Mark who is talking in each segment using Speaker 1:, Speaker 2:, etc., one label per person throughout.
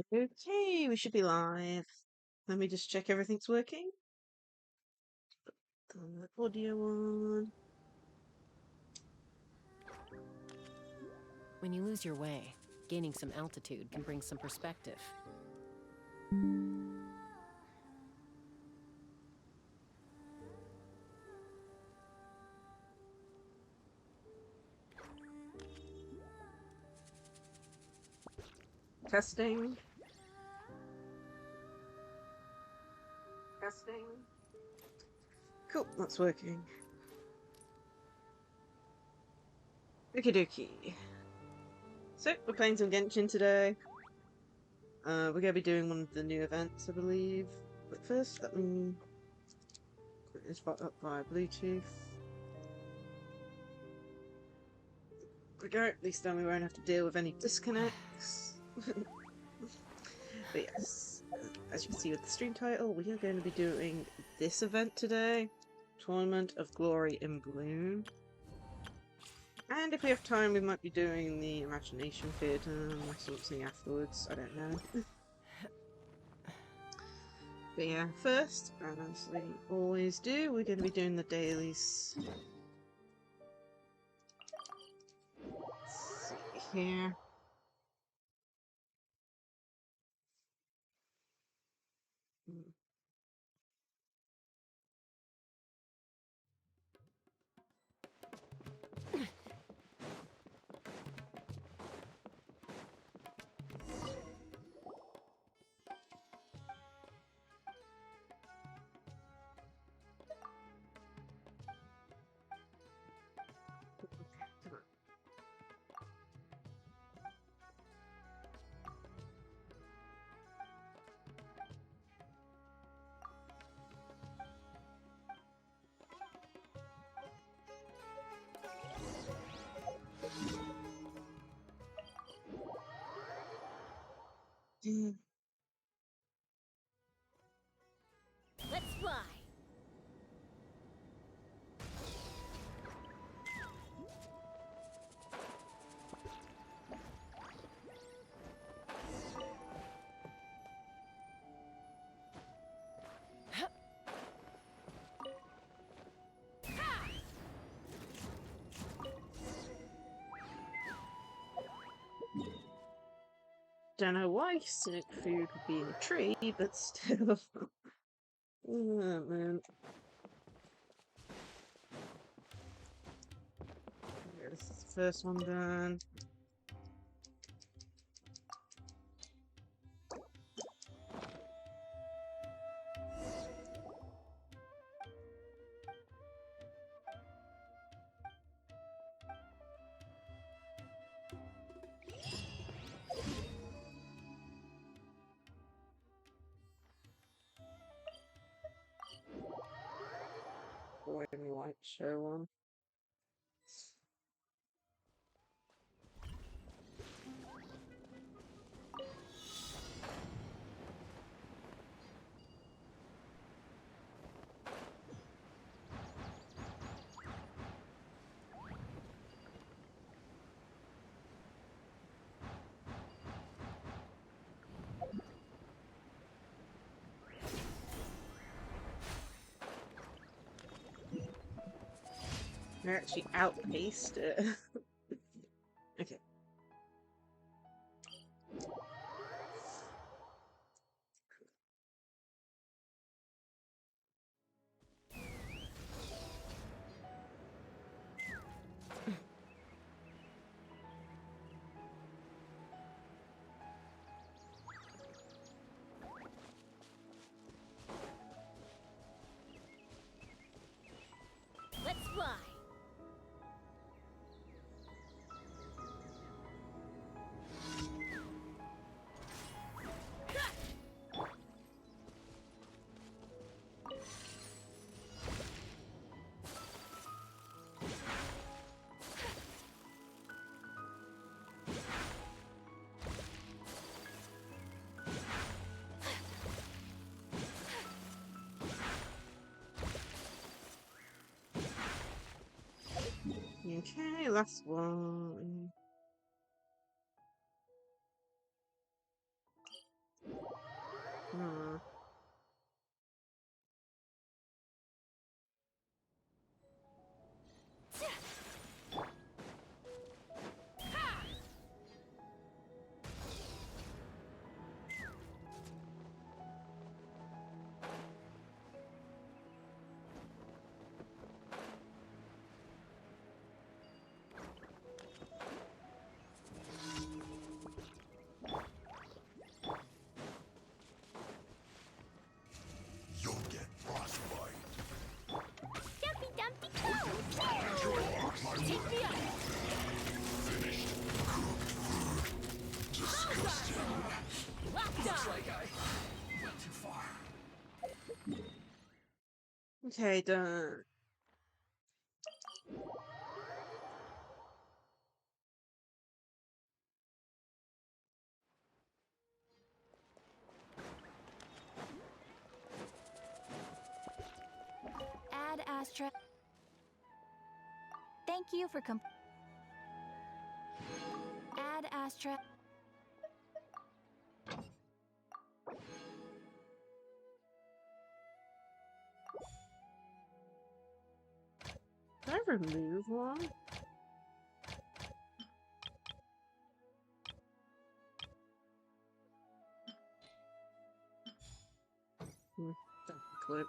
Speaker 1: Okay, we should be live. Let me just check everything's working. Turn the audio on.
Speaker 2: When you lose your way, gaining some altitude can bring some perspective.
Speaker 1: Testing. Testing. Cool, that's working. Okie dokie. So, we're playing some Genshin today. We're going to be doing one of the new events, I believe. But first, let me put this back up via Bluetooth. There we go, at least then we won't have to deal with any disconnects. But yes, as you can see with the stream title, we are going to be doing this event today. Tournament of Glory in Bloom. And if we have time, we might be doing the Imagination Theatre or something afterwards. I don't know. But yeah, first, as we always do, we're going to be doing the dailies. Let's see here.
Speaker 3: Let's fly!
Speaker 1: Don't know why Cynic Food would be in a tree, but still. Oh man. This is the first one done. Boy, any white show one. I actually outpaced it. Okay.
Speaker 3: Let's fly!
Speaker 1: Okay, last one.
Speaker 4: like I went too far.
Speaker 1: Okay, done.
Speaker 5: Ad Astra. Thank you for Ad Astra.
Speaker 1: Can I remove one? Don't clip.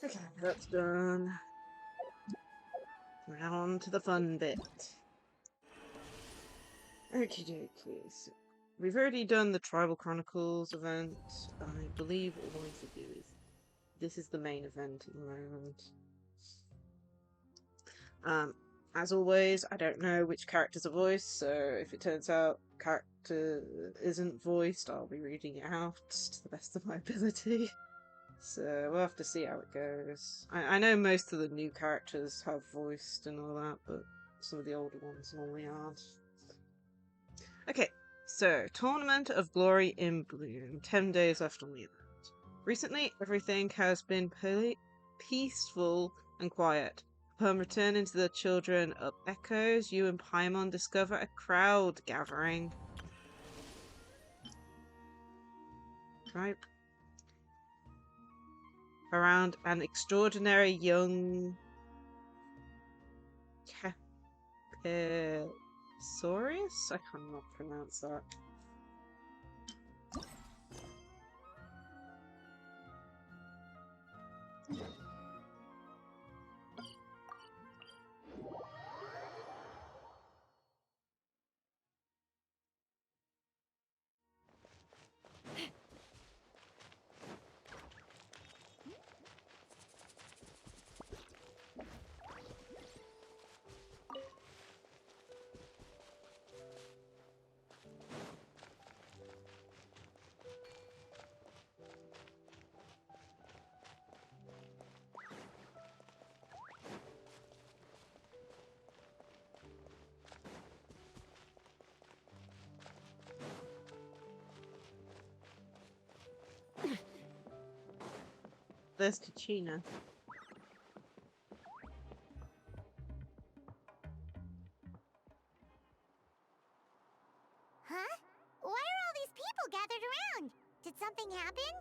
Speaker 1: Okay, that's done. Now on to the fun bit. Okie dokie. So we've already done the Tribal Chronicles event. I believe what we're going to do is this is the main event at the moment. As always, I don't know which characters are voiced, so if it turns out character isn't voiced, I'll be reading it out to the best of my ability. So we'll have to see how it goes. I know most of the new characters have voiced and all that, but some of the older ones normally aren't. Okay, so Tournament of Glory in Bloom. 10 days left on the event. Recently, everything has been peaceful and quiet. Upon returning to the Children of Echoes, you and Paimon discover a crowd gathering. Right. Around an extraordinary young Capesaurus? I cannot pronounce that. There's Kachina.
Speaker 3: Huh? Why are all these people gathered around? Did something happen?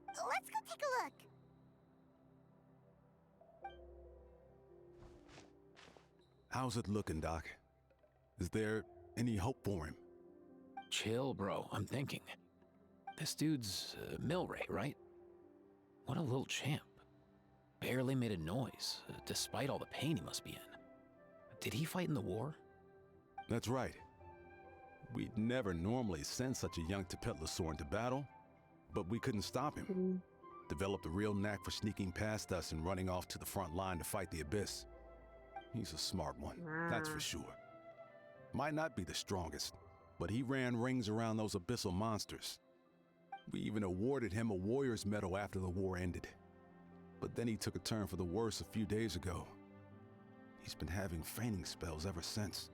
Speaker 3: Let's go take a look.
Speaker 6: How's it looking, Doc? Is there any hope for him?
Speaker 4: Chill, bro. I'm thinking. This dude's Milray, right? What a little champ. Barely made a noise, despite all the pain he must be in. Did he fight in the war?
Speaker 6: That's right. We'd never normally send such a young Tepetlosaur into battle, but we couldn't stop him. Developed a real knack for sneaking past us and running off to the front line to fight the Abyss. He's a smart one, that's for sure. Might not be the strongest, but he ran rings around those abyssal monsters. We even awarded him a Warrior's Medal after the war ended. But then he took a turn for the worse a few days ago. He's been having fainting spells ever since.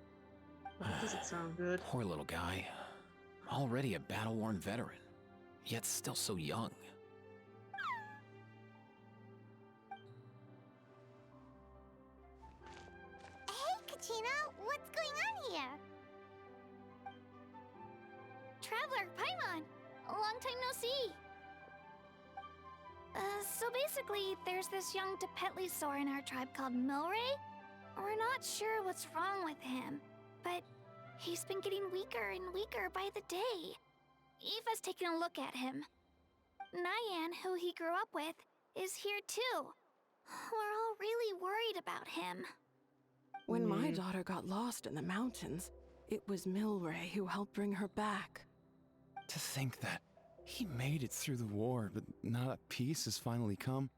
Speaker 1: That doesn't sound good.
Speaker 4: Poor little guy. Already a battle-worn veteran, yet still so young.
Speaker 3: Hey, Kachina, what's going on here?
Speaker 5: Traveler, Paimon! A long time no see! So basically, there's this young Tepetlosaur in our tribe called Milray? We're not sure what's wrong with him, but he's been getting weaker and weaker by the day. Eva's taking a look at him. Nyan, who he grew up with, is here too. We're all really worried about him.
Speaker 7: When my daughter got lost in the mountains, it was Milray who helped bring her back.
Speaker 8: To think that he made it through the war, but now that peace has finally come.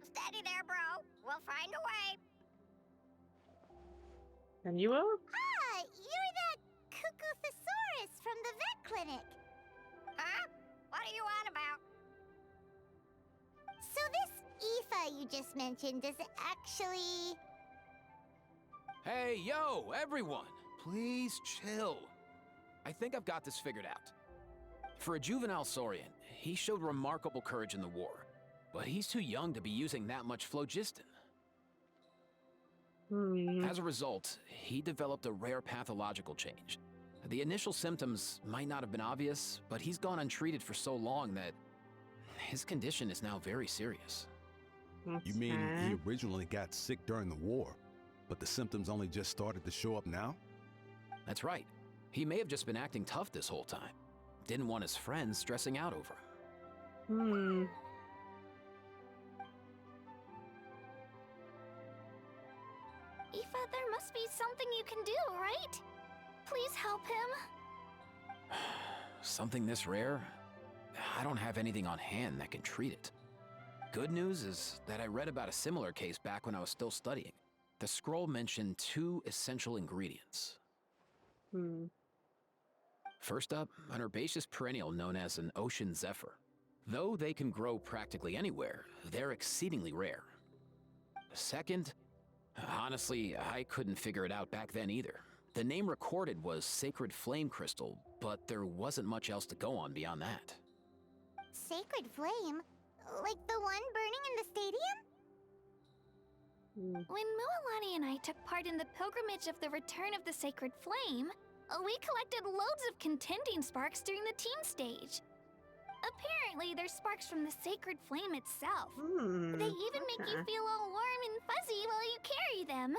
Speaker 3: Steady there, bro. We'll find a way.
Speaker 1: And you are?
Speaker 3: Ah, you're that cuckoo thesaurus from the vet clinic. Huh? What are you on about? So this Aoife you just mentioned is actually...
Speaker 4: Hey, yo, everyone! Please chill. I think I've got this figured out. For a juvenile Saurian, he showed remarkable courage in the war, but he's too young to be using that much phlogiston. As a result, he developed a rare pathological change. The initial symptoms might not have been obvious, but he's gone untreated for so long that his condition is now very serious.
Speaker 6: You mean he originally got sick during the war, but the symptoms only just started to show up now?
Speaker 4: That's right. He may have just been acting tough this whole time. Didn't want his friends stressing out over him.
Speaker 5: Aoife, there must be something you can do, right? Please help him.
Speaker 4: Something this rare? I don't have anything on hand that can treat it. Good news is that I read about a similar case back when I was still studying. The scroll mentioned 2 essential ingredients. First up, an herbaceous perennial known as an ocean zephyr. Though they can grow practically anywhere, they're exceedingly rare. Second, honestly, I couldn't figure it out back then either. The name recorded was Sacred Flame Crystal, but there wasn't much else to go on beyond that.
Speaker 3: Sacred flame? Like the one burning in the stadium?
Speaker 5: When Mualani and I took part in the pilgrimage of the Return of the Sacred Flame, we collected loads of contending sparks during the team stage. Apparently, they're sparks from the Sacred Flame itself. They even make you feel all warm and fuzzy while you carry them.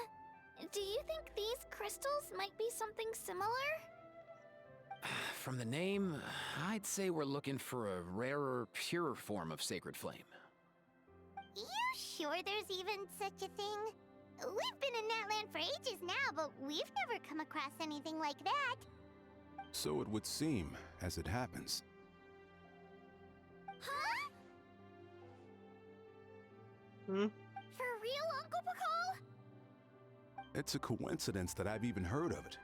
Speaker 5: Do you think these crystals might be something similar?
Speaker 4: From the name, I'd say we're looking for a rarer, purer form of Sacred Flame.
Speaker 3: You sure there's even such a thing? We've been in that land for ages now, but we've never come across anything like that.
Speaker 6: So it would seem, as it happens.
Speaker 3: Huh?
Speaker 5: For real, Uncle Pakal?
Speaker 6: It's a coincidence that I've even heard of it.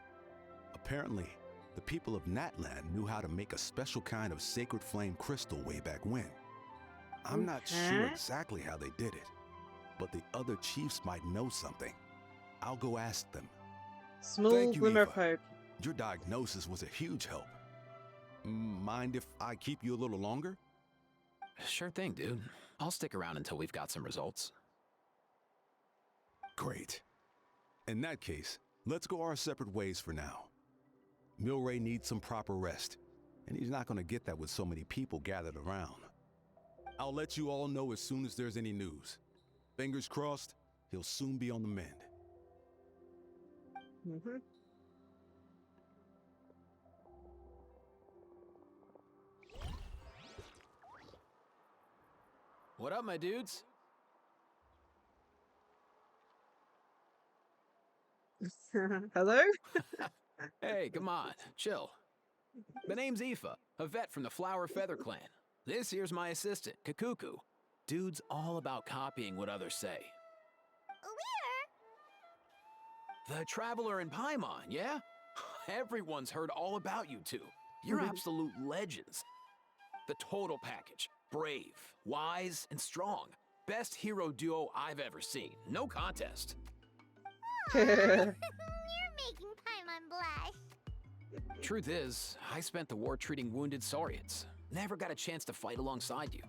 Speaker 6: Apparently, the people of Natland knew how to make a special kind of sacred flame crystal way back when. I'm not sure exactly how they did it, but the other chiefs might know something. I'll go ask them.
Speaker 1: Small
Speaker 6: Thank you,
Speaker 1: glimmer of
Speaker 6: Aoife.
Speaker 1: hope.
Speaker 6: Your diagnosis was a huge help. Mind if I keep you a little longer?
Speaker 4: Sure thing, dude. I'll stick around until we've got some results.
Speaker 6: Great. In that case, let's go our separate ways for now. Milray needs some proper rest, and he's not going to get that with so many people gathered around. I'll let you all know as soon as there's any news. Fingers crossed, he'll soon be on the mend.
Speaker 4: What up, my dudes?
Speaker 1: Hello?
Speaker 4: Hey, come on, chill. My name's Aoife, a vet from the Flower Feather Clan. This here's my assistant, Kakuku. Dude's all about copying what others say. The Traveler and Paimon, yeah? Everyone's heard all about you two. You're absolute legends. The total package. Brave, wise, and strong. Best hero duo I've ever seen. No contest.
Speaker 3: You're making Paimon blush.
Speaker 4: Truth is, I spent the war treating wounded Saurians. Never got a chance to fight alongside you.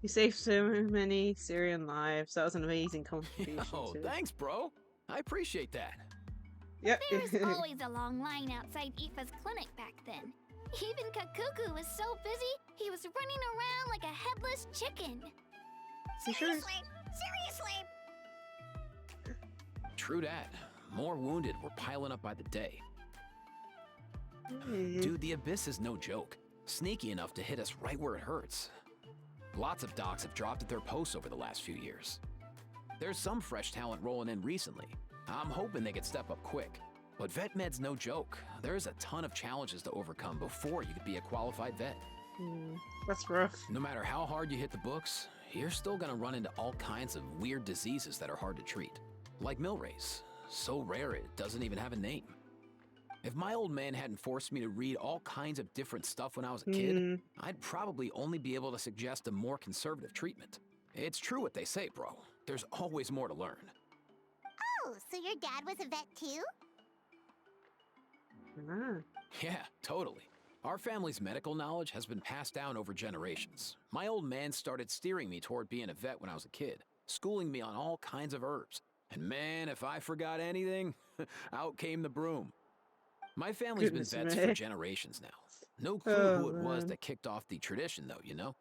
Speaker 1: You saved so many Syrian lives. That was an amazing contribution.
Speaker 4: Oh,
Speaker 1: to...
Speaker 4: thanks, bro. I appreciate that.
Speaker 1: Yep.
Speaker 5: There was always a long line outside Aoife's clinic back then. Even Kakuku was so busy, he was running around like a headless chicken.
Speaker 1: You sure?
Speaker 3: Seriously?
Speaker 4: True that. More wounded were piling up by the day.
Speaker 1: Hmm.
Speaker 4: Dude, the Abyss is no joke. Sneaky enough to hit us right where it hurts. Lots of docs have dropped at their posts over the last few years. There's some fresh talent rolling in recently. I'm hoping they could step up quick. But vet med's no joke. There's a ton of challenges to overcome before you could be a qualified vet.
Speaker 1: That's rough.
Speaker 4: No matter how hard you hit the books, you're still gonna run into all kinds of weird diseases that are hard to treat. Like Milray's. So rare it doesn't even have a name. If my old man hadn't forced me to read all kinds of different stuff when I was a kid, I'd probably only be able to suggest a more conservative treatment. It's true what they say, bro. There's always more to learn.
Speaker 3: Oh, so your dad was a vet too?
Speaker 1: Ah.
Speaker 4: Yeah, totally. Our family's medical knowledge has been passed down over generations. My old man started steering me toward being a vet when I was a kid, schooling me on all kinds of herbs. And man, if I forgot anything, out came the broom. My family's
Speaker 1: Goodness
Speaker 4: been vets
Speaker 1: me.
Speaker 4: for generations now. No clue
Speaker 1: Oh,
Speaker 4: who it was
Speaker 1: man.
Speaker 4: that kicked off the tradition, though, you know?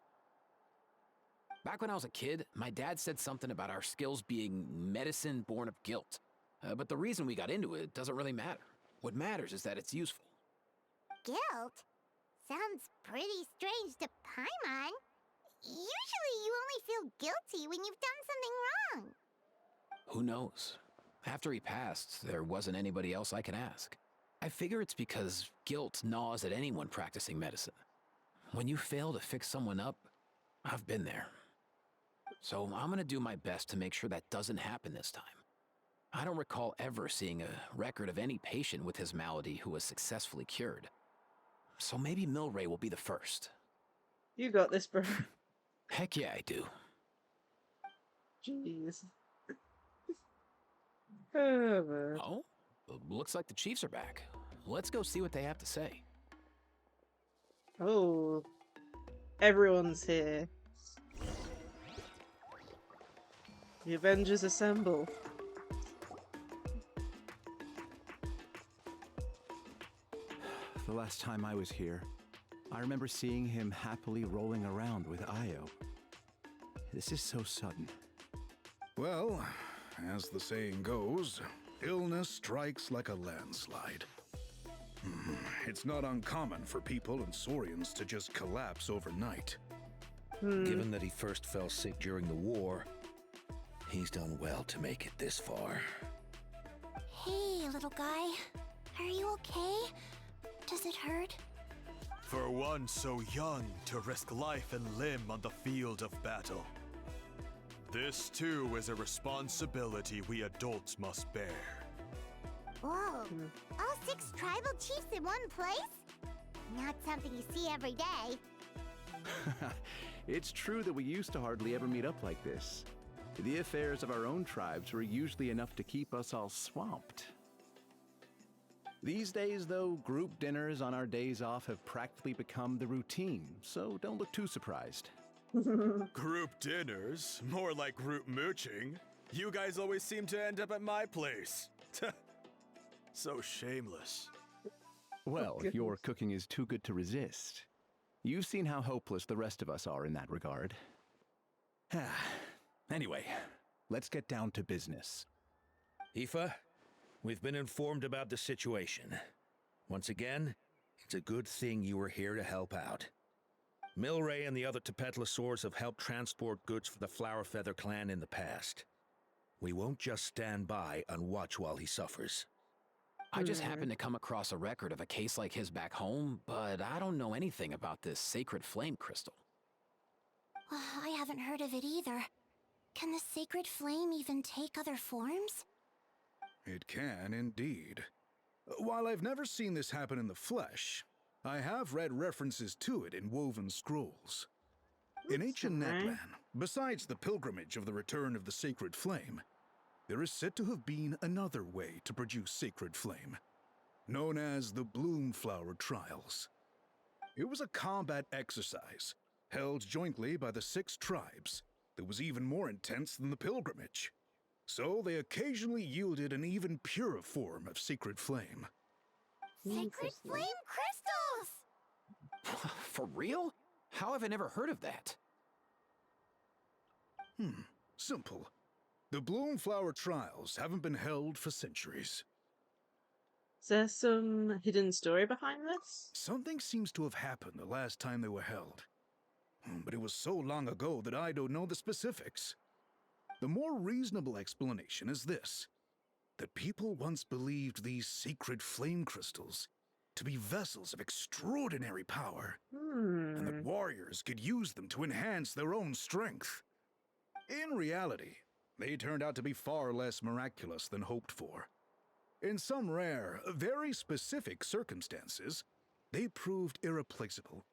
Speaker 4: Back when I was a kid, my dad said something about our skills being medicine born of guilt. But the reason we got into it doesn't really matter. What matters is that it's useful.
Speaker 3: Guilt? Sounds pretty strange to Paimon. Usually you only feel guilty when you've done something wrong.
Speaker 4: Who knows? After he passed, there wasn't anybody else I could ask. I figure it's because guilt gnaws at anyone practicing medicine. When you fail to fix someone up, I've been there. So I'm gonna do my best to make sure that doesn't happen this time. I don't recall ever seeing a record of any patient with his malady who was successfully cured. So maybe Milray will be the first.
Speaker 1: You got this, bro.
Speaker 4: Heck yeah, I do.
Speaker 1: Jeez. Oh, man.
Speaker 4: Oh? Looks like the Chiefs are back. Let's go see what they have to say.
Speaker 1: Oh. Everyone's here. The Avengers assemble.
Speaker 9: The last time I was here, I remember seeing him happily rolling around with Io. This is so sudden.
Speaker 10: Well, as the saying goes, illness strikes like a landslide. It's not uncommon for people and Saurians to just collapse overnight.
Speaker 11: Given that he first fell sick during the war, he's done well to make it this far.
Speaker 3: Hey, little guy. Are you okay? Does it hurt?
Speaker 12: For one so young to risk life and limb on the field of battle. This too is a responsibility we adults must bear.
Speaker 3: Whoa. All 6 tribal chiefs in one place? Not something you see every day.
Speaker 9: It's true that we used to hardly ever meet up like this. The affairs of our own tribes were usually enough to keep us all swamped. These days, though, group dinners on our days off have practically become the routine, so don't look too surprised.
Speaker 12: Group dinners? More like group mooching. You guys always seem to end up at my place. So shameless.
Speaker 9: Well, your cooking is too good to resist. You've seen how hopeless the rest of us are in that regard. Anyway, let's get down to business.
Speaker 11: Aoife, we've been informed about the situation. Once again, it's a good thing you were here to help out. Milray and the other Tepetlosaurs have helped transport goods for the Flowerfeather clan in the past. We won't just stand by and watch while he suffers.
Speaker 4: I just happened to come across a record of a case like his back home, but I don't know anything about this sacred flame crystal.
Speaker 3: I haven't heard of it either. Can the sacred flame even take other forms?
Speaker 10: It can indeed. While I've never seen this happen in the flesh, I have read references to it in woven scrolls. In ancient Netland, besides the pilgrimage of the return of the sacred flame, there is said to have been another way to produce sacred flame, known as the Bloomflower Trials. It was a combat exercise, held jointly by the 6 tribes, that was even more intense than the pilgrimage. So they occasionally yielded an even purer form of sacred flame.
Speaker 3: Sacred flame crystals!
Speaker 4: For real? How have I never heard of that?
Speaker 10: Simple. The Bloomflower trials haven't been held for centuries.
Speaker 1: Is there some hidden story behind this?
Speaker 10: Something seems to have happened the last time they were held. But it was so long ago that I don't know the specifics. The more reasonable explanation is this: that people once believed these sacred flame crystals to be vessels of extraordinary power, and that warriors could use them to enhance their own strength. In reality, they turned out to be far less miraculous than hoped for. In some rare, very specific circumstances, they proved irreplaceable,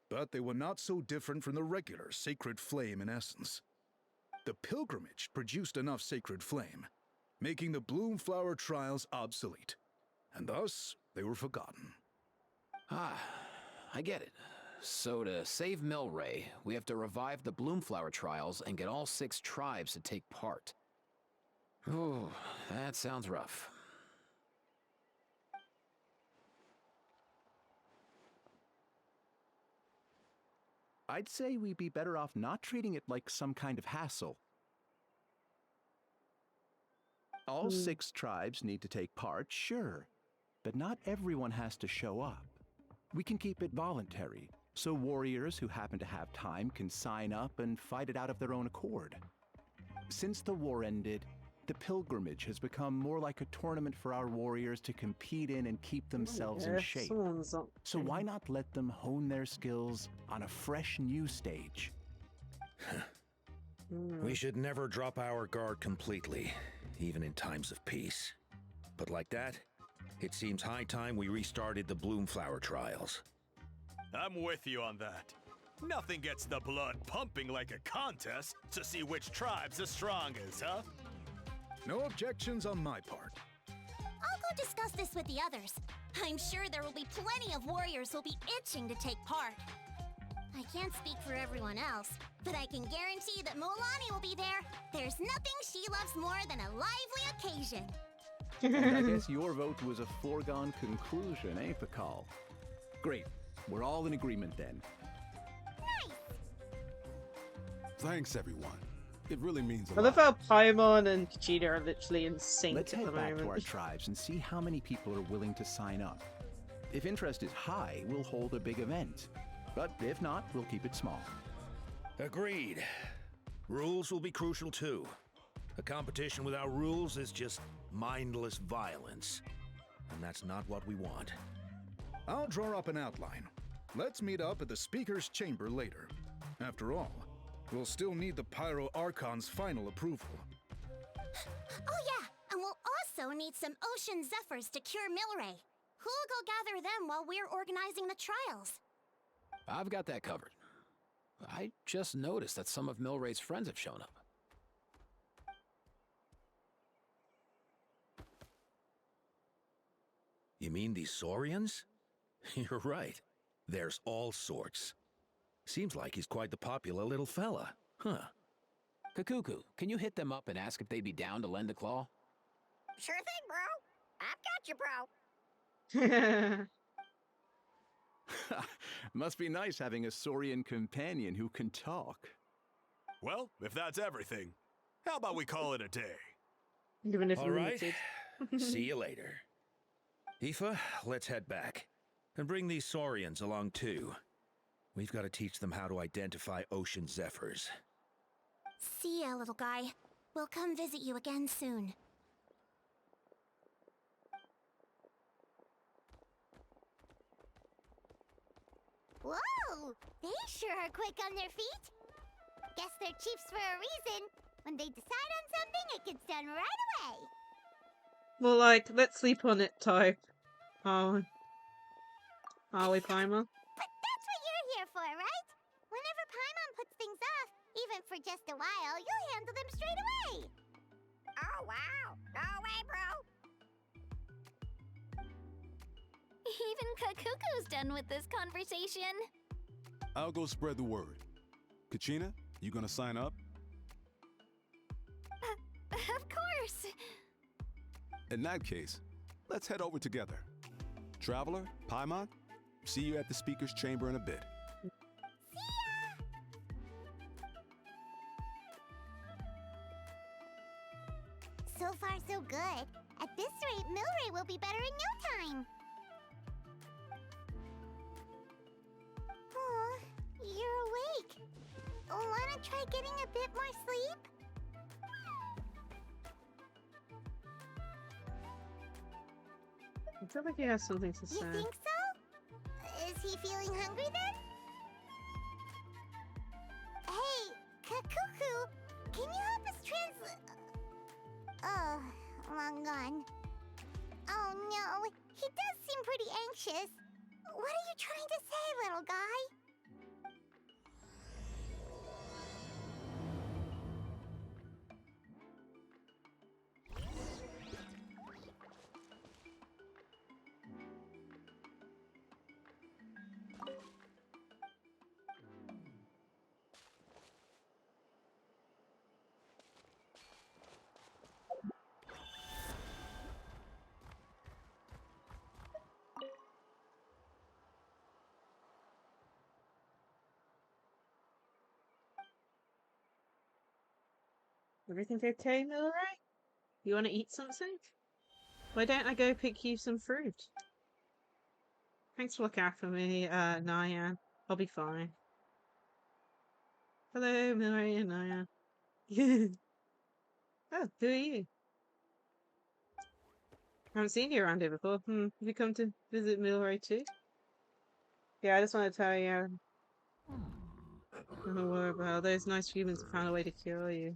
Speaker 10: but they were not so different from the regular sacred flame in essence. The pilgrimage produced enough sacred flame, making the Bloomflower trials obsolete, and thus they were forgotten.
Speaker 4: Ah, I get it. So to save Milray, we have to revive the Bloomflower trials and get all 6 tribes to take part. Ooh, that sounds rough.
Speaker 9: I'd say we'd be better off not treating it like some kind of hassle. All 6 tribes need to take part, sure, but not everyone has to show up. We can keep it voluntary, so warriors who happen to have time can sign up and fight it out of their own accord. Since the war ended, the pilgrimage has become more like a tournament for our warriors to compete in and keep themselves in shape. So why not let them hone their skills on a fresh new stage?
Speaker 11: We should never drop our guard completely, even in times of peace. But like that, it seems high time we restarted the Bloomflower trials.
Speaker 12: I'm with you on that. Nothing gets the blood pumping like a contest to see which tribe's the strongest, huh?
Speaker 10: No objections on my part.
Speaker 3: I'll go discuss this with the others. I'm sure there will be plenty of warriors who'll be itching to take part. I can't speak for everyone else, but I can guarantee that Molani will be there. There's nothing she loves more than a lively occasion.
Speaker 9: And I guess your vote was a foregone conclusion, eh, Pakal? Great. We're all in agreement then.
Speaker 3: Nice!
Speaker 6: Thanks, everyone. It really means a
Speaker 1: I love
Speaker 6: lot.
Speaker 1: how Paimon and Kachina are literally in sync
Speaker 9: Let's
Speaker 1: at the
Speaker 9: head back to our
Speaker 1: moment.
Speaker 9: tribes and see how many people are willing to sign up. If interest is high, we'll hold a big event. But if not, we'll keep it small.
Speaker 11: Agreed. Rules will be crucial too. A competition without rules is just mindless violence. And that's not what we want.
Speaker 10: I'll draw up an outline. Let's meet up at the Speaker's Chamber later. After all, we'll still need the Pyro Archon's final approval.
Speaker 3: Oh yeah, and we'll also need some Ocean Zephyrs to cure Milray. Who'll go gather them while we're organizing the trials?
Speaker 4: I've got that covered. I just noticed that some of Milray's friends have shown up.
Speaker 11: You mean these Saurians? You're right. There's all sorts. Seems like he's quite the popular little fella, huh?
Speaker 4: Kakuku, can you hit them up and ask if they'd be down to lend a claw?
Speaker 3: Sure thing, bro. I've got you, bro.
Speaker 9: Must be nice having a Saurian companion who can talk.
Speaker 12: Well, if that's everything, how about we call it a day?
Speaker 1: Even if
Speaker 11: All right.
Speaker 1: limited.
Speaker 11: See you later. Aoife, let's head back. And bring these Saurians along too. We've got to teach them how to identify Ocean Zephyrs.
Speaker 3: See ya, little guy. We'll come visit you again soon. Whoa! They sure are quick on their feet. Guess they're chiefs for a reason. When they decide on something, it gets done right away.
Speaker 1: Well, like, let's sleep on it type. Are we, Paimon?
Speaker 3: But that's what you're here for, right? Whenever Paimon puts things off, even for just a while, you'll handle them straight away. Oh, wow. Go away, bro.
Speaker 5: Even Kakuku's done with this conversation.
Speaker 6: I'll go spread the word. Kachina, you gonna sign up?
Speaker 5: Of course.
Speaker 6: In that case, let's head over together. Traveler, Paimon, see you at the Speaker's Chamber in a bit.
Speaker 3: See ya! far, so good. At this rate, Milray will be better in no time. Oh, you're awake. Wanna try getting a bit more sleep?
Speaker 1: I feel like he has something to say.
Speaker 3: You think so? Is he feeling hungry then? Hey, Kakuku, can you help us translate? Oh, long gone. Oh no, he does seem pretty anxious. What are you trying to say, little guy?
Speaker 1: Everything okay, Milray? You want to eat something? Why don't I go pick you some fruit? Thanks for looking after me, Nyan. I'll be fine. Hello, Milray and Nyan. Oh, who are you? I haven't seen you around here before. Have you come to visit Milray too? Yeah, I just want to tell you. Don't worry about those nice humans have found a way to cure you.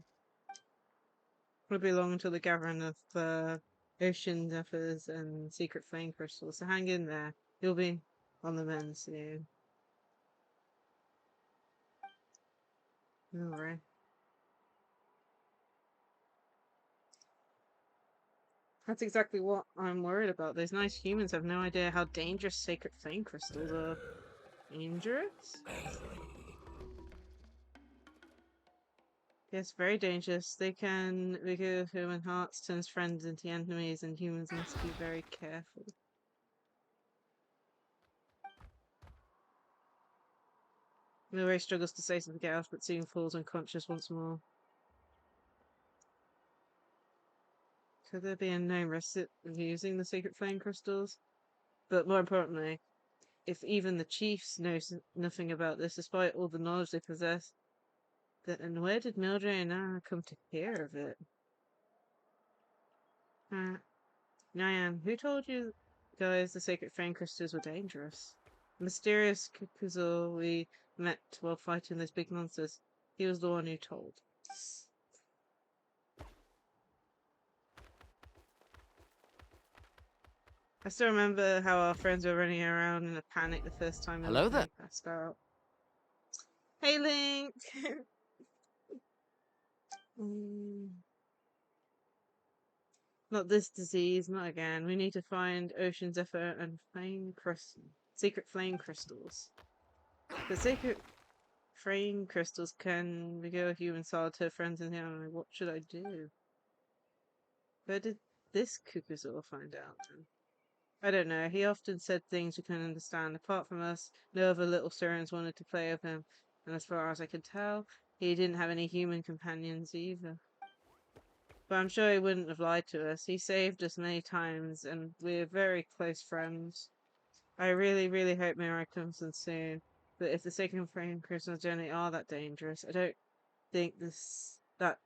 Speaker 1: Won't be long until the gathering of ocean zephyrs and secret flame crystals, so hang in there. You'll be on the mend soon. Alright. That's exactly what I'm worried about. Those nice humans have no idea how dangerous sacred flame crystals are. Dangerous? Yes, very dangerous. They can reveal human hearts, turns friends into enemies, and humans must be very careful. Milray struggles to say something else, but soon falls unconscious once more. Could there be a known risk of using the secret flame crystals? But more importantly, if even the chiefs know nothing about this, despite all the knowledge they possess, then where did Mildred and Anna come to hear of it? Nyan, who told you guys the sacred flame crystals were dangerous? The mysterious Kukuzul we met while fighting those big monsters. He was the one who told. I still remember how our friends were running around in a panic the first time
Speaker 13: Hello there.
Speaker 1: passed out. Hey, Link! Not this disease, not again. We need to find Ocean Zephyr and secret flame crystals. The secret flame crystals can reveal human soul to friends in the anime. What should I do? Where did this Kukuzor find out then? I don't know. He often said things we couldn't understand. Apart from us, no other little Sirens wanted to play with him. And as far as I could tell, he didn't have any human companions either. But I'm sure he wouldn't have lied to us. He saved us many times, and we're very close friends. I really, really hope Mirai comes in soon. But if the second frame crystals generally are that dangerous, I don't think that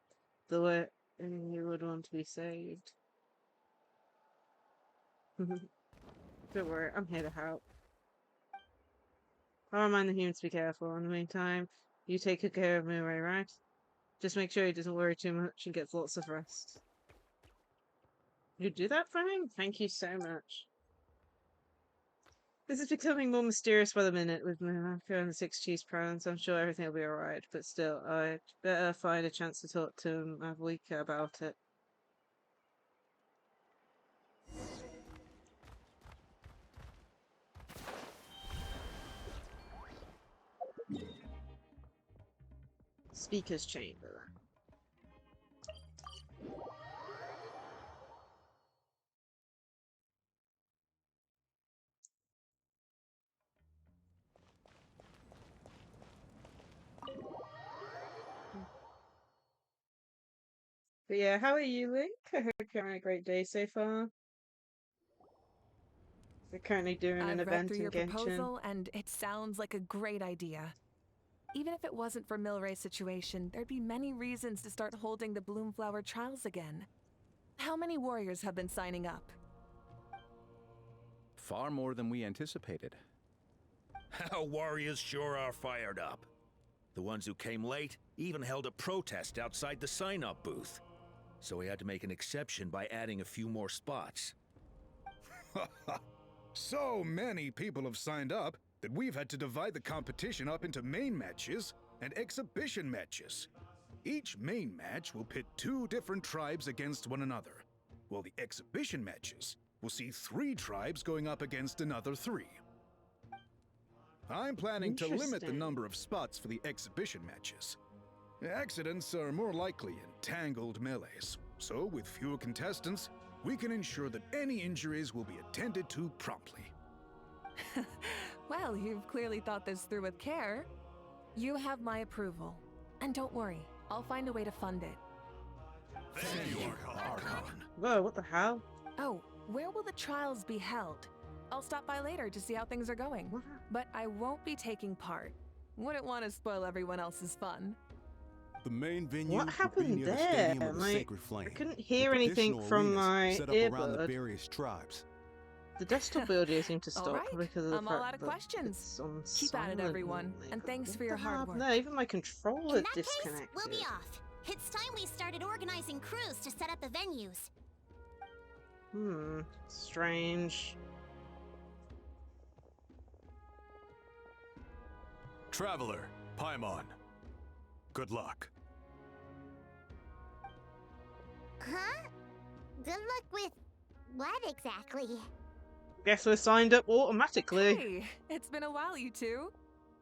Speaker 1: the way you would want to be saved. Don't worry, I'm here to help. I'll remind the humans to be careful. In the meantime, you take good care of Mirai, right? Just make sure he doesn't worry too much and gets lots of rest. You do that for him? Thank you so much. This is becoming more mysterious by the minute with Monaco and the 6 cheese prawns. I'm sure everything will be alright, but still, I'd better find a chance to talk to Mavlika about it. Speaker's chamber. But yeah, how are you, Link? I hope you're having a great day so far. We're currently doing an
Speaker 13: I've read
Speaker 1: event
Speaker 13: through
Speaker 1: in
Speaker 13: your
Speaker 1: Genshin.
Speaker 13: proposal, and it sounds like a great idea. Even if it wasn't for Milray's situation, there'd be many reasons to start holding the Bloomflower trials again. How many warriors have been signing up?
Speaker 9: Far more than we anticipated.
Speaker 11: Our warriors sure are fired up. The ones who came late even held a protest outside the sign-up booth. So we had to make an exception by adding a few more spots.
Speaker 10: So many people have signed up that we've had to divide the competition up into main matches and exhibition matches. Each main match will pit 2 different tribes against one another, while the exhibition matches will see 3 tribes going up against another 3. I'm planning to limit the
Speaker 1: Interesting.
Speaker 10: number of spots for the exhibition matches. Accidents are more likely in tangled melees, so with fewer contestants, we can ensure that any injuries will be attended to promptly.
Speaker 13: Well, you've clearly thought this through with care. You have my approval. And don't worry, I'll find a way to fund it.
Speaker 10: Thank you, Archon.
Speaker 1: Whoa, what the hell?
Speaker 13: Oh, where will the trials be held? I'll stop by later to see how things are going. But I won't be taking part. Wouldn't want to spoil everyone else's fun.
Speaker 6: The main venue
Speaker 1: What
Speaker 6: will be
Speaker 1: happened
Speaker 6: near the
Speaker 1: there?
Speaker 6: Stadium of the
Speaker 1: My-
Speaker 6: Sacred Flame.
Speaker 1: I couldn't hear
Speaker 6: with
Speaker 1: anything
Speaker 6: additional
Speaker 1: from
Speaker 6: arenas
Speaker 1: my
Speaker 6: set up around the
Speaker 1: earbud.
Speaker 6: various tribes.
Speaker 1: The desktop audio seemed to
Speaker 13: All
Speaker 1: stop
Speaker 13: right,
Speaker 1: because of the
Speaker 13: I'm all
Speaker 1: fact
Speaker 13: out of
Speaker 1: that
Speaker 13: questions.
Speaker 1: it's on
Speaker 13: Keep at it,
Speaker 1: silent
Speaker 13: everyone,
Speaker 1: normally,
Speaker 13: and
Speaker 1: but
Speaker 13: thanks
Speaker 1: what
Speaker 13: for your
Speaker 1: the
Speaker 13: hard
Speaker 1: hell?
Speaker 13: work.
Speaker 1: No, even my controller
Speaker 3: In that case,
Speaker 1: disconnected.
Speaker 3: we'll be off. It's time we started organizing crews to set up the venues.
Speaker 1: Strange.
Speaker 12: Traveler, Paimon. Good luck.
Speaker 3: Huh? Good luck with what exactly?
Speaker 1: Guess we're signed up automatically.
Speaker 13: Hey, it's been a while, you two.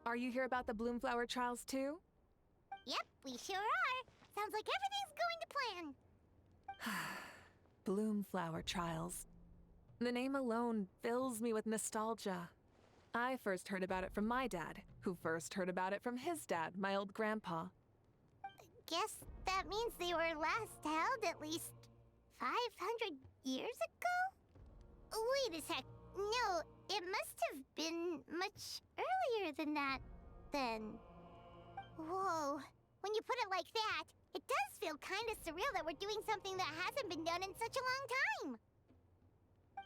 Speaker 13: Are you here about the Bloomflower trials too?
Speaker 3: Yep, we sure are. Sounds like everything's going to plan.
Speaker 13: Bloomflower trials. The name alone fills me with nostalgia. I first heard about it from my dad, who first heard about it from his dad, my old grandpa.
Speaker 3: Guess that means they were last held at least 500 years ago? Wait a sec. No, it must have been much earlier than that, then. Whoa. When you put it like that, it does feel kind of surreal that we're doing something that hasn't been done in such a long time.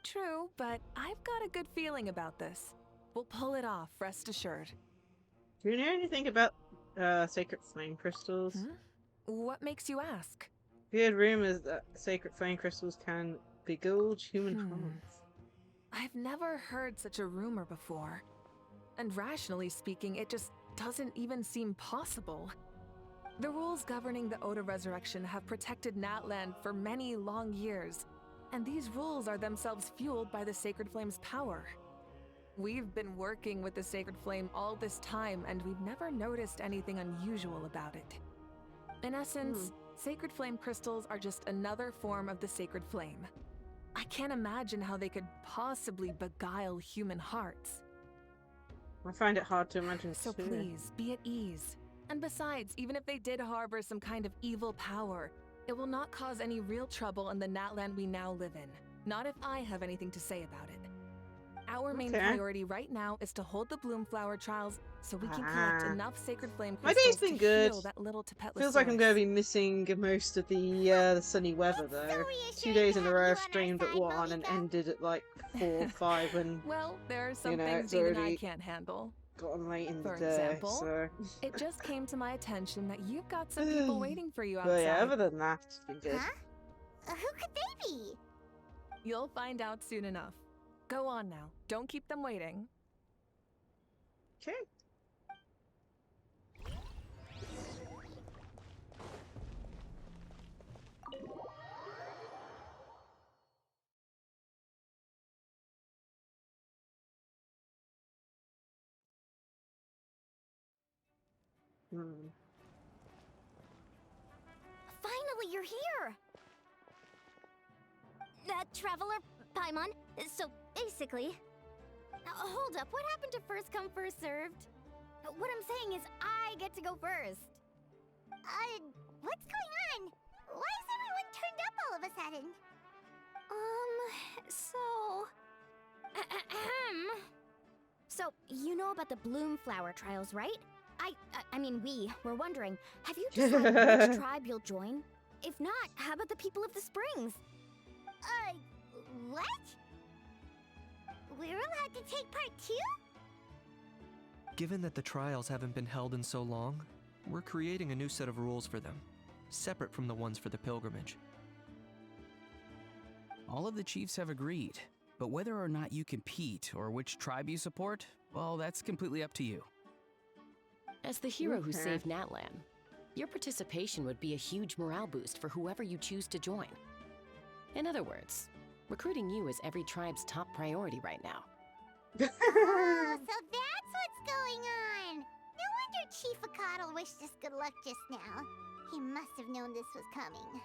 Speaker 13: True, but I've got a good feeling about this. We'll pull it off, rest assured.
Speaker 1: Do you know anything about sacred flame crystals?
Speaker 13: What makes you ask?
Speaker 1: We heard rumors that sacred flame crystals can begulge human hearts.
Speaker 13: I've never heard such a rumor before. And rationally speaking, it just doesn't even seem possible. The rules governing the Oda resurrection have protected Natland for many long years, and these rules are themselves fueled by the Sacred Flame's power. We've been working with the Sacred Flame all this time, and we've never noticed anything unusual about it. In essence, Sacred Flame crystals are just another form of the Sacred Flame. I can't imagine how they could possibly beguile human hearts.
Speaker 1: I find it hard to imagine
Speaker 13: So
Speaker 1: too.
Speaker 13: please, be at ease. And besides, even if they did harbor some kind of evil power, it will not cause any real trouble in the Natland we now live in. Not if I have anything to say about it. Our main priority right now is to hold the Bloomflower trials so we can collect enough Sacred Flame
Speaker 1: My
Speaker 13: crystals
Speaker 1: day's been
Speaker 13: to
Speaker 1: good.
Speaker 13: heal that little Tepetlosaurus.
Speaker 1: Feels like I'm going to be missing most of the sunny weather though. 2 days in a row I've streamed at 1 and ended at like 4 or 5 and
Speaker 13: Well, there are some
Speaker 1: you know,
Speaker 13: things
Speaker 1: it's
Speaker 13: even I
Speaker 1: already
Speaker 13: can't handle.
Speaker 1: gotten late in
Speaker 13: For
Speaker 1: the day.
Speaker 13: example,
Speaker 1: So
Speaker 13: it just came to my attention that you've got some people waiting for you outside.
Speaker 1: but yeah, other than that, it's been good.
Speaker 3: Who could they be?
Speaker 13: You'll find out soon enough. Go on now. Don't keep them waiting.
Speaker 1: Okay.
Speaker 3: Finally, you're here! Traveler, Paimon. So, basically... hold up, what happened to first come, first served? What I'm saying is I get to go first. What's going on? Why is everyone of a sudden?
Speaker 14: So, you know about the bloom flower trials, right? I mean, we were wondering, have you decided which tribe you'll join? If not, how about the people of the springs?
Speaker 3: What? We're allowed to take part too?
Speaker 15: Given that the trials haven't been held in so long, we're creating a new set of rules for them, separate from the ones for the pilgrimage.
Speaker 16: All of the chiefs have agreed, but whether or not you compete or which tribe you support, well, that's completely up to you.
Speaker 2: As the hero who saved Natlan, your participation would be a huge morale boost for whoever you choose to join. In other words, recruiting you is every tribe's top priority right now.
Speaker 3: Oh, so that's what's going on! No wonder Chief Akatl wished us good luck just now. He must have known this was coming.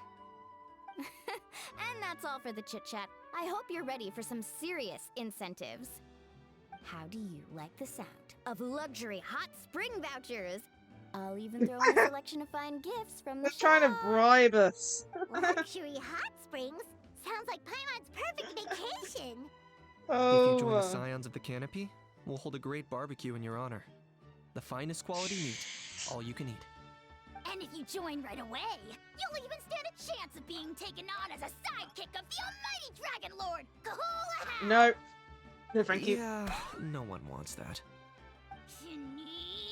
Speaker 14: And that's all for the chit-chat. I hope you're ready for some serious incentives. How do you like the sound of luxury hot spring vouchers? I'll even throw in a selection of fine gifts from the
Speaker 1: They're trying to bribe us.
Speaker 3: Luxury hot springs? Sounds like Paimon's perfect vacation.
Speaker 15: If you join the Scions of the Canopy, we'll hold a great barbecue in your honor. The finest quality meat, all you can eat.
Speaker 3: And if you join right away, you'll even stand a chance of being taken on as a sidekick of the almighty Dragon Lord, Kahula!
Speaker 1: No. No, thank you.
Speaker 15: Yeah, no one wants that.
Speaker 3: You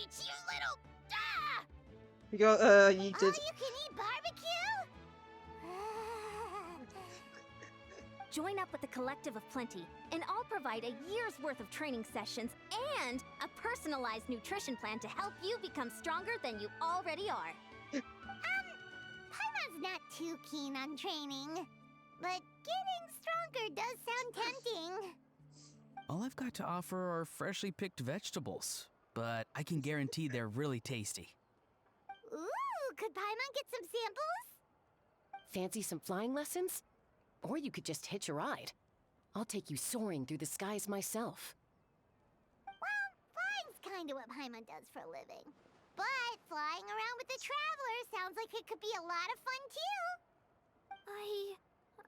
Speaker 3: little... Ah!
Speaker 1: You got, you did...
Speaker 3: All-you-can-eat barbecue?
Speaker 14: Join up with the Collective of Plenty, and I'll provide a year's worth of training sessions and a personalized nutrition plan to help you become stronger than you already are.
Speaker 3: Paimon's not too keen on training, but getting stronger does sound tempting.
Speaker 16: All I've got to offer are freshly picked vegetables, but I can guarantee they're really tasty.
Speaker 3: Ooh, could Paimon get some samples?
Speaker 2: Fancy some flying lessons? Or you could just hitch a ride. I'll take you soaring through the skies myself.
Speaker 3: Well, flying's kinda what Paimon does for a living. But flying around with the Traveler sounds like it could be a lot of fun too.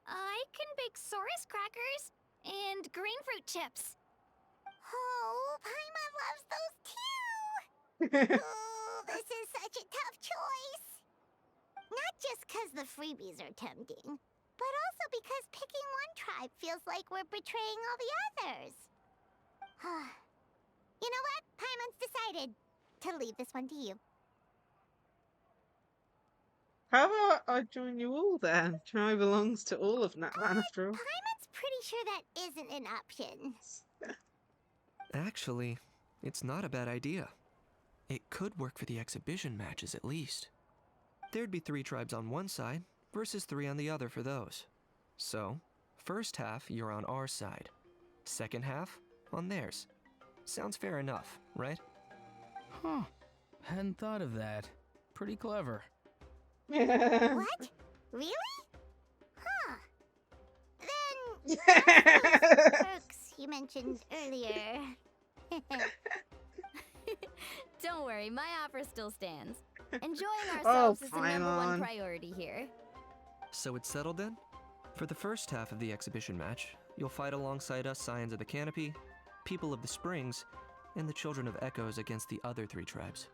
Speaker 5: I can bake Saurus crackers and green fruit chips.
Speaker 3: Oh, Paimon loves those too! Ooh, this is such a tough choice. Not just 'cause the freebies are tempting, but also because picking one tribe feels like we're betraying all the others. You know what? Paimon's decided to leave this one to you.
Speaker 1: How about I join you all then? Tribe belongs to all of Natlan after all.
Speaker 3: Paimon's pretty sure that isn't an option.
Speaker 15: Actually, it's not a bad idea. It could work for the exhibition matches at least. There'd be 3 tribes on one side versus 3 on the other for those. So, first half you're on our side, second half on theirs. Sounds fair enough, right?
Speaker 16: Huh. Hadn't thought of that. Pretty clever.
Speaker 3: What? Really? Huh. Then, those perks you mentioned earlier.
Speaker 14: Don't worry, my offer still stands. Enjoying ourselves is the #1 priority here.
Speaker 15: So it's settled then? For the first half of the exhibition match, you'll fight alongside us Scions of the Canopy, People of the Springs, and the Children of Echoes against the other 3 tribes.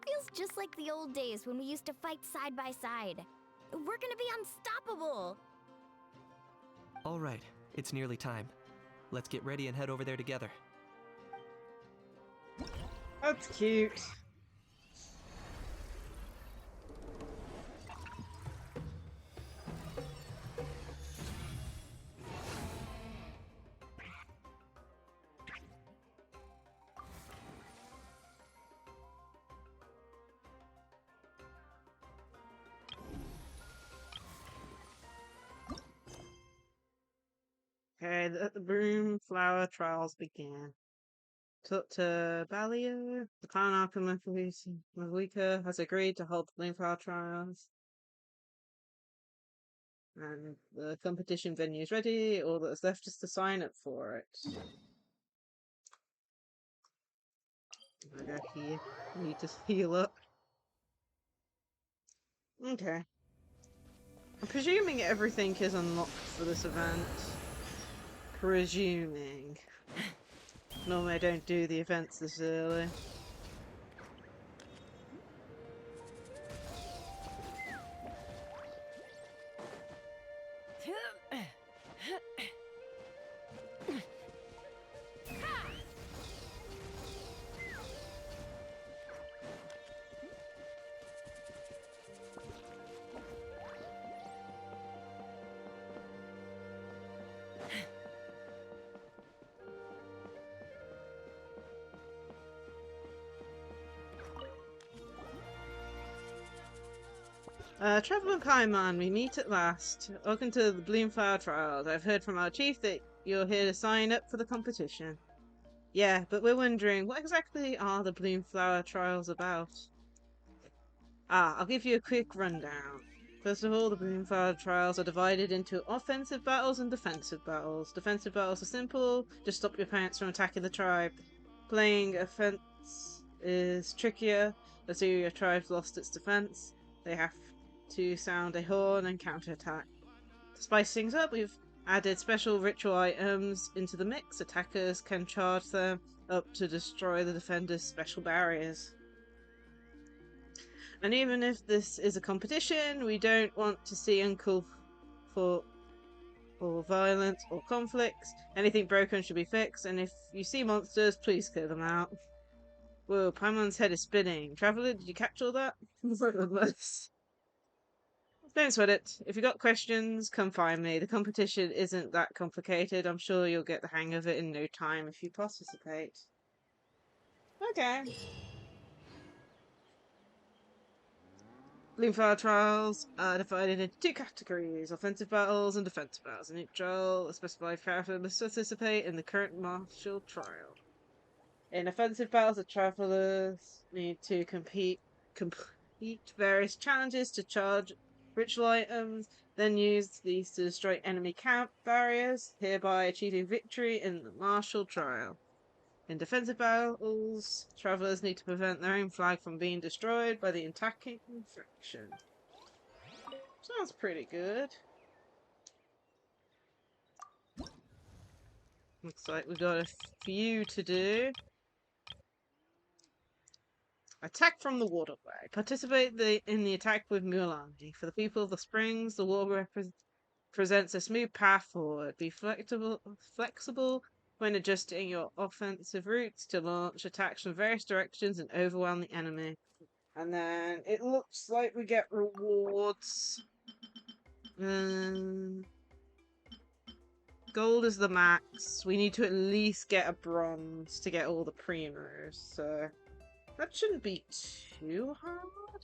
Speaker 14: Feels just like the old days when we used to fight side by side. We're gonna be unstoppable!
Speaker 15: All right, it's nearly time. Let's get ready and head over there together.
Speaker 1: That's cute. Okay, the broom flower trials began. Talk to Balia. The clown alchemist Malika has agreed to hold the bloom flower trials. And the competition venue is ready. All that's left is to sign up for it. I go here. I need to heal up. Okay. I'm presuming everything is unlocked for this event. Presuming. Normally I don't do the events this early. Traveler Kaiman, we meet at last. Welcome to the Bloomflower Trials. I've heard from our chief that you're here to sign up for the competition. Yeah, but we're wondering, what exactly are the Bloomflower Trials about? I'll give you a quick rundown. First of all, the Bloomflower Trials are divided into offensive battles and defensive battles. Defensive battles are simple, just stop your opponents from attacking the tribe. Playing offense is trickier, as your tribe's lost its defense. They have to sound a horn and counterattack. To spice things up, we've added special ritual items into the mix. Attackers can charge them up to destroy the defender's special barriers. And even if this is a competition, we don't want to see uncalled for or violence or conflicts. Anything broken should be fixed, and if you see monsters, please clear them out. Whoa, Paimon's head is spinning. Traveller, did you catch all that? Don't sweat it. If you got questions, come find me. The competition isn't that complicated. I'm sure you'll get the hang of it in no time if you participate. Okay. Bloomflower Trials are divided into two categories, offensive battles and defensive battles. In each trial, a specified character must participate in the current martial trial. In offensive battles, the travelers need to complete various challenges to charge ritual items, then use these to destroy enemy camp barriers, hereby achieving victory in the martial trial. In defensive battles, travelers need to prevent their own flag from being destroyed by the attacking faction. Sounds pretty good. Looks like we've got a few to do. Attack from the waterway. Participate in the attack with Mulan. For the people of the springs, the water presents a smooth path forward. Be flexible when adjusting your offensive routes to launch attacks from various directions and overwhelm the enemy. And then it looks like we get rewards. Gold is the max. We need to at least get a bronze to get all the primos, so that shouldn't be too hard.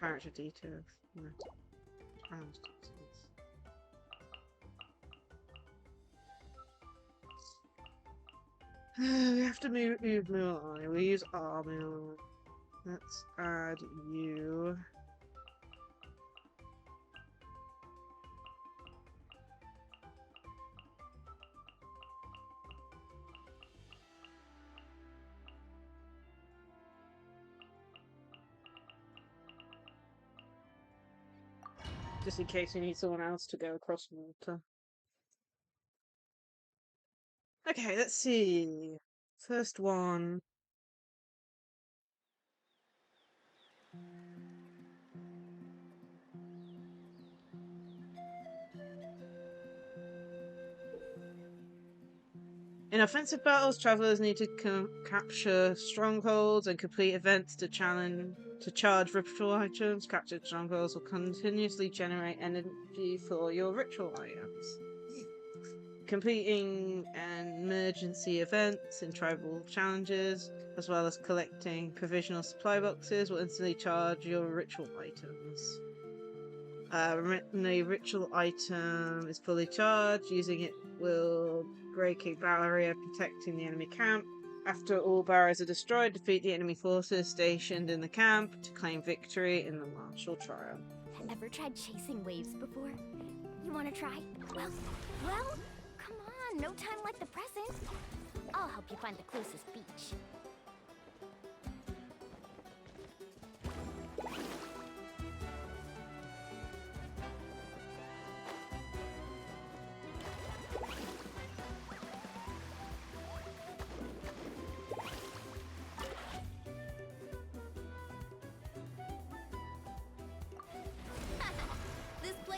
Speaker 1: Character details. No. Character details. We have to move Mulan. We use our Mulan. Let's add you. Just in case we need someone else to go across water. Okay, let's see. First one. In offensive battles, travelers need to capture strongholds and complete events to charge ritual items. Captured strongholds will continuously generate energy for your ritual items. Completing emergency events and tribal challenges, as well as collecting provisional supply boxes, will instantly charge your ritual items. When a ritual item is fully charged, using it will break a barrier protecting the enemy camp. After all barriers are destroyed, defeat the enemy forces stationed in the camp to claim victory in the martial trial.
Speaker 14: Ever tried chasing waves before? You want to try? Well, come on, no time like the present. I'll help you find the closest beach.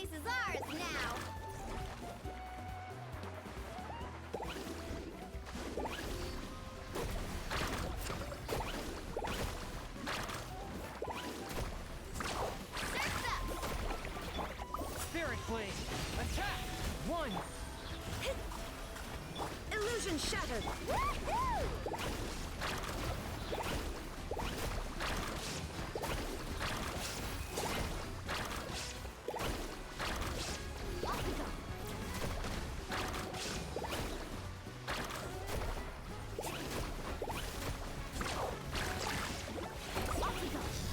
Speaker 14: place is ours now.
Speaker 17: Spirit Blade! Attack! 1!
Speaker 3: Illusion shattered!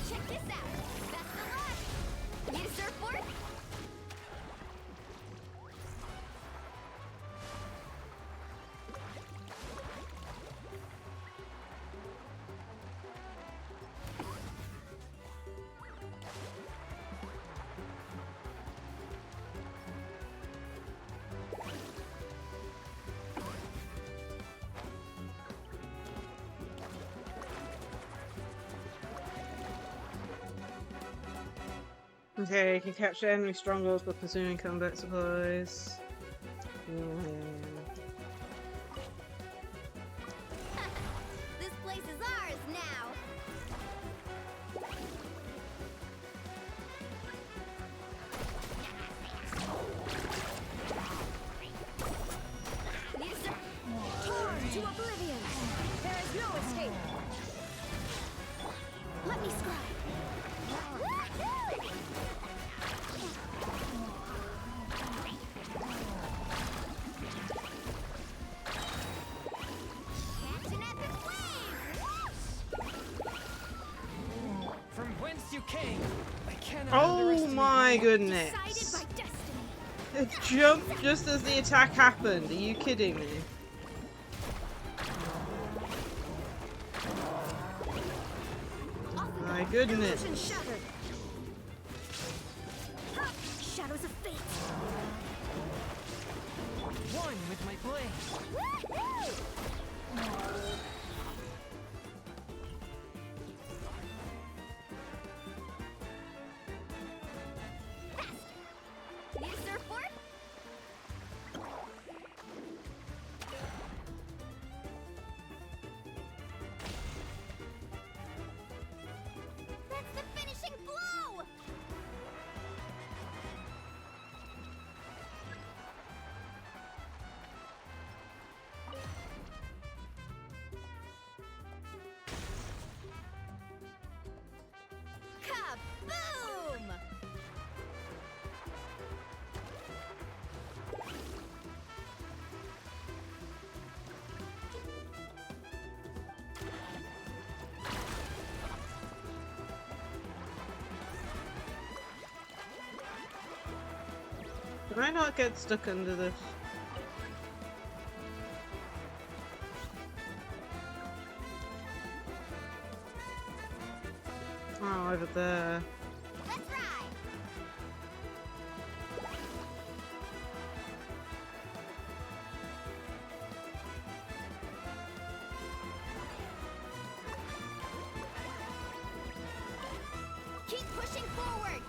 Speaker 14: Check this out! Best of luck! Need a surfboard?
Speaker 1: Okay, you can capture enemy strongholds by consuming combat supplies.
Speaker 14: This place is ours now. Need a
Speaker 3: Torn to oblivion! There is no escape! Let me scribe!
Speaker 14: Catch an epic wave!
Speaker 17: From whence you came, I cannot
Speaker 1: Oh
Speaker 17: underestimate
Speaker 1: my
Speaker 17: you.
Speaker 1: goodness!
Speaker 14: Decided by destiny.
Speaker 1: It jumped just as the attack happened. Are you kidding me? My goodness.
Speaker 3: Illusion shattered! Ha! Shadows of fate!
Speaker 17: One with my blade.
Speaker 14: Need a surfboard? That's the finishing blow! Kaboom!
Speaker 1: Can I not get stuck under this? Oh, over there.
Speaker 14: Let's ride! Keep pushing forward!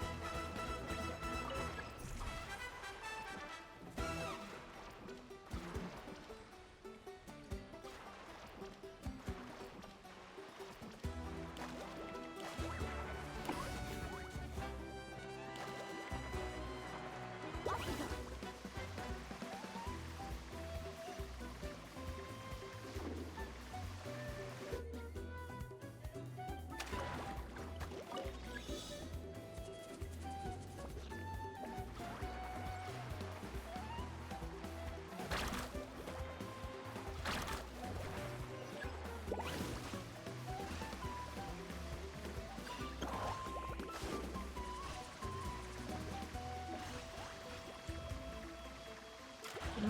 Speaker 14: Off we go!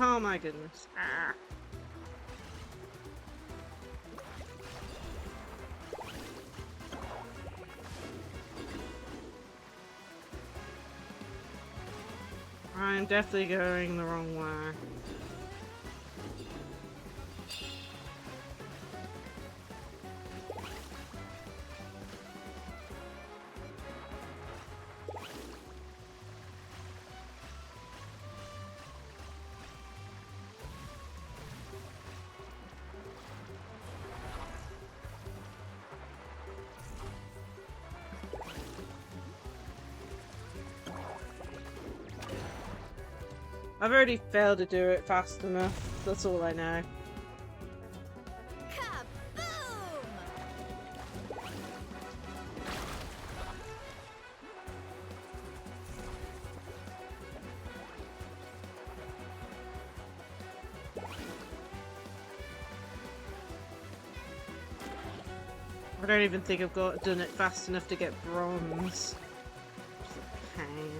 Speaker 1: Oh my goodness. Ah. I'm definitely going the wrong way. I've already failed to do it fast enough. That's all I know. I don't even think I've done it fast enough to get bronze. It's a pain.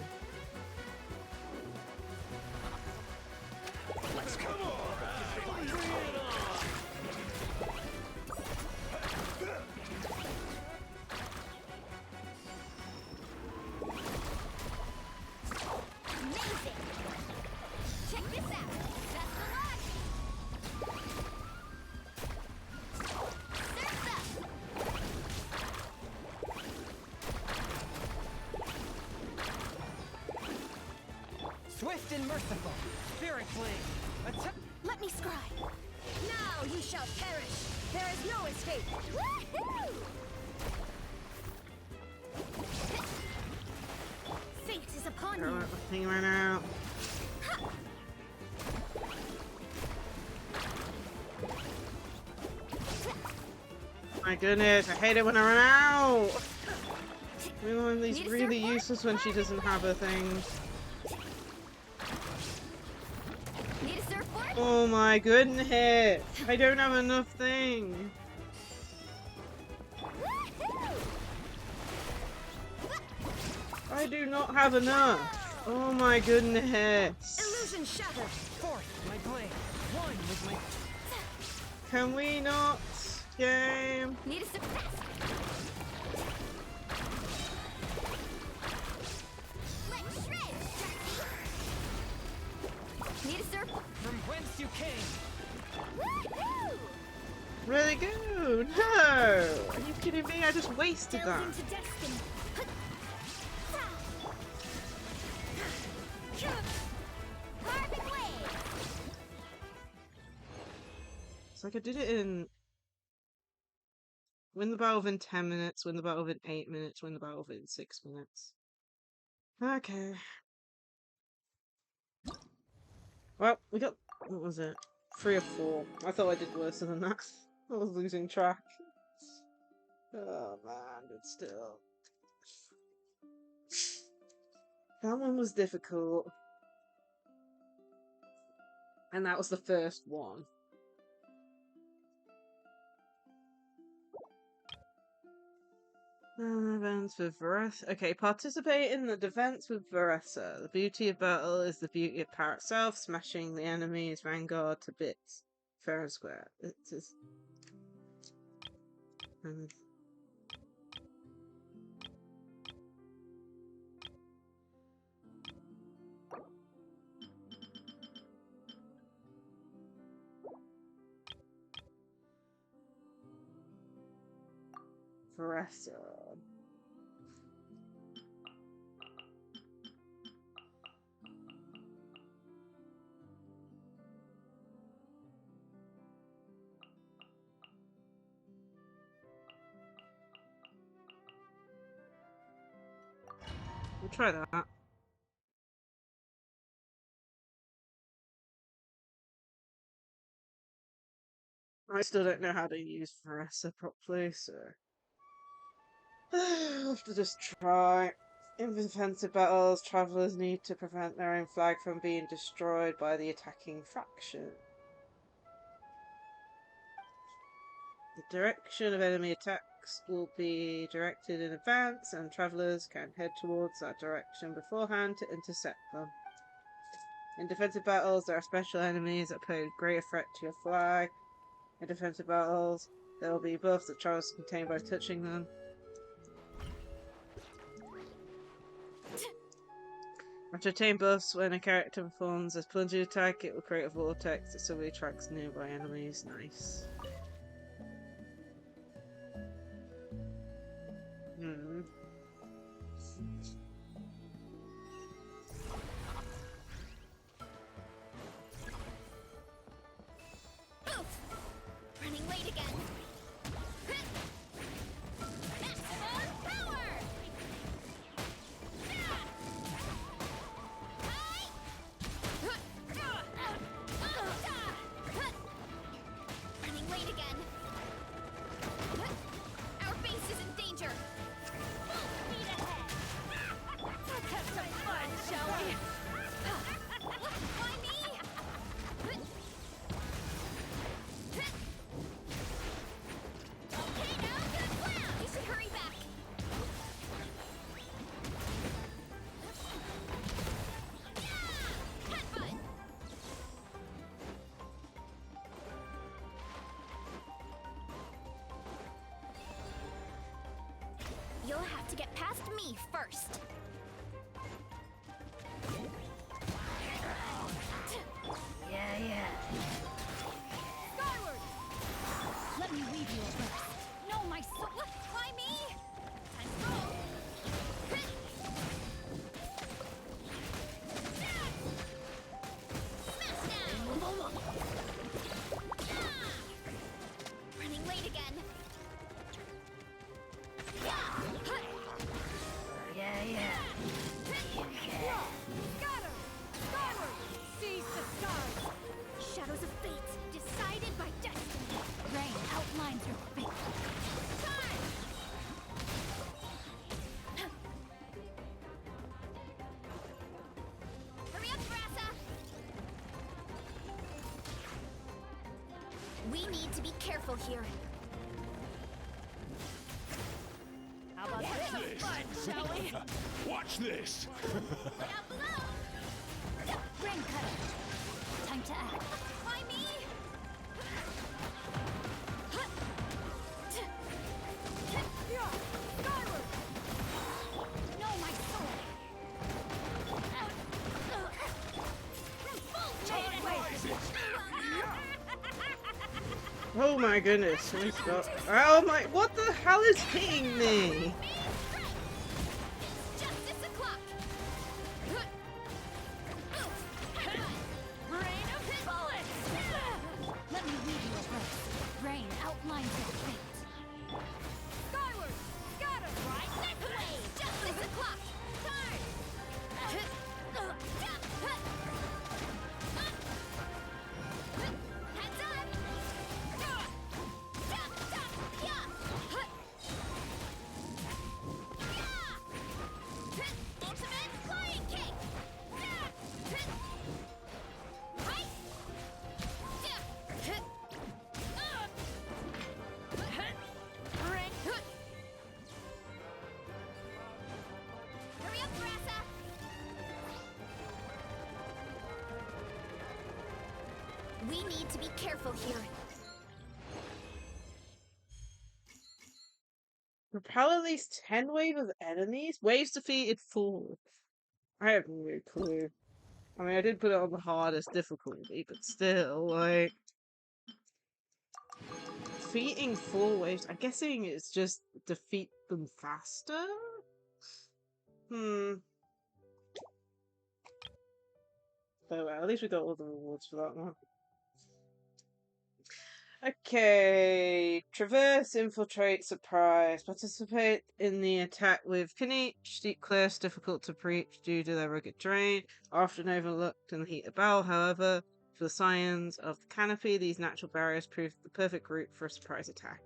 Speaker 17: Swift and merciful, spirit flame.
Speaker 3: Let me scry.
Speaker 14: Now you shall perish. There is no escape. Woohoo! Fate is upon you.
Speaker 1: Thing right now. My goodness, I hate it when I run out. These really useless when she doesn't have her things. Oh my goodness! I don't have enough thing. I do not have enough. Oh my goodness.
Speaker 17: Illusion shattered. Forth my blade. One with my.
Speaker 1: Can we not, game?
Speaker 3: Need a suppress. Let's shred. Need a circle.
Speaker 17: From whence you came.
Speaker 3: Woohoo!
Speaker 1: Really good. No! Are you kidding me? I just wasted that.
Speaker 3: Into destiny. Carving blade.
Speaker 1: It's like I did it in... Win the battle within 10 minutes, win the battle within 8 minutes, win the battle within 6 minutes. Okay. Well, we got... What was it? 3 or 4. I thought I did worse than that. I was losing track. Oh man, but still. That one was difficult. And that was the first one. Events with Veressa. Okay, participate in the defense with Veressa. The beauty of battle is the beauty of power itself, smashing the enemy's vanguard to bits. Fair and square. It is. Veressa. We'll try that. I still don't know how to use Veressa properly, so I'll have to just try. In defensive battles, travelers need to prevent their own flag from being destroyed by the attacking faction. The direction of enemy attacks will be directed in advance, and travelers can head towards that direction beforehand to intercept them. In defensive battles, there are special enemies that pose greater threat to your flag. In defensive battles, there will be buffs that travelers can contain by touching them. After attain buffs, when a character performs a plunging attack, it will create a vortex that suddenly attracts nearby enemies. Nice.
Speaker 3: Running late again. Maximum power.
Speaker 5: to get past me first.
Speaker 14: Yeah.
Speaker 5: Skyward! Let me leave you first. No, my soul. Why me? Time to go. Smash down! Running late again.
Speaker 14: Yeah.
Speaker 5: Got her! Skyward! Seize the stars! Shadows of fate, decided by destiny. Rain outlines your fate. Time! Hurry up, Brassa! We need to be careful here.
Speaker 14: How about some fun, shall we?
Speaker 12: Watch this!
Speaker 5: Way out below! Rain cutter! Time to act. Why me? Skyward! No, my soul!
Speaker 1: Oh my goodness, we got. Oh my. What the hell is hitting me?
Speaker 5: Justice o'clock! Rain of bullets! Let me leave you a verse. Rain outlines your fate. Skyward! Scatter! Right this way! Justice o'clock! Turn! Heads up! Ultimate flying kick! Hurry up, Brassa! We need to be careful here.
Speaker 1: Repel at least 10 waves of enemies? Waves defeated 4. I have no clue. I mean, I did put it on the hardest difficulty, but still, like... Defeating 4 waves, I'm guessing it's just defeat them faster? Oh well, at least we got all the rewards for that one. Okay, traverse, infiltrate, surprise. Participate in the attack with Knight. Steep cliffs, difficult to breach due to their rugged terrain, are often overlooked in the heat of battle. However, for the science of the canopy, these natural barriers prove the perfect route for a surprise attack.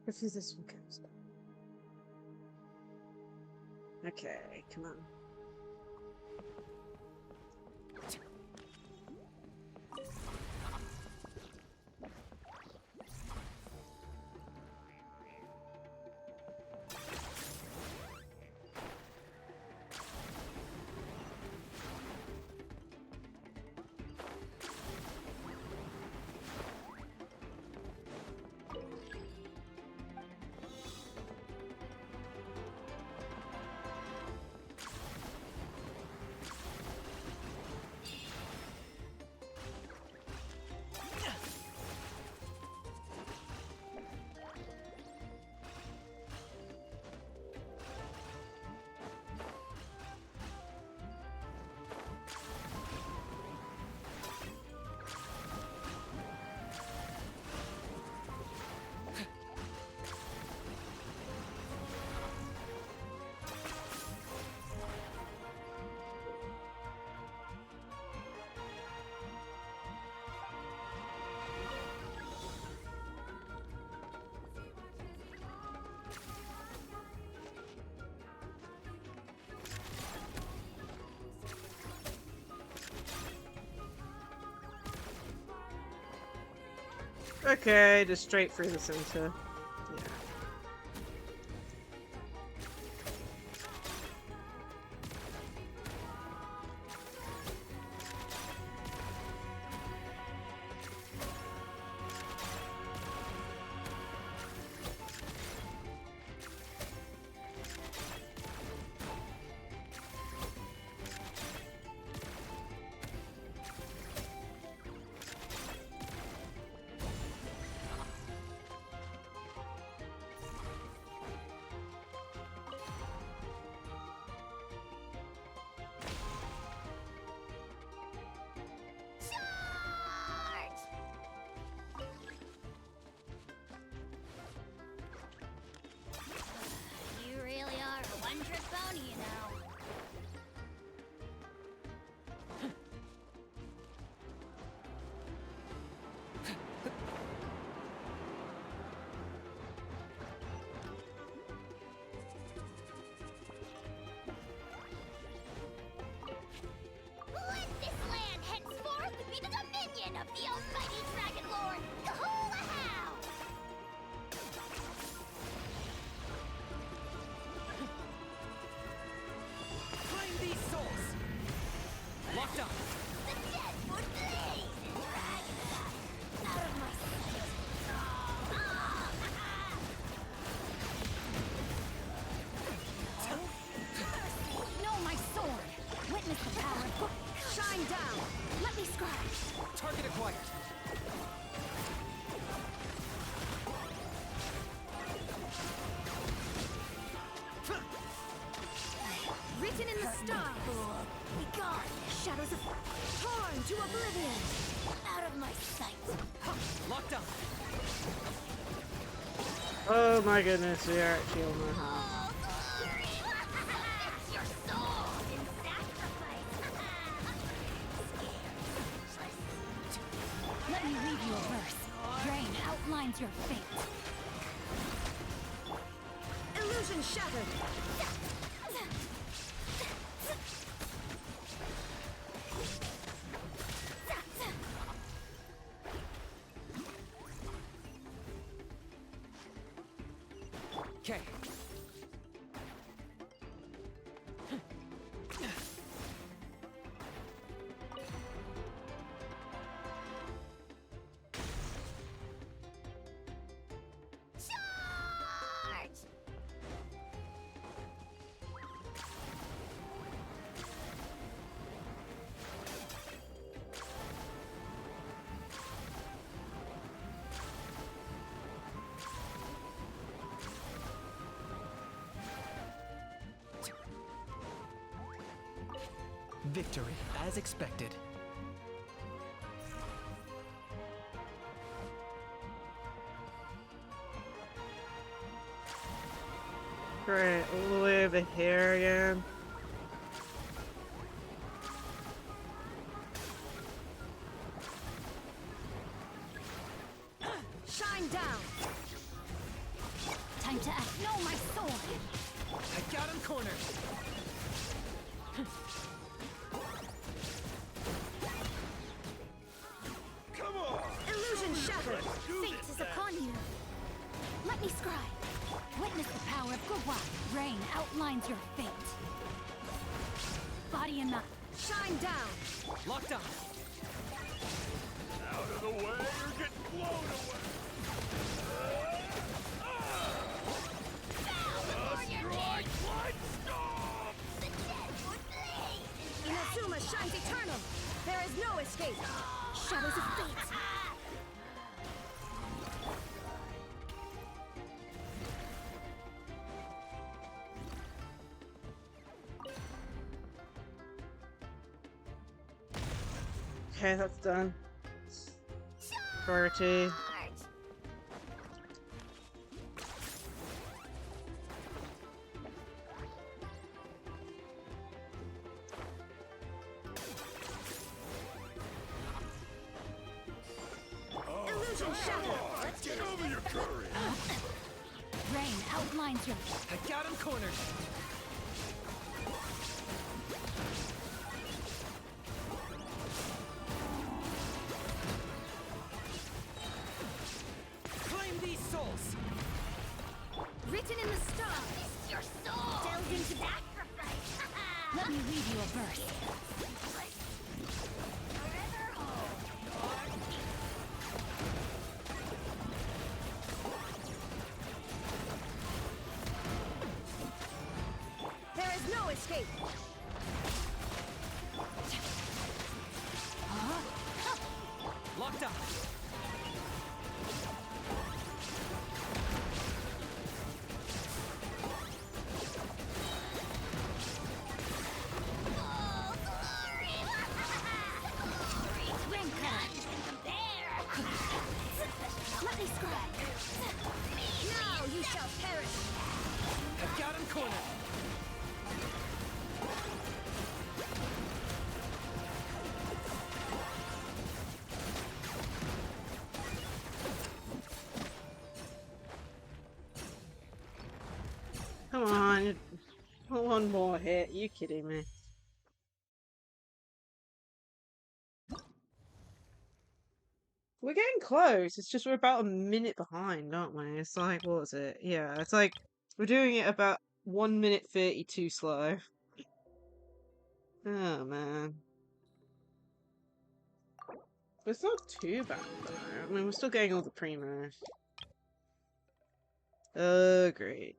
Speaker 1: If this one comes up. Okay, come on. Okay, just straight through the center. Yeah.
Speaker 3: You really are a one-trick pony, you know. Let this land henceforth be the dominion of the almighty Dragon Lord, Kahula-How!
Speaker 17: Claim these souls! Locked up!
Speaker 3: The dead would bleed! Dragon out of my sight!
Speaker 14: Know my sword! Witness the power of... Shine down! Let me scratch!
Speaker 17: Target acquired.
Speaker 14: Written in the stars! Be gone! Shadows of... Torn to oblivion!
Speaker 3: Out of my sight!
Speaker 17: Locked up.
Speaker 1: Oh my goodness, we are actually almost half.
Speaker 3: Fix your soul in sacrifice!
Speaker 14: Let me read you a verse. Rain outlines your fate. Illusion shattered!
Speaker 17: Okay.
Speaker 15: Victory, as expected.
Speaker 1: Great, all the way over here again.
Speaker 14: Shine down! Time to act. Know my sword!
Speaker 17: I got him cornered.
Speaker 3: Come on!
Speaker 14: Illusion shattered! Fate is upon you! Let me scribe! Witness the power of Gurwa! Rain outlines your fate! Body and mind! Shine down!
Speaker 17: Locked up.
Speaker 12: Out of the way, you're getting blown away!
Speaker 14: Inazuma shines eternal! There is no escape! Shadows of fate!
Speaker 1: Okay, that's done. Priority.
Speaker 14: Illusion shattered!
Speaker 12: Get over your courage!
Speaker 14: Rain outlines your...
Speaker 17: I got him cornered.
Speaker 14: will burst.
Speaker 18: There is no escape.
Speaker 17: Locked up.
Speaker 14: Let me scratch. Now you shall perish.
Speaker 17: I've got him cornered.
Speaker 1: Come on. One more hit. You kidding me? We're getting close. It's just we're about a minute behind, aren't we? It's like, what was it? Yeah, it's like we're doing it about 1 minute 32 slow. Oh man. But it's not too bad though. I mean, we're still getting all the primos. Oh, great.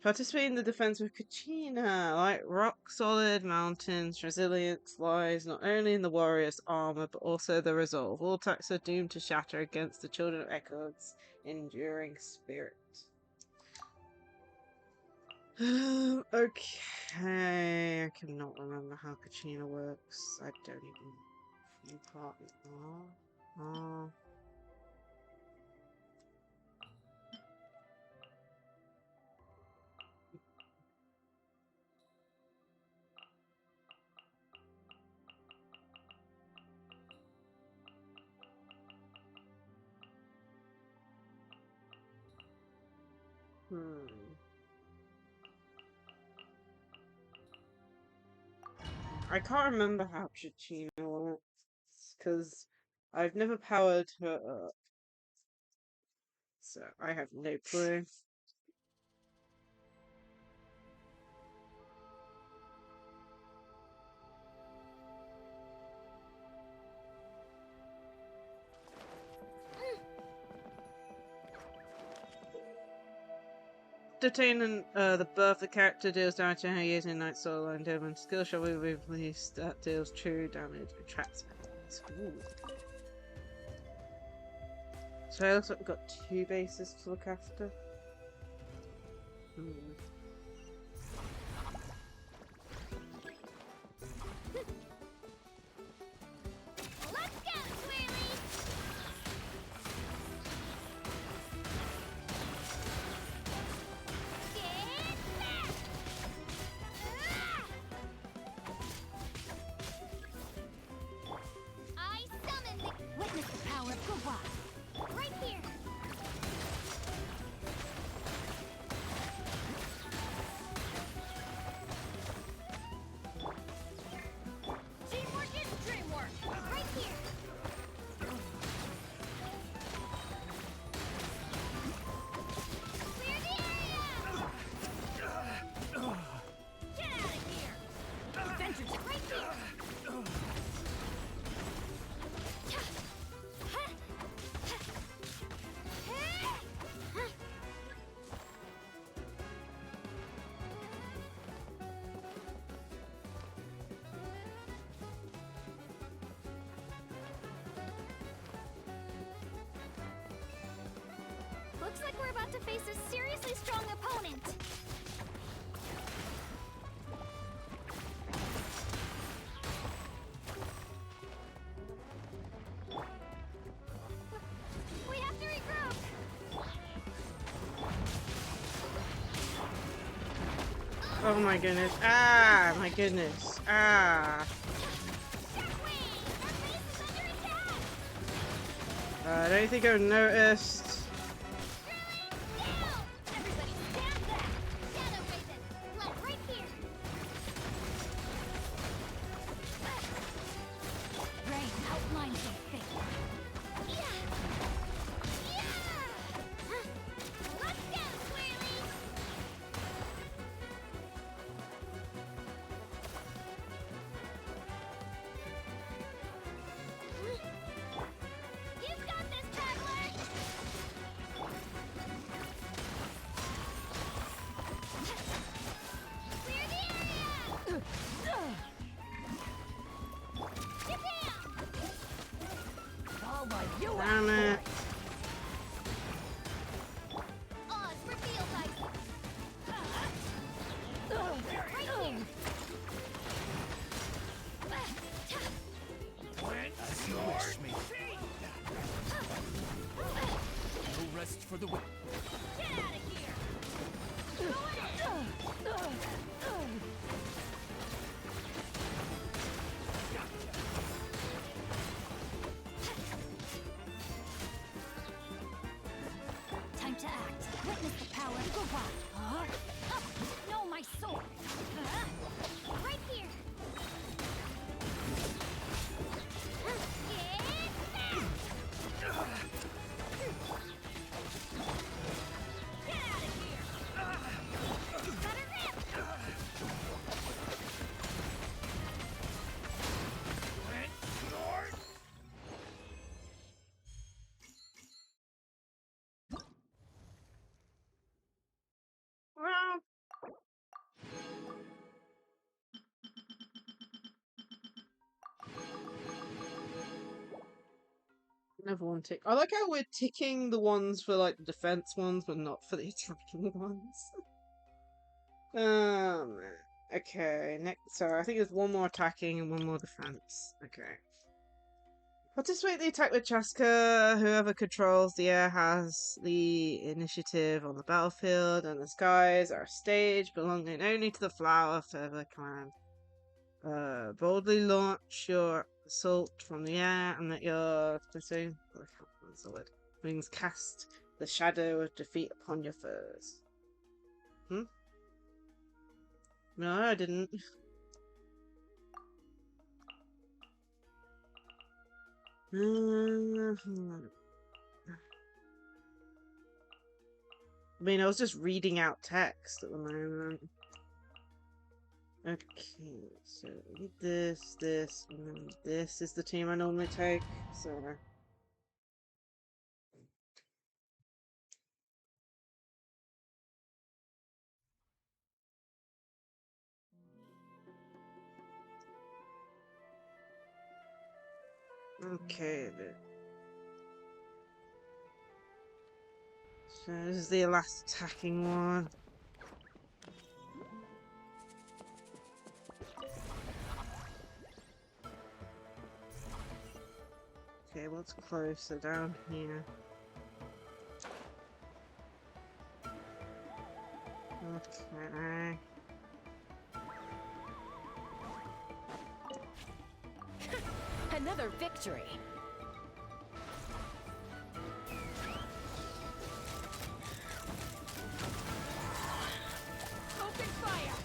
Speaker 1: Participate in the defense of Kachina. Like rock solid mountains, resilience lies not only in the warrior's armor, but also the resolve. All attacks are doomed to shatter against the children of Echo's enduring spirit. Okay. I cannot remember how Kachina works. I don't even... Oh. I can't remember how Kachina works, because I've never powered her up. So I have no clue. Detaining the birth of the character deals damage to her using Night Soul and Demon. Skill shall be released that deals true damage, attracts enemies. Ooh. So it looks like we've got 2 bases to look after.
Speaker 14: Witness the power of Gawad. Right here. Teamwork is dreamwork. Right here. Clear the area. Get out of here. Adventures right here. Looks like we're about to face a seriously strong opponent. We have to regroup.
Speaker 1: Oh my goodness. Ah, my goodness. Ah. I don't think I've noticed.
Speaker 5: No, my sword! Right here!
Speaker 1: Well, never one tick. I like how we're ticking the ones for like the defense ones, but not for the attacking ones. Okay, next. So I think there's one more attacking and one more defense. Okay. Participate in the attack with Chaska. Whoever controls the air has the initiative on the battlefield, and the skies are a stage belonging only to the Flower Feather clan. Boldly launch your assault from the air, and let your wings cast the shadow of defeat upon your foes. No, I didn't. I mean, I was just reading out text at the moment. Okay, so we need this, and then this is the team I normally take, so... Okay, so this is the last attacking one. Okay, what's closer down here? Okay.
Speaker 2: Another victory.
Speaker 5: Open fire!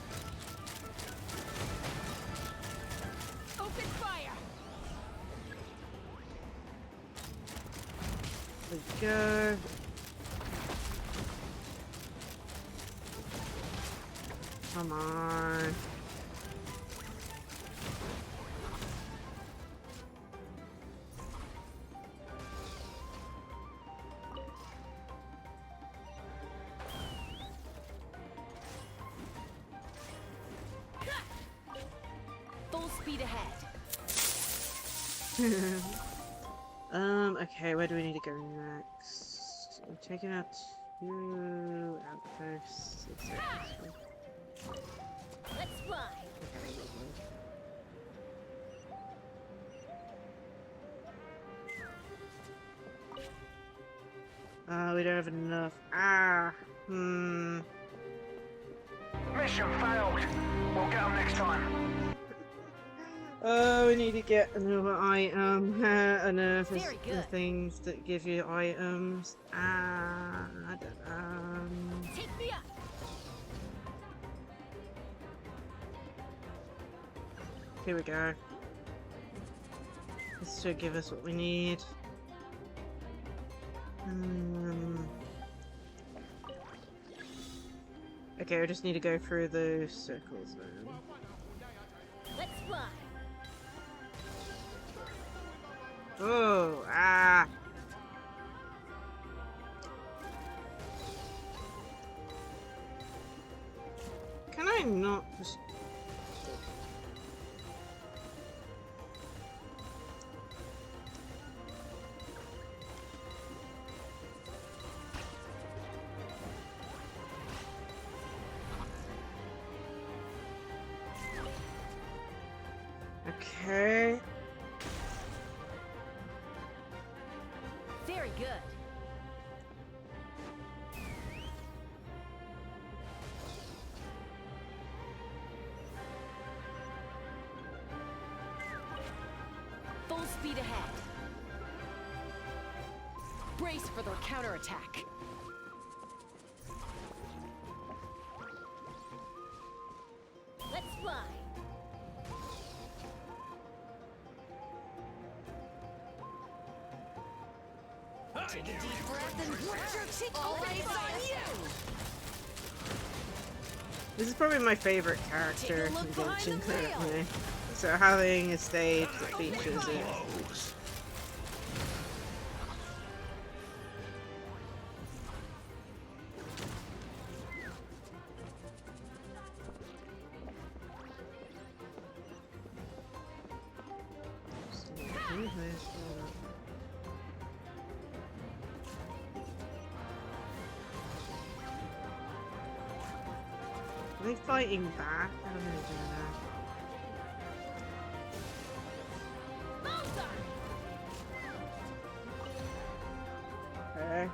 Speaker 5: Open fire!
Speaker 1: There we go. Come on.
Speaker 2: Full speed ahead.
Speaker 1: Okay, where do we need to go next? We're taking out 2 outposts.
Speaker 14: Let's fly.
Speaker 1: We don't have enough.
Speaker 17: Mission failed. We'll get them next time.
Speaker 1: We need to get another item. Another the things that give you items.
Speaker 14: Take me up.
Speaker 1: Here we go. This should give us what we need. Okay, we just need to go through those circles then.
Speaker 14: Let's fly.
Speaker 1: Oh, Can I not just... Okay.
Speaker 2: Very good. Full speed ahead. Brace for their counterattack.
Speaker 14: fly.
Speaker 17: Take a deep breath and put your cheek. All eyes on you.
Speaker 1: This is probably my favorite character in Genshin currently. So having a stage that features it. Are they fighting back? I don't really do that. Okay.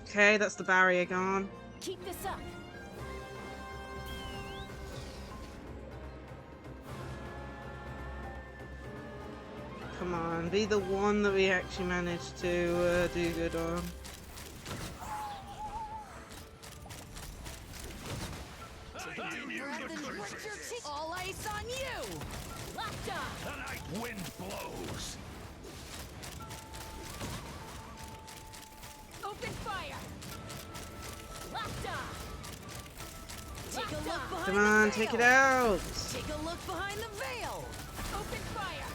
Speaker 1: Okay, that's the barrier gone.
Speaker 14: Keep this up.
Speaker 1: Come on, be the one that we actually managed to do good on.
Speaker 17: All ice on you!
Speaker 14: Locked on!
Speaker 11: The night wind blows!
Speaker 14: Open fire! Locked on!
Speaker 17: Take a look behind
Speaker 1: Come on,
Speaker 17: the veil.
Speaker 1: take it out!
Speaker 17: Take a look behind the veil!
Speaker 14: Open fire!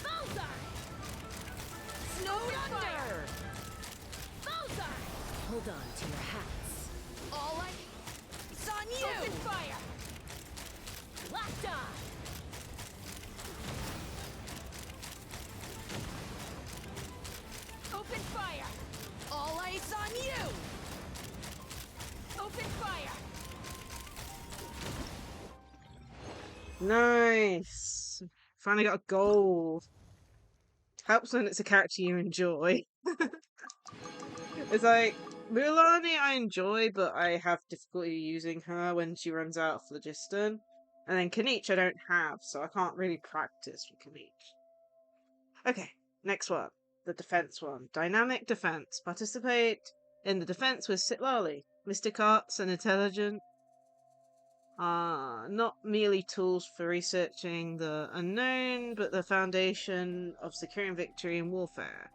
Speaker 14: Bullseye!
Speaker 17: Snowed under!
Speaker 14: Bullseye!
Speaker 2: Hold on to your hats.
Speaker 17: All ice on you!
Speaker 14: Open fire! Locked on! Open fire!
Speaker 17: All ice on you!
Speaker 14: Open fire!
Speaker 1: Nice! Finally got a gold. Helps when it's a character you enjoy. It's like, Mulan I enjoy, but I have difficulty using her when she runs out of phlogiston. And then Kanich I don't have, so I can't really practice with Kanich. Okay, next one. The defense one. Dynamic defense. Participate in the defense with Sitlali. Mystic arts and intelligent are not merely tools for researching the unknown, but the foundation of securing victory in warfare.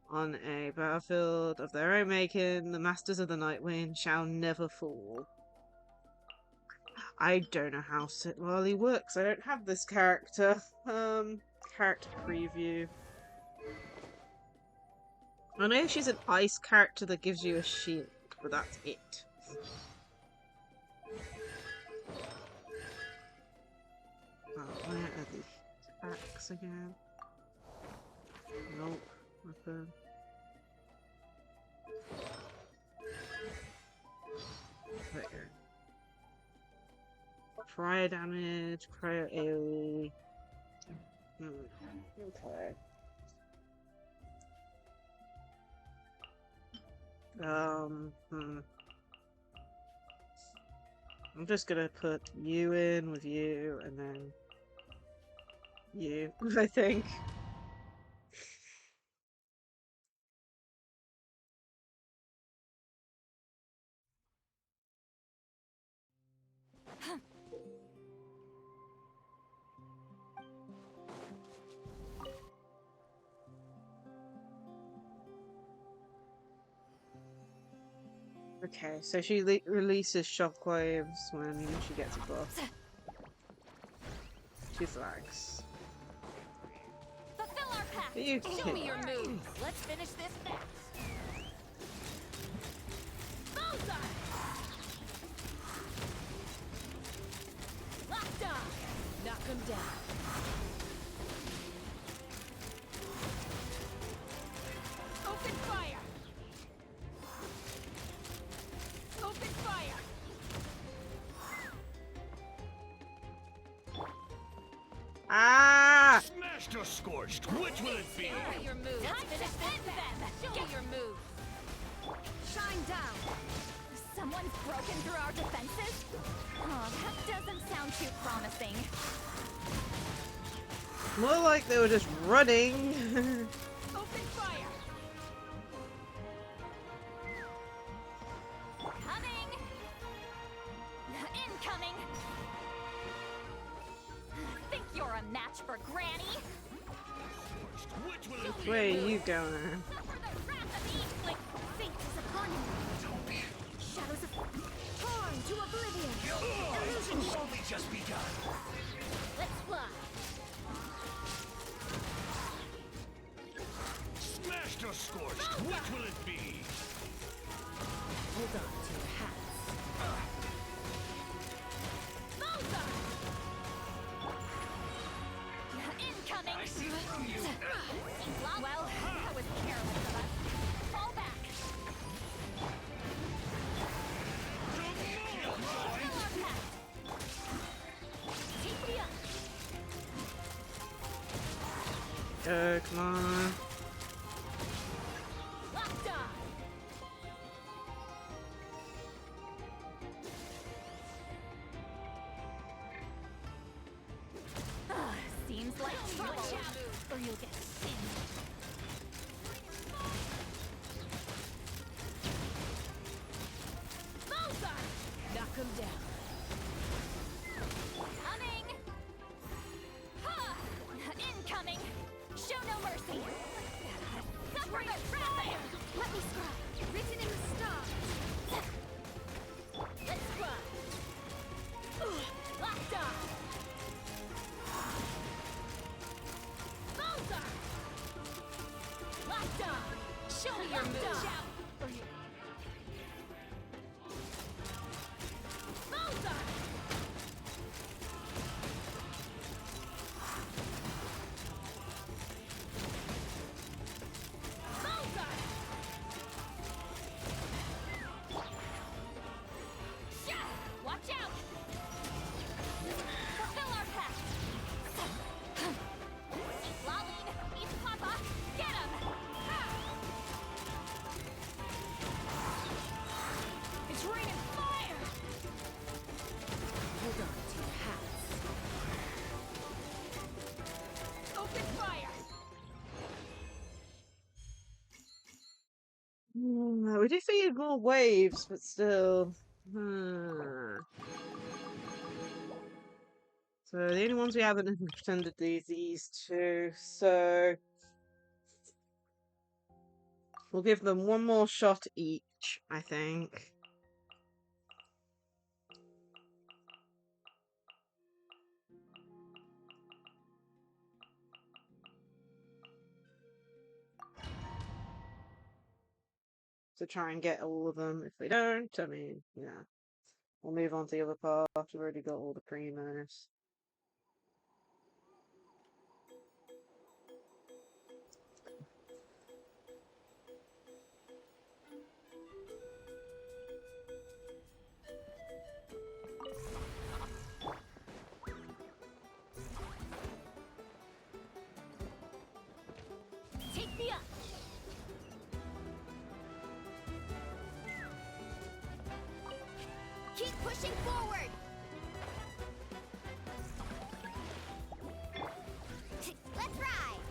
Speaker 1: On a battlefield of their own making, the Masters of the Nightwind shall never fall. I don't know how Sitlali works. I don't have this character. Character preview. I know she's an ice character that gives you a shield, but that's it. Oh, where are the attacks again? Nope. Weapon. There. Cryo damage, cryo AoE. Okay. I'm just gonna put you in with you, and then you, I think. Okay, so she releases shockwaves when she gets a buff. 2 flags.
Speaker 14: Fulfill our pact!
Speaker 1: Are you
Speaker 14: Show me
Speaker 1: kidding?
Speaker 14: your moves! Let's finish this next! Bullseye! Locked on!
Speaker 2: Knock him down.
Speaker 14: Open fire! Open fire!
Speaker 1: Ah!
Speaker 11: Smashed or scorched, which will it be?
Speaker 14: Show me your moves! Let's finish this then! Show me your moves!
Speaker 3: Shine down!
Speaker 14: Someone's broken through our defenses? Oh, that doesn't sound too promising.
Speaker 1: More like they were just running.
Speaker 14: Open fire! Coming!
Speaker 5: much for Granny.
Speaker 1: Which way are you going?
Speaker 5: Suffer the wrath of Eastling. Fate is upon him. Shadows of torn to oblivion. Illusion only just begun. Let's fly.
Speaker 11: Smashed or scorched, which will it be?
Speaker 2: Hold on to your hats.
Speaker 5: Malzar! Incoming! I see through you! Well, that was careless of us. Fall back! Fill our path! Take me up!
Speaker 1: Come on.
Speaker 5: Locked on! Seems like trouble, or you'll get singed. Malzar!
Speaker 2: Knock him down.
Speaker 5: Coming! Ha! Incoming! Show no mercy! Suffer the wrath! Let me scry! Written in the stars! Let's fly! Locked on! Malzar! Locked on! Show me your move! Malzar! Malzar! Watch out! Fulfill our path! Laline, he's Papa! Get him! It's raining fire!
Speaker 2: Hold on to your hats.
Speaker 5: Open fire!
Speaker 1: We do see more waves, but still. So the only ones we haven't pretended these two. So we'll give them one more shot each, I think. To try and get all of them. If we don't, I mean, yeah. We'll move on to the other part. We've already got all the primos.
Speaker 5: Take me up! Keep pushing forward! Let's ride!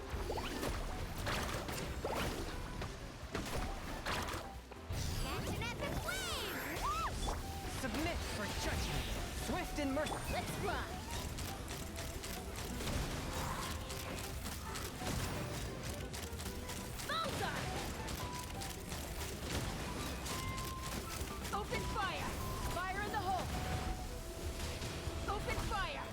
Speaker 5: Catch an epic wave!
Speaker 17: Submit for judgment. Swift and merciful.
Speaker 5: Let's ride! Malzar! Open fire! Fire in the hole! Open fire!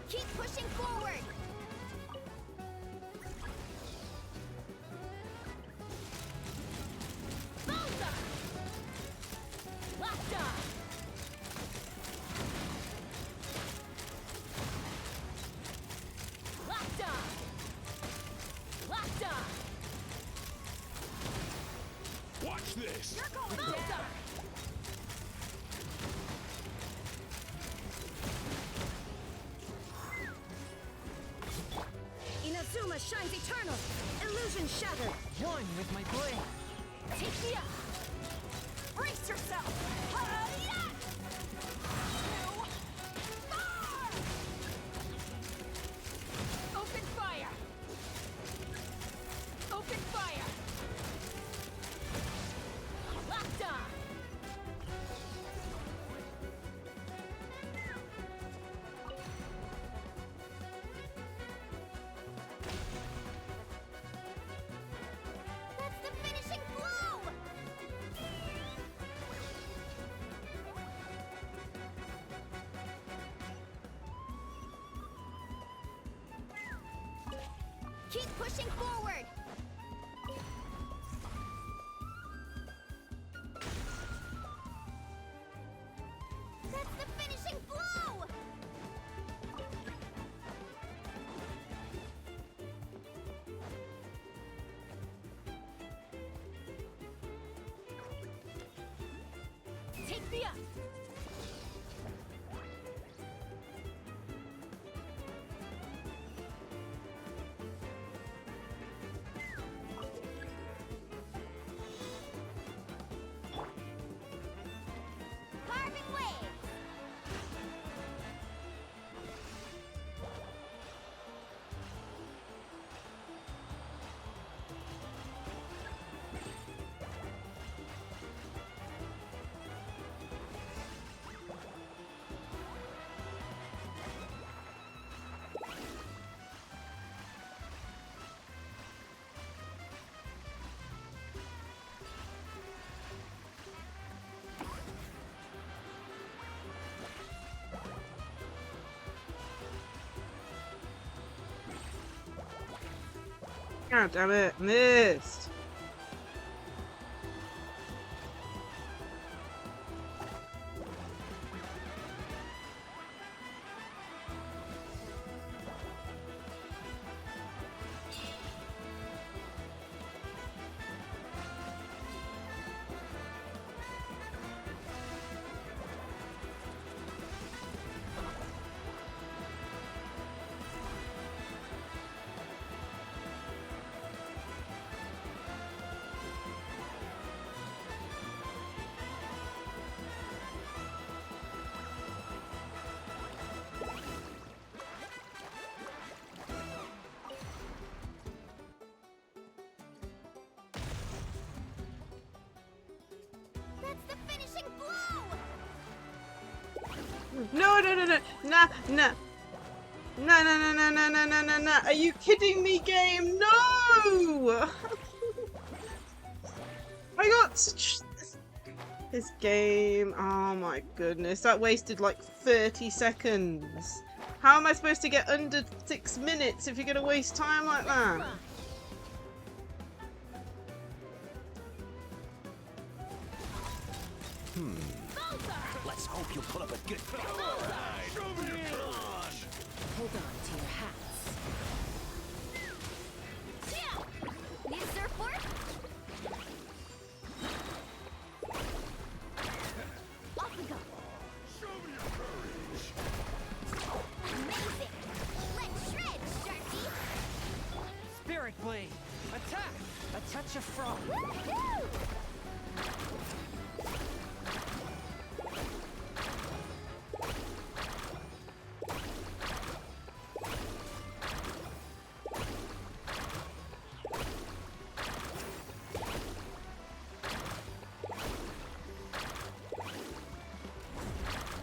Speaker 5: Keep pushing forward! Malzar! Locked on! Locked on! Locked on!
Speaker 11: Watch this!
Speaker 5: You're going Malzar!
Speaker 17: Inazuma shines eternal. Illusion shattered. One with my blade.
Speaker 5: Take me up! Brace yourself! Hi-ya! Too far! Open fire! Open fire!
Speaker 14: Keep pushing forward. That's the finishing blow!
Speaker 17: Take me up.
Speaker 14: Carving waves.
Speaker 1: God damn it, missed!
Speaker 14: That's the finishing blow!
Speaker 1: No, no, no, no, nah, nah. No, no, no, no, no, no, no, no, no. Are you kidding me, game? No! I got such... This game, oh my goodness, that wasted like 30 seconds. How am I supposed to get under 6 minutes if you're gonna waste time like that?
Speaker 4: Let's hope you'll put up a good fight.
Speaker 2: Hold on to your hats.
Speaker 14: Need a surfboard? Off we go. Amazing! Let's shred, Sharky!
Speaker 17: Spirit blade. Attack. A touch of frost.
Speaker 14: Woohoo!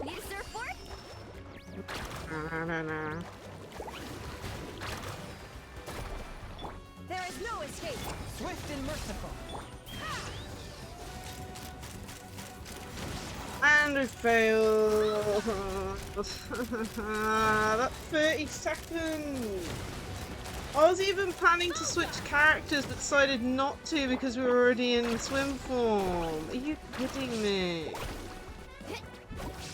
Speaker 14: Need a surfboard?
Speaker 1: No, no, no.
Speaker 17: There is no escape. Swift and merciful.
Speaker 1: And we failed. That 30 seconds. I was even planning to switch characters but decided not to because we were already in swim form. Are you kidding me?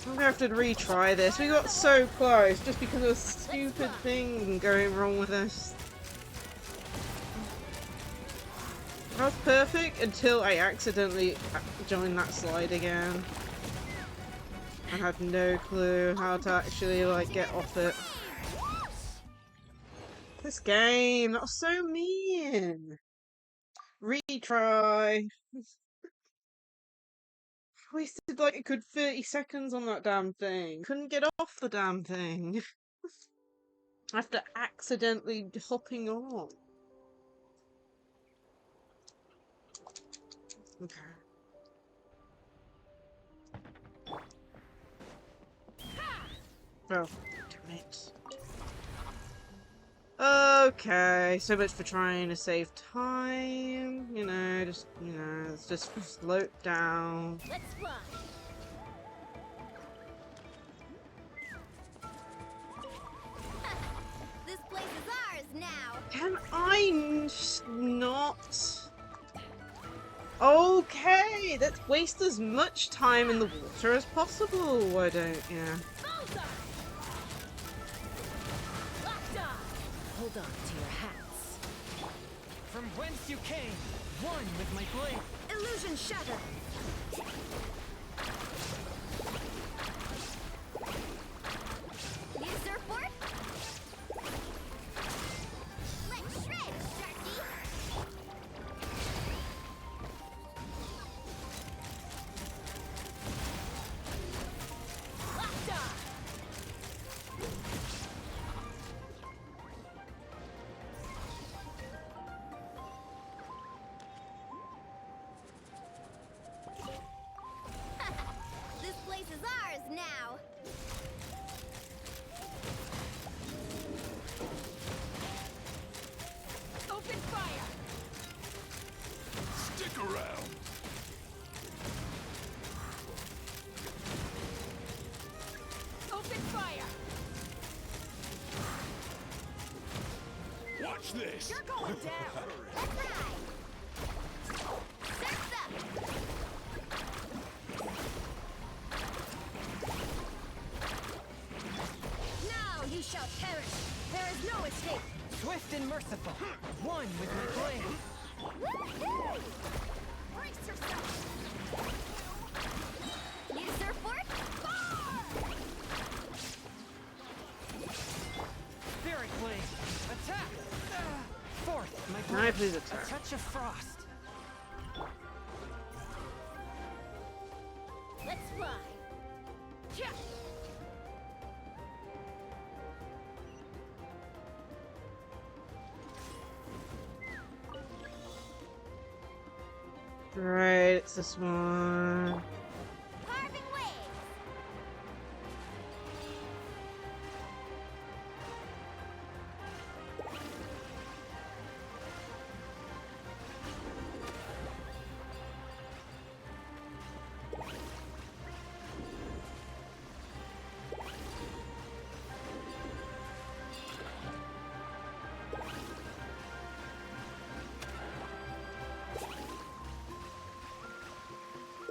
Speaker 1: I'm gonna have to retry this. We got so close just because of a stupid thing going wrong with us. That was perfect until I accidentally joined that slide again. I had no clue how to actually like get off it. This game, that was so mean. Retry. Wasted like a good 30 seconds on that damn thing. Couldn't get off the damn thing. After accidentally hopping on. Okay. Oh, damn it. Okay, so much for trying to save time. You know, let's just slow it down.
Speaker 14: Let's fly. This place is ours now.
Speaker 1: Can I not? Okay, let's waste as much time in the water as possible. Why don't you?
Speaker 17: Hold on to your hats. From whence you came, one with my blade. Illusion shatter.
Speaker 14: Need a surfboard? Let's shred, Sharky. This place is ours now.
Speaker 17: Open fire.
Speaker 12: Stick around.
Speaker 17: Open fire.
Speaker 12: Watch this.
Speaker 17: You're going down.
Speaker 14: Let's ride. Surf's up.
Speaker 17: Now you shall perish. There is no escape. Swift and merciful. One with my blade.
Speaker 14: Woohoo! Brace yourself. Need a surfboard?
Speaker 17: Spirit blade. Attack. Forth, my
Speaker 1: Can I
Speaker 17: blade.
Speaker 1: please attack?
Speaker 17: A touch of frost.
Speaker 14: Let's fly.
Speaker 17: Yeah.
Speaker 1: Right, it's this one.
Speaker 14: Carving waves.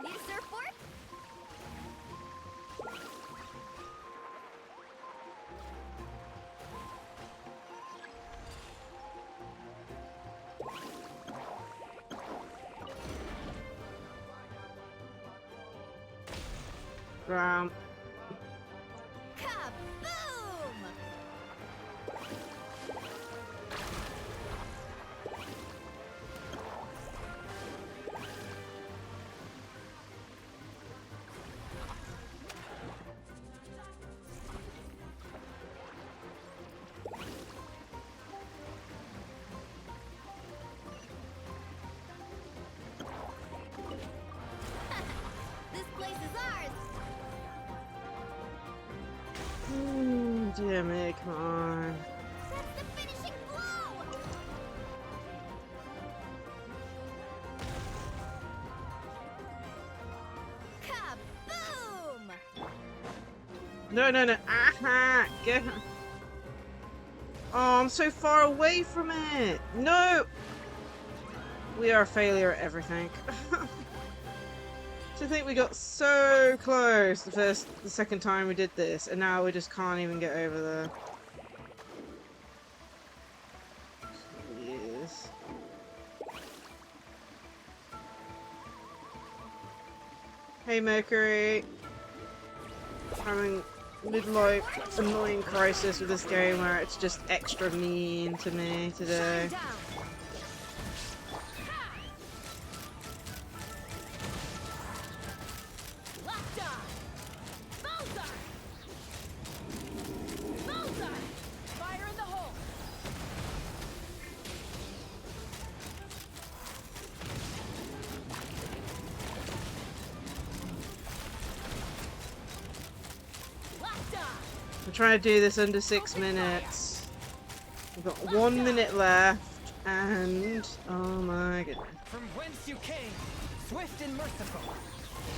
Speaker 14: Need a surfboard?
Speaker 1: Ground.
Speaker 14: Kaboom! This place is ours.
Speaker 1: Damn it, come on.
Speaker 14: That's the finishing blow. Kaboom!
Speaker 1: No, no, no. Aha! Get. Oh, I'm so far away from it. No! We are a failure at everything. To think we got so close the second time we did this, and now we just can't even get over there. Yes. Hey Mercury. Having midlife annoying crisis with this game where it's just extra mean to me today.
Speaker 17: Fire in the hole.
Speaker 1: I'm trying to do this under 6 minutes. We've got 1 minute left, and oh my goodness.
Speaker 17: From whence you came, swift and merciful.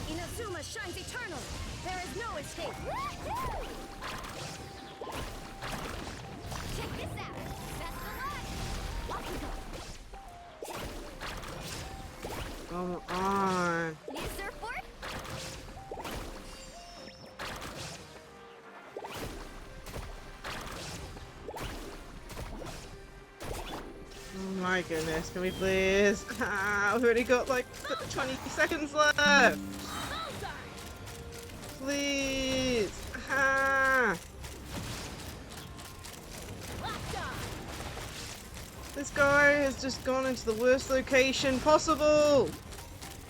Speaker 17: Inazuma shines eternal. There is no escape.
Speaker 14: Check this out. That's the
Speaker 1: Come on.
Speaker 5: New surfboard?
Speaker 1: Oh my goodness, can we please? We've already got like 20 seconds left. Please. This guy has just gone into the worst location possible.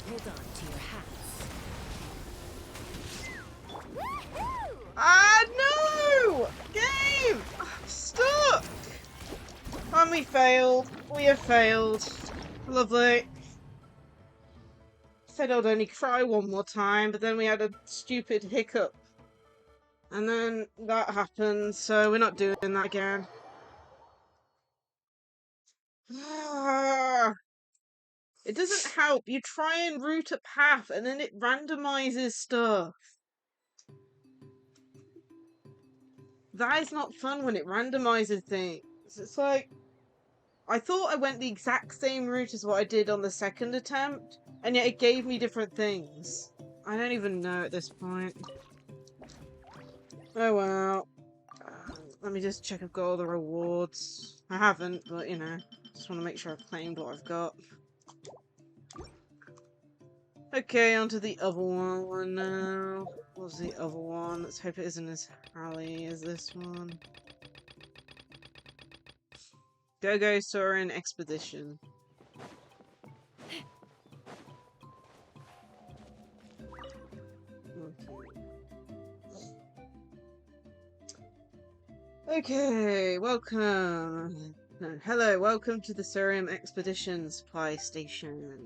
Speaker 2: Hold on to your hats.
Speaker 1: No! Game! I'm stuck! And we failed. We have failed. Lovely. Said I'd only cry one more time, but then we had a stupid hiccup. And then that happened, so we're not doing that again. It doesn't help. You try and route a path and then it randomizes stuff. That is not fun when it randomizes things. It's like, I thought I went the exact same route as what I did on the second attempt, and yet it gave me different things. I don't even know at this point. Oh well. Let me just check I've got all the rewards. I haven't, but you know, just want to make sure I've claimed what I've got. Okay, on to the other one now. What's the other one? Let's hope it isn't as hally as this one. Go Soren Expedition. Okay, welcome. No, hello, welcome to the Soren Expedition Supply Station.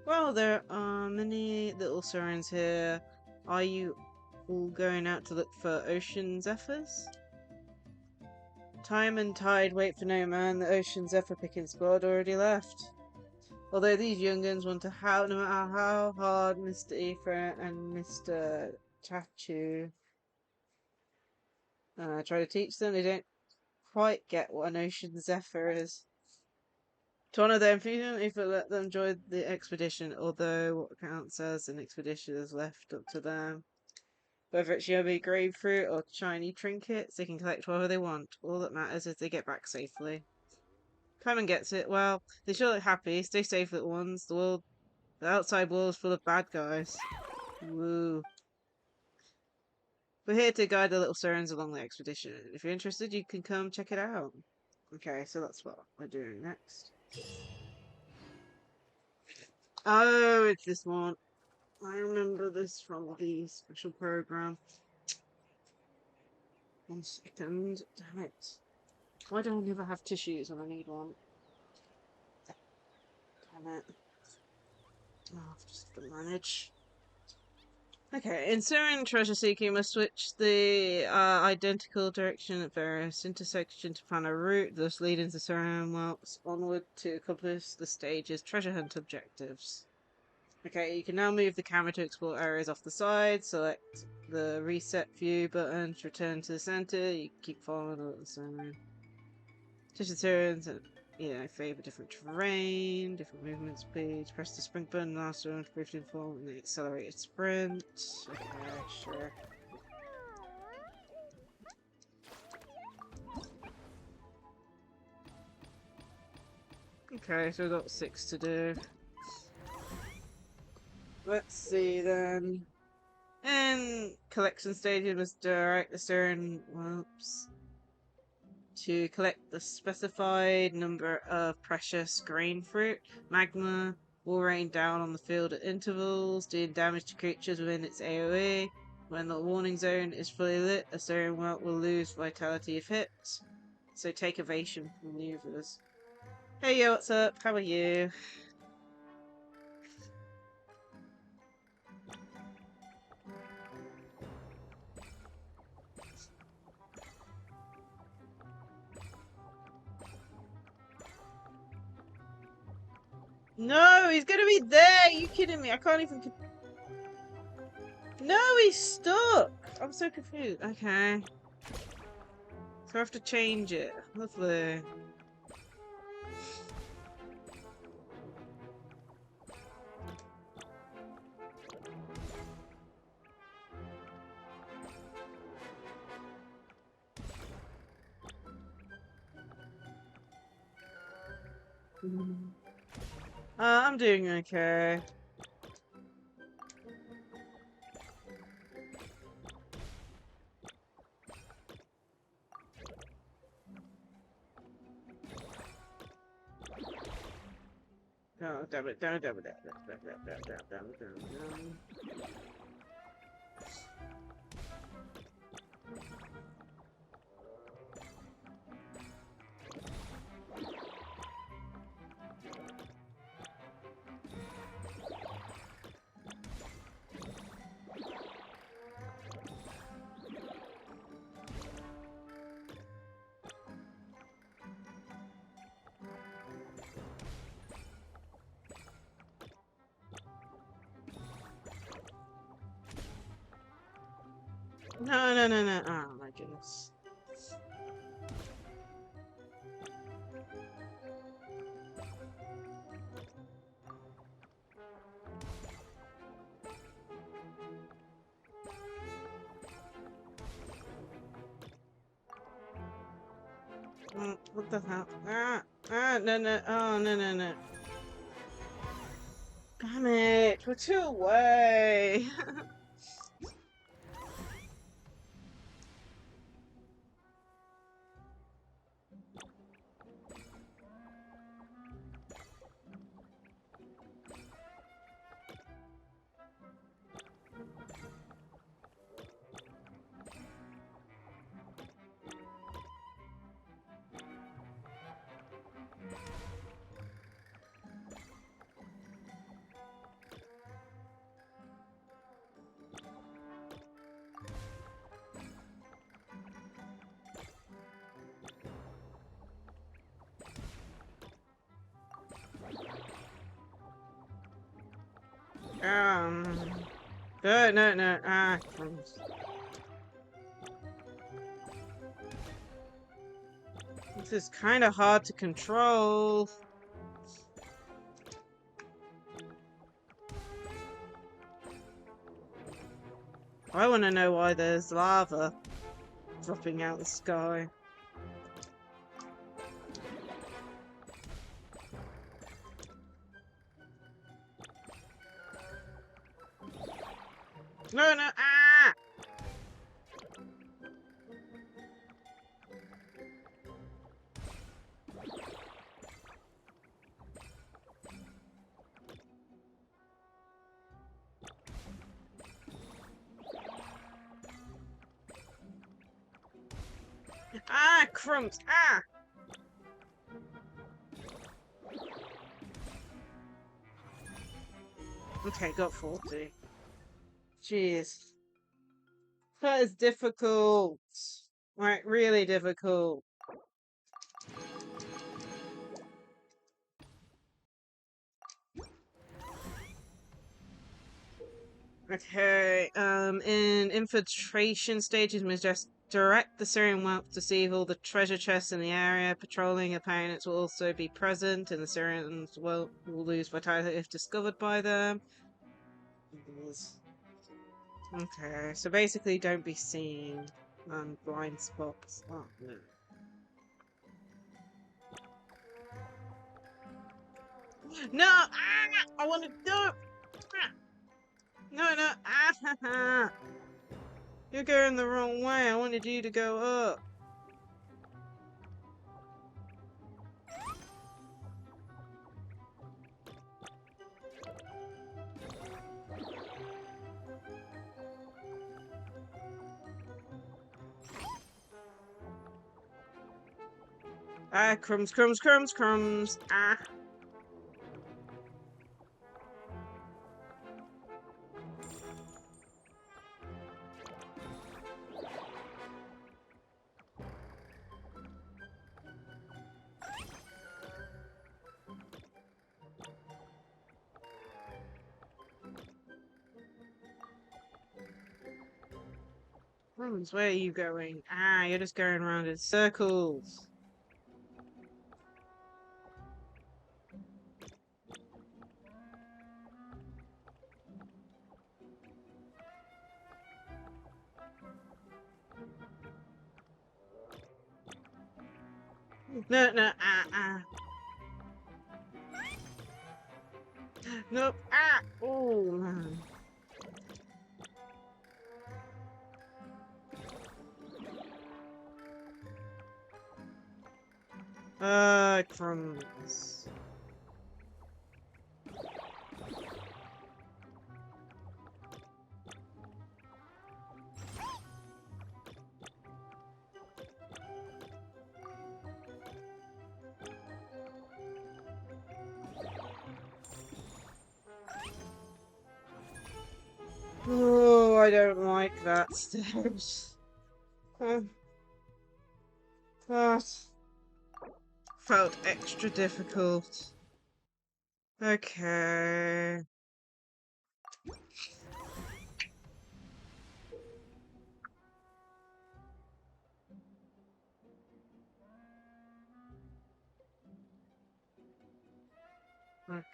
Speaker 1: Well, there are many little Sorens here. Are you all going out to look for ocean zephyrs? Time and tide wait for no man. The ocean zephyr picking squad already left. Although these young'uns want to howl no matter how hard Mr. Ephraim and Mr. Tachu try to teach them, they don't quite get what an ocean zephyr is. To honour their enthusiasm, if let them join the expedition, although what counts as an expedition is left up to them. Whether it's yummy grapefruit or shiny trinkets, they can collect whatever they want. All that matters is they get back safely. Clement gets it. Well, they sure look happy. Stay safe, little ones. The outside world is full of bad guys. Woo. We're here to guide the little Sorens along the expedition. If you're interested, you can come check it out. Okay, so that's what we're doing next. Oh, it's this one. I remember this from the special program. 1 second. Damn it. Why do I never have tissues when I need one? Damn it. Oh, I've just got to manage. Okay, in Syrian treasure seeking, you must switch the identical direction at various intersections to plan a route, thus leading the Syrian maps onward to accomplish the stage's treasure hunt objectives. Okay, you can now move the camera to explore areas off the side, select the reset view button to return to the center, you keep following the Syrian. Just Syrians and favour different terrain, different movement speeds. Press the sprint button last one to briefly inform and the accelerated sprint. Okay, sure. Okay, so we've got 6 to do. Let's see then. And collection station must direct the Syrian to collect the specified number of precious grain fruit. Magma will rain down on the field at intervals, doing damage to creatures within its AoE. When the warning zone is fully lit, a Syrian whelp will lose vitality if hit. So take evasion from maneuvers. Hey yo, what's up? How are you? No, he's gonna be there! Are you kidding me? I can't even... No, he's stuck! I'm so confused. Okay. So I have to change it. Lovely. I'm doing okay. Oh, damn it, damn it, damn it, damn it, damn it, damn it, damn it, damn it, damn it, damn it. No, no, no, no. Oh my goodness. What the hell? No, no. Oh, no, no, no. Damn it. We're two away. No, no, no. This is kind of hard to control. I want to know why there's lava dropping out the sky. No, no, crumbs, Okay, got 40. Jeez. That is difficult. Like, really difficult. Okay, in infiltration stages, we just direct the Syrian wealth to seize all the treasure chests in the area. Patrolling opponents will also be present, and the Syrians will lose vitality if discovered by them. Okay, so basically don't be seen on blind spots. Oh, no. No! I want to do... No, no! You're going the wrong way. I wanted you to go up. Crumbs, crumbs, crumbs, crumbs. Crumbs, where are you going? You're just going around in circles. No, no, Nope. Ah! Oh, man. Crumbs. Oh, I don't like that stage. That felt extra difficult. Okay. Okay.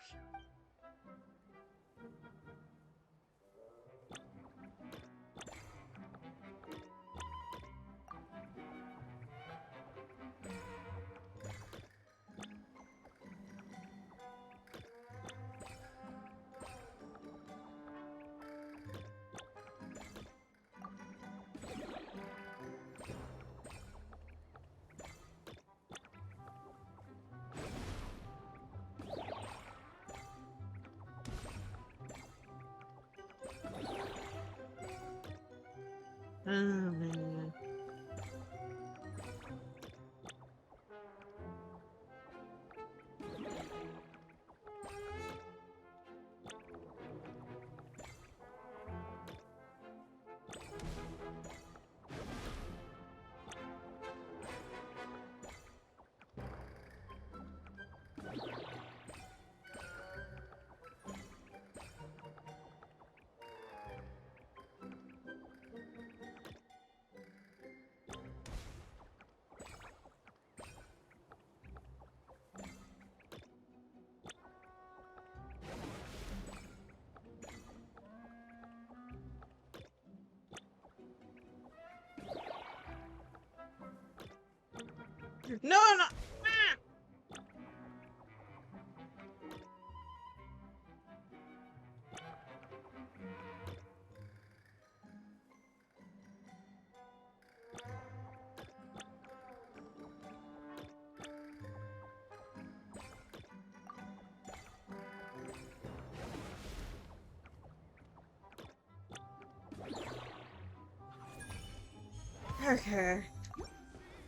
Speaker 1: Oh, man. No, no! Ah! Okay.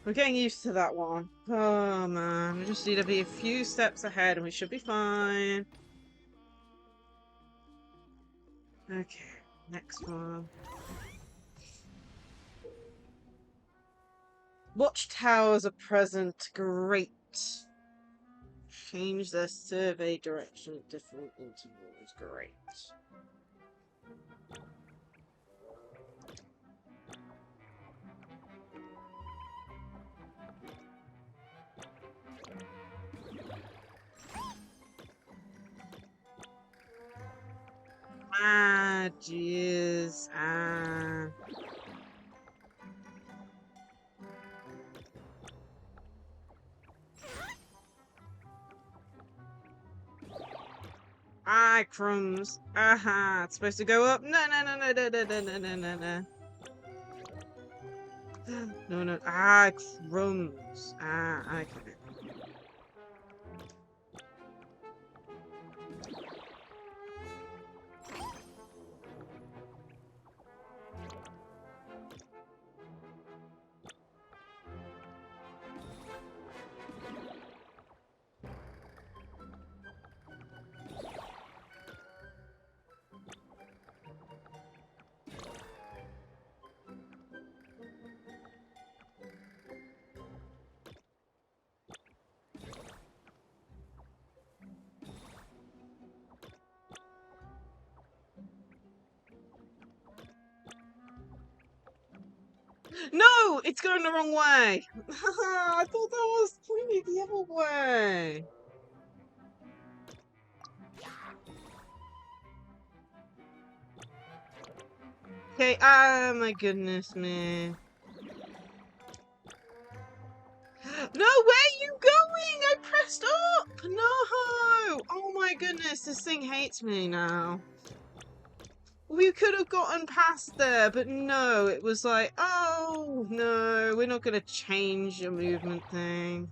Speaker 1: We're getting used to that one. Oh man, we just need to be a few steps ahead and we should be fine. Okay, next one. Watchtowers are present. Great. Change their survey direction at different intervals. Great. Ah, jeez. Ah. Ah, crumbs. Aha, it's supposed to go up. No, no, no, no, no, no, no, no, no, no, no. No, no. Ah, crumbs. Ah, okay. No! It's going the wrong way! I thought that was pointing the other way! Okay, oh my goodness, man. No, where are you going? I pressed up! No! Oh my goodness, this thing hates me now. We could have gotten past there, but no, it was like, oh, no, we're not going to change your movement thing.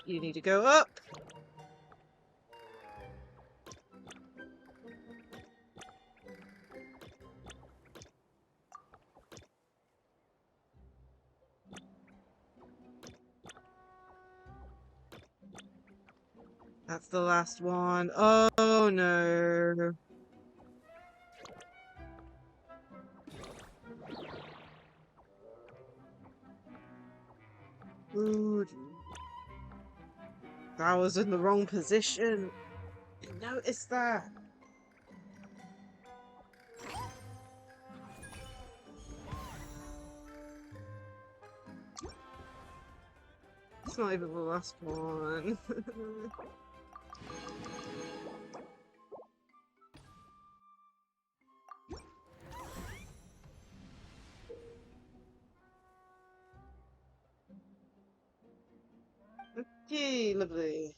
Speaker 1: You need to go up. That's the last one. Oh no. Ooh. I was in the wrong position. I noticed that. It's not even the last one. Okay, lovely.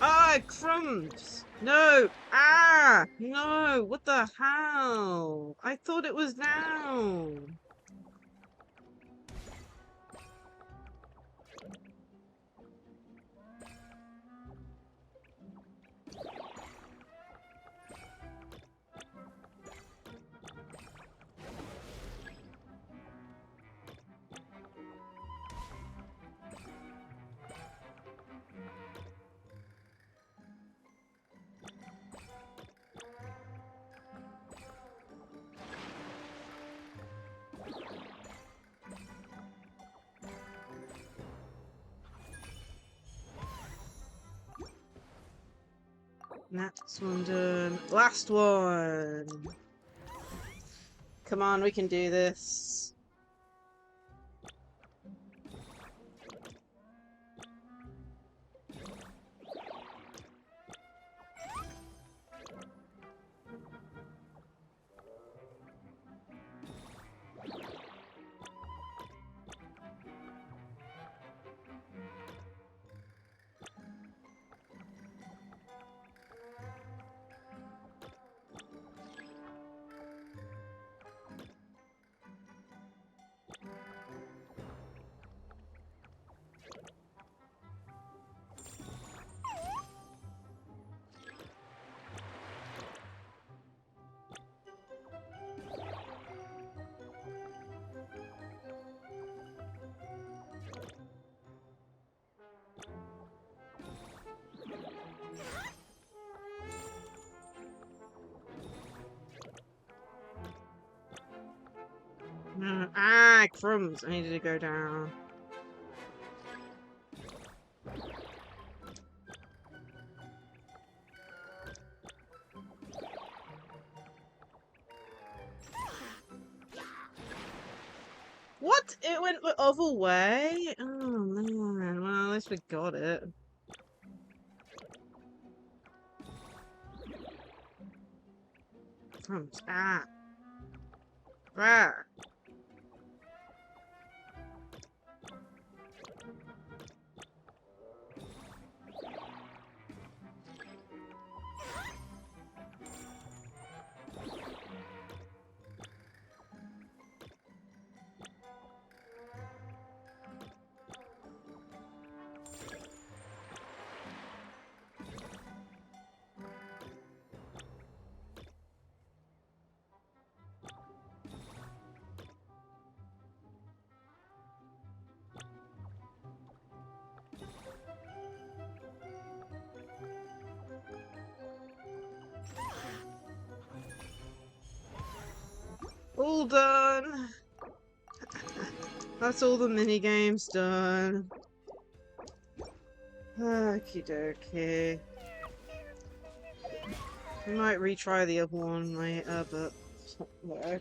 Speaker 1: Ah, crumbs! No! Ah! No! What the hell? I thought it was now! Next one done. Last one! Come on, we can do this. Ah, crumbs! I needed to go down. What? It went the other way? Oh man. at least we got it. Ah. Ah. All done. That's all the mini games done. Okie dokie. We might retry the other one later, but no.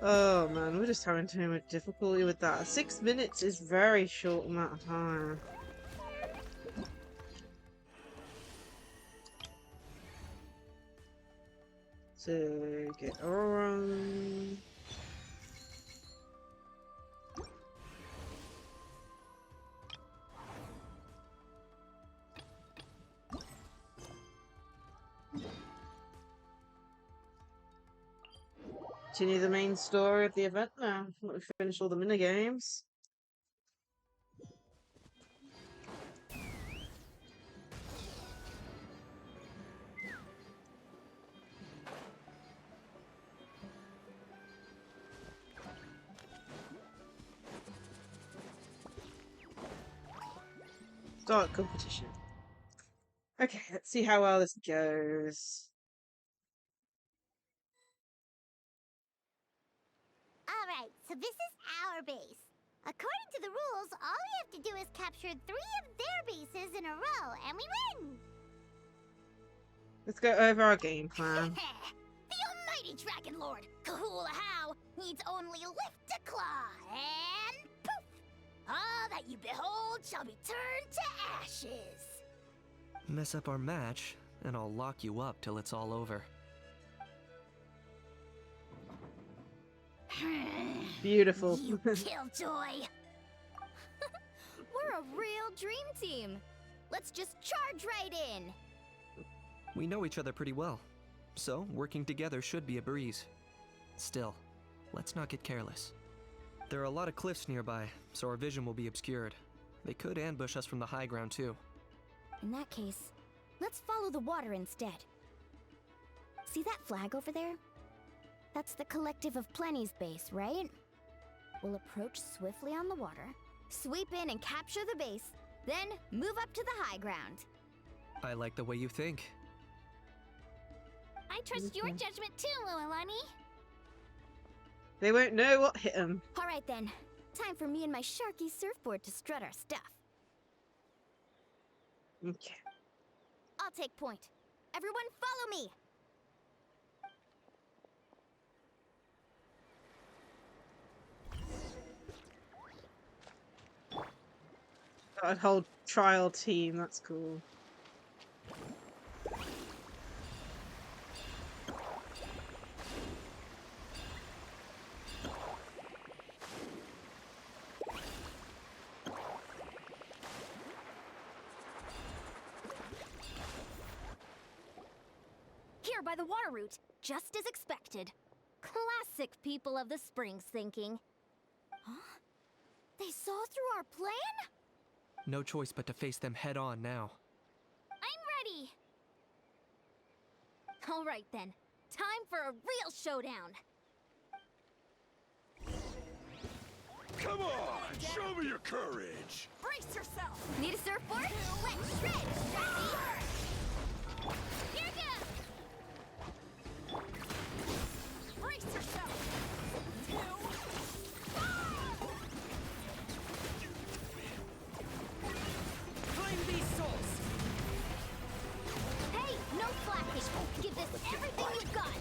Speaker 1: Oh man, we're just having too much difficulty with that. 6 minutes is very short amount of time. So get around. Continue the main story of the event now. We finished all the mini games. Start competition. Okay, let's see how well this goes.
Speaker 3: Alright, so this is our base. According to the rules, all we have to do is capture 3 of their bases in a row, and we win!
Speaker 1: Let's go over our game plan.
Speaker 3: The almighty Dragon Lord, Kahula How, needs only lift a claw, and poof! All that you behold shall be turned to ashes.
Speaker 15: Mess up our match, and I'll lock you up till it's all over.
Speaker 1: Beautiful.
Speaker 3: You killjoy!
Speaker 14: We're a real dream team. Let's just charge right in.
Speaker 15: We know each other pretty well, so working together should be a breeze. Still, let's not get careless. There are a lot of cliffs nearby, so our vision will be obscured. They could ambush us from the high ground too.
Speaker 14: In that case, let's follow the water instead. See that flag over there? That's the Collective of Plenty's base, right? We'll approach swiftly on the water, sweep in and capture the base, then move up to the high ground.
Speaker 15: I like the way you think.
Speaker 5: I trust your judgment too, Lualani.
Speaker 1: They won't know what hit them.
Speaker 14: All right then, time for me and my Sharky surfboard to strut our stuff.
Speaker 1: Okay.
Speaker 14: I'll take point. Everyone follow me!
Speaker 1: Got a whole trial team, that's cool.
Speaker 14: Here by the water route, just as expected. Classic people of the Springs thinking. Huh? They saw through our plan?
Speaker 15: No choice but to face them head on now.
Speaker 14: I'm ready! Alright then, time for a real showdown!
Speaker 12: Come on, show me your courage.
Speaker 14: Brace yourself! Need a surfboard? Let's shred, Strappy! Here goes! Brace yourself!
Speaker 17: Claim these souls!
Speaker 14: Hey, no slacking! Give this everything you've got!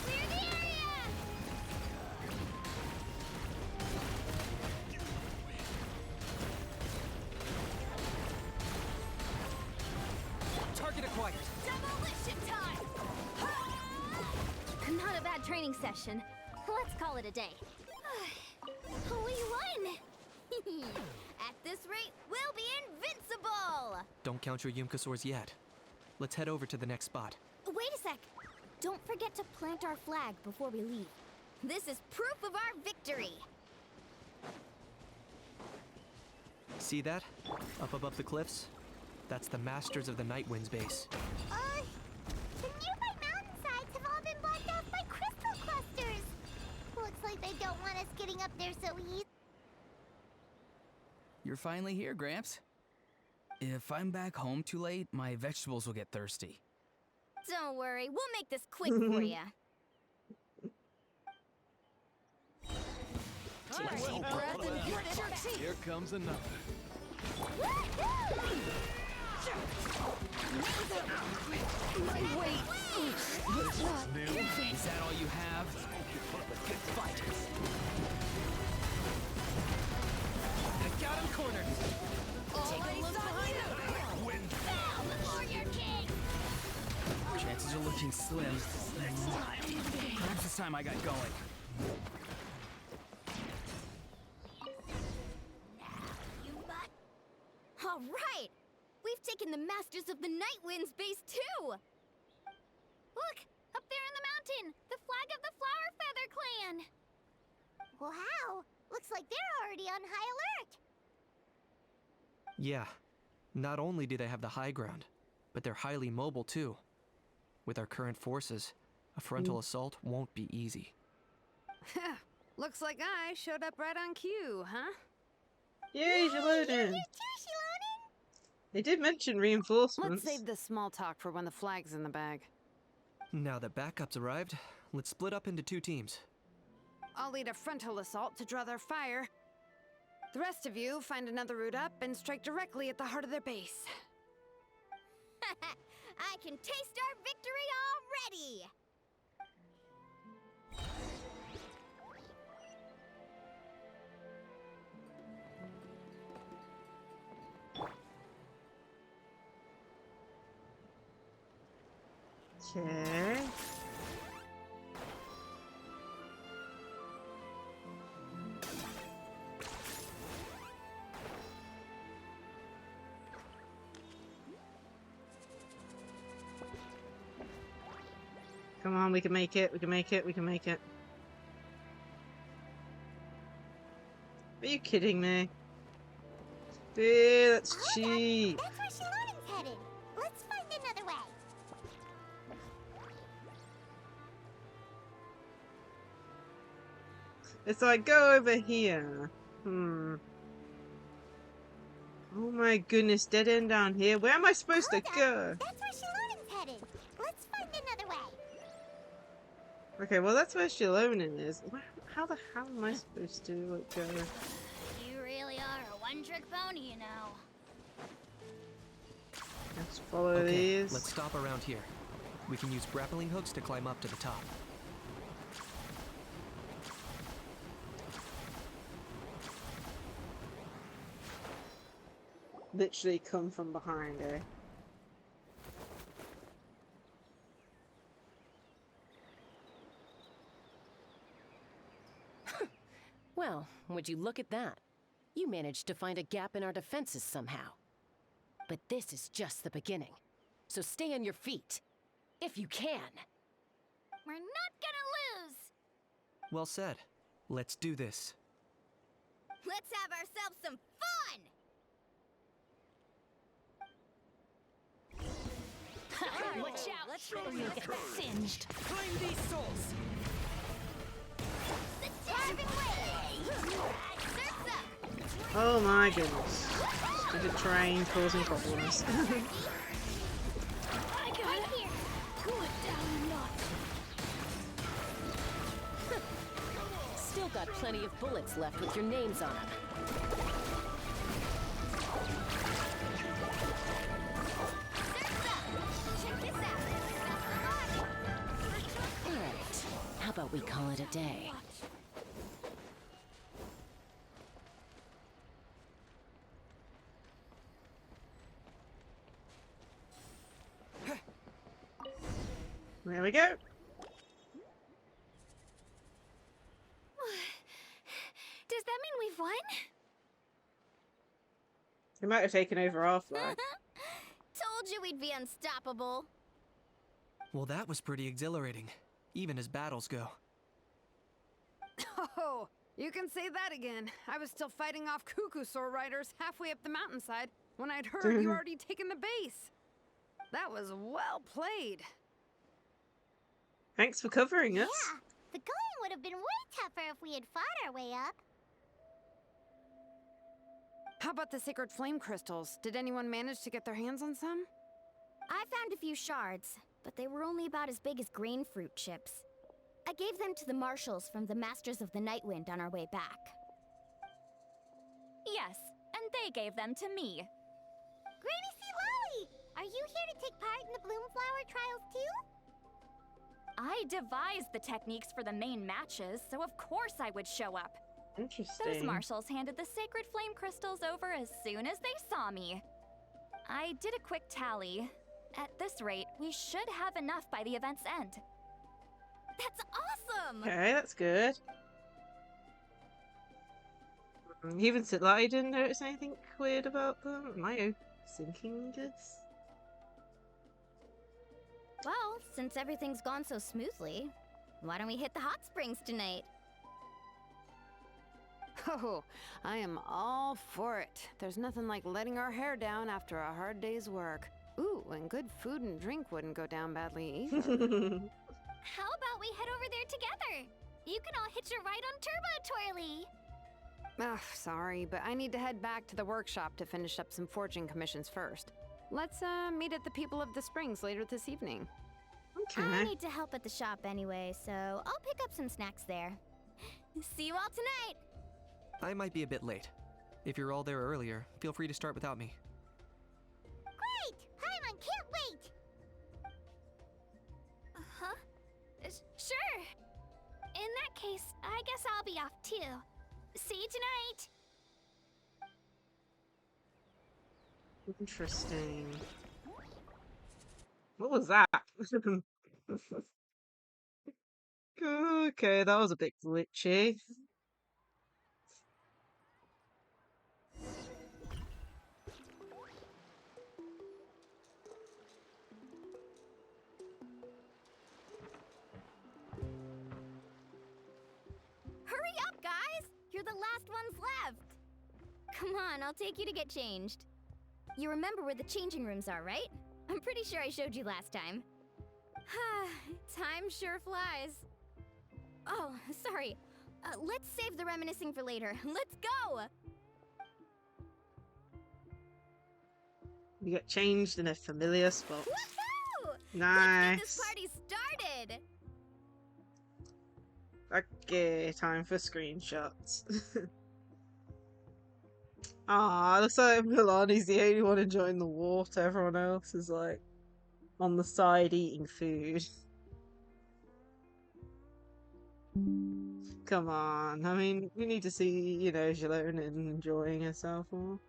Speaker 14: Clear the area! bad training session. Let's call it a day. We won! At this rate, we'll be invincible!
Speaker 15: Don't count your Yumkasaurs yet. Let's head over to the next spot.
Speaker 14: Wait a sec. Don't forget to plant our flag before we leave. This is proof of our victory.
Speaker 15: See that? Up above the cliffs? That's the Masters of the Night Wind's base.
Speaker 3: The nearby mountainsides have all been blocked off by crystal clusters. Looks like they don't want us getting up there so easy.
Speaker 16: You're finally here, Gramps. If I'm back home too late, my vegetables will get thirsty.
Speaker 14: Don't worry, we'll make this quick for you.
Speaker 12: Here comes another.
Speaker 16: My weight! Is that all you have? Fighters. I got him cornered. Take a look behind him.
Speaker 12: Wind.
Speaker 3: Before your king!
Speaker 16: Chances are looking slim. Perhaps this time I got going.
Speaker 14: All right! We've taken the Masters of the Night Wind's base too! Look! Up there in the mountain! The flag of the Flower Feather Clan!
Speaker 3: Wow! Looks like they're already on high alert!
Speaker 15: Yeah. Not only do they have the high ground, but they're highly mobile too. With our current forces, a frontal assault won't be easy.
Speaker 18: Looks like I showed up right on cue, huh?
Speaker 1: Yay, Shilonen! They did mention reinforcements.
Speaker 18: Let's save the small talk for when the flag's in the bag.
Speaker 15: Now that backup's arrived, let's split up into 2 teams.
Speaker 18: I'll lead a frontal assault to draw their fire. The rest of you find another route up and strike directly at the heart of their base.
Speaker 14: I can taste our victory already!
Speaker 1: Okay. Come on, we can make it, we can make it, we can make it. Are you kidding me? Dude, that's cheap.
Speaker 3: That's where Shilonen's headed. Let's find another way.
Speaker 1: It's like, go over here. Oh my goodness, dead end down here. Where am I supposed to go?
Speaker 3: That's where Shilonen's headed. Let's find another way.
Speaker 1: Okay, well that's where Shilonen is. How the hell am I supposed to go?
Speaker 3: You really are a one-trick pony, you know.
Speaker 1: Let's follow
Speaker 15: Okay,
Speaker 1: these.
Speaker 15: let's stop around here. We can use grappling hooks to climb up to the top.
Speaker 1: Literally come from behind, eh?
Speaker 2: Well, would you look at that? You managed to find a gap in our defenses somehow. But this is just the beginning. So stay on your feet. If you can.
Speaker 14: We're not gonna lose!
Speaker 15: Well said. Let's do this.
Speaker 14: Let's have ourselves some fun!
Speaker 17: Watch out! Let's show you get singed. Claim these souls.
Speaker 14: The diving wave! Surf's up!
Speaker 1: Oh my goodness. Stupid train causing problems.
Speaker 14: I got it here! Cool it down a notch!
Speaker 2: Still got plenty of bullets left with your names on them. Alright, how about we call it a day?
Speaker 1: There we go.
Speaker 5: everyone!
Speaker 1: They might have taken over our flag.
Speaker 14: Told you we'd be unstoppable.
Speaker 15: Well, that was pretty exhilarating, even as battles go.
Speaker 18: Oh, you can say that again. I was still fighting off Cuckoosaur riders halfway up the mountainside when I'd heard you already taken the base. That was well played.
Speaker 1: Thanks for covering us.
Speaker 3: Yeah, the going would have been way tougher if we had fought our way up.
Speaker 18: How about the sacred flame crystals? Did anyone manage to get their hands on some?
Speaker 14: I found a few shards, but they were only about as big as grain fruit chips. I gave them to the marshals from the Masters of the Nightwind on our way back.
Speaker 19: Yes, and they gave them to me.
Speaker 3: Granny C. Lolly! Are you here to take part in the Bloomflower trials too?
Speaker 19: I devised the techniques for the main matches, so of course I would show up.
Speaker 1: Interesting.
Speaker 19: Those marshals handed the sacred flame crystals over as soon as they saw me. I did a quick tally. At this rate, we should have enough by the event's end.
Speaker 14: That's awesome!
Speaker 1: Okay, that's good. Even said that I didn't notice anything weird about them. Am I thinking this?
Speaker 14: Well, since everything's gone so smoothly, why don't we hit the hot springs tonight?
Speaker 18: Oh, I am all for it. There's nothing like letting our hair down after a hard day's work. Ooh, and good food and drink wouldn't go down badly either.
Speaker 5: How about we head over there together? You can all hitch a ride on Turbo Twirly.
Speaker 18: Ugh, sorry, but I need to head back to the workshop to finish up some forging commissions first. Let's meet at the People of the Springs later this evening.
Speaker 1: Okay.
Speaker 14: I need to help at the shop anyway, so I'll pick up some snacks there. See you all tonight!
Speaker 15: I might be a bit late. If you're all there earlier, feel free to start without me.
Speaker 3: Great! Paimon can't wait!
Speaker 5: Uh-huh. Sure. In that case, I guess I'll be off too. See you tonight!
Speaker 1: Interesting. What was that? Okay, that was a bit glitchy.
Speaker 14: Hurry up, guys! You're the last ones left! Come on, I'll take you to get changed. You remember where the changing rooms are, right? I'm pretty sure I showed you last time. Time sure flies. Oh, sorry. Let's save the reminiscing for later. Let's go!
Speaker 1: We got changed in a familiar spot.
Speaker 14: Woohoo!
Speaker 1: Nice.
Speaker 14: Let's get this party started!
Speaker 1: Okay, time for screenshots. Ah, looks like Milani's the only one enjoying the water. Everyone else is like on the side eating food. Come on, I mean, we need to see, you know, Jalone enjoying herself more.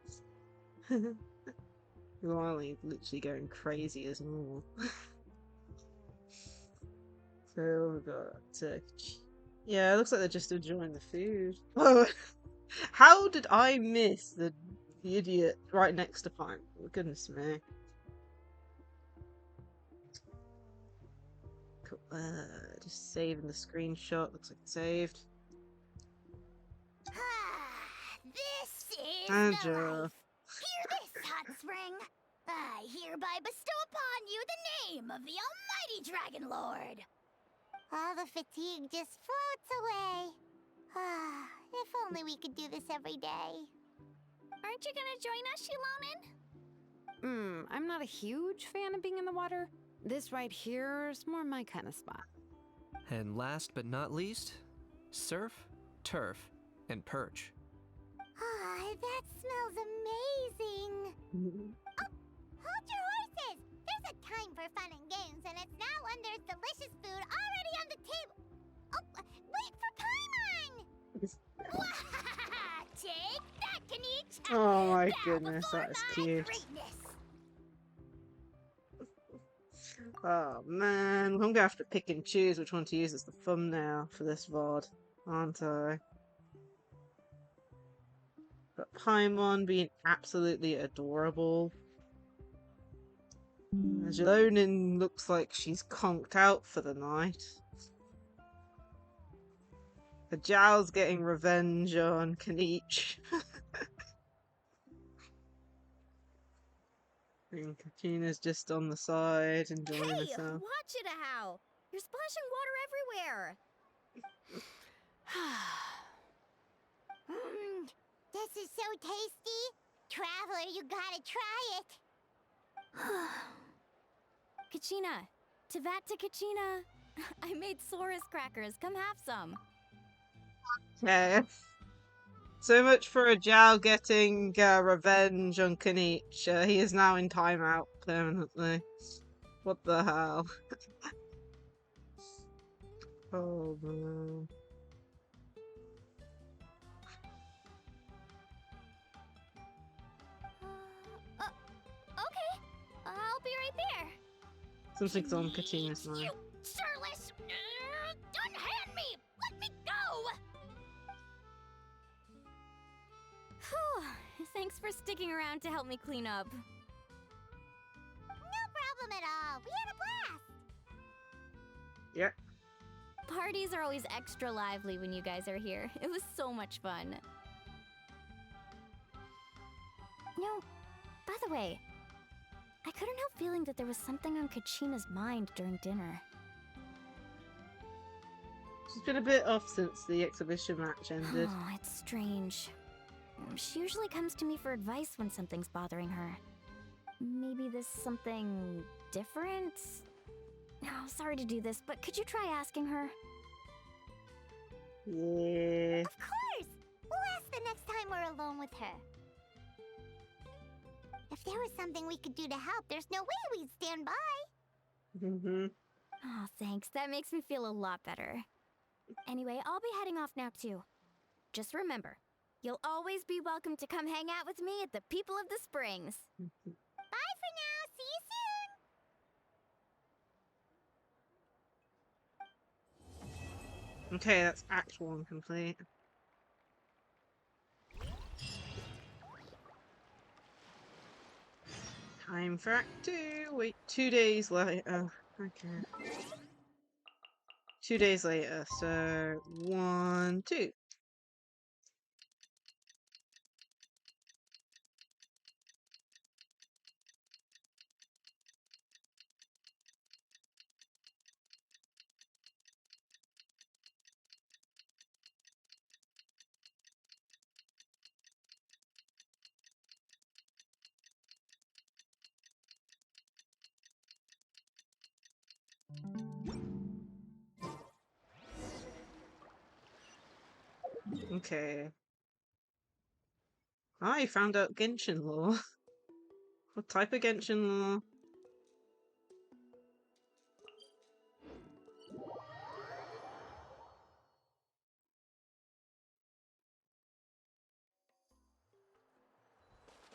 Speaker 1: Milani's literally going crazy as normal. So we've got yeah, it looks like they're just enjoying the food. Oh, how did I miss the idiot right next to Pine? Goodness me. Cool. Just saving the screenshot. Looks like it's saved.
Speaker 3: This is
Speaker 1: Angela.
Speaker 3: the life. Hear this, hot spring. I hereby bestow upon you the name of the Almighty Dragon Lord. All the fatigue just floats away. If only we could do this every day.
Speaker 5: Aren't you gonna join us, Shilonen?
Speaker 18: I'm not a huge fan of being in the water. This right here is more my kind of spot.
Speaker 15: And last but not least, surf, turf, and perch.
Speaker 3: That smells amazing. Oh, hold your horses! There's a time for fun and games, and it's now when there's delicious food already on the table. Oh, wait for Paimon! Take that, Kanich!
Speaker 1: Oh my goodness, that is cute.
Speaker 3: Greatness.
Speaker 1: Oh man, I'm gonna have to pick and choose which one to use as the thumbnail for this VOD, aren't I? Got Paimon being absolutely adorable. Jelonin looks like she's conked out for the night. The Zhao's getting revenge on Kanich. And Kachina's just on the side enjoying
Speaker 14: Hey,
Speaker 1: herself.
Speaker 14: watch it, how? You're splashing water everywhere.
Speaker 3: This is so tasty. Traveler, you gotta try it.
Speaker 14: Kachina, Tevat to Kachina. I made Saurus crackers. Come have some.
Speaker 1: Okay. So much for a Zhao getting revenge on Kanich. He is now in timeout permanently. What the hell? Oh no.
Speaker 14: Okay, I'll be right there.
Speaker 1: Something's on Kachina's mind.
Speaker 3: Shirtless! Unhand me! Let me go!
Speaker 14: Whew, thanks for sticking around to help me clean up.
Speaker 3: No problem at all. We had a blast.
Speaker 1: Yep.
Speaker 14: Parties are always extra lively when you guys are here. It was so much fun. No, by the way, I couldn't help feeling that there was something on Kachina's mind during dinner.
Speaker 1: She's been a bit off since the exhibition match ended.
Speaker 14: Oh, it's strange. She usually comes to me for advice when something's bothering her. Maybe this something different? Oh, sorry to do this, but could you try asking her?
Speaker 1: Yeah.
Speaker 3: Of course! We'll ask the next time we're alone with her. If there was something we could do to help, there's no way we'd stand by.
Speaker 1: Mm-hmm.
Speaker 14: Oh, thanks. That makes me feel a lot better. Anyway, I'll be heading off now, too. Just remember, you'll always be welcome to come hang out with me at the People of the Springs.
Speaker 3: Bye for now. See you soon.
Speaker 1: Okay, that's Act 1 complete. Time for Act 2. Wait, 2 days later. Okay. 2 days later, so 1, 2. Okay. I found out Genshin lore. What type of Genshin lore?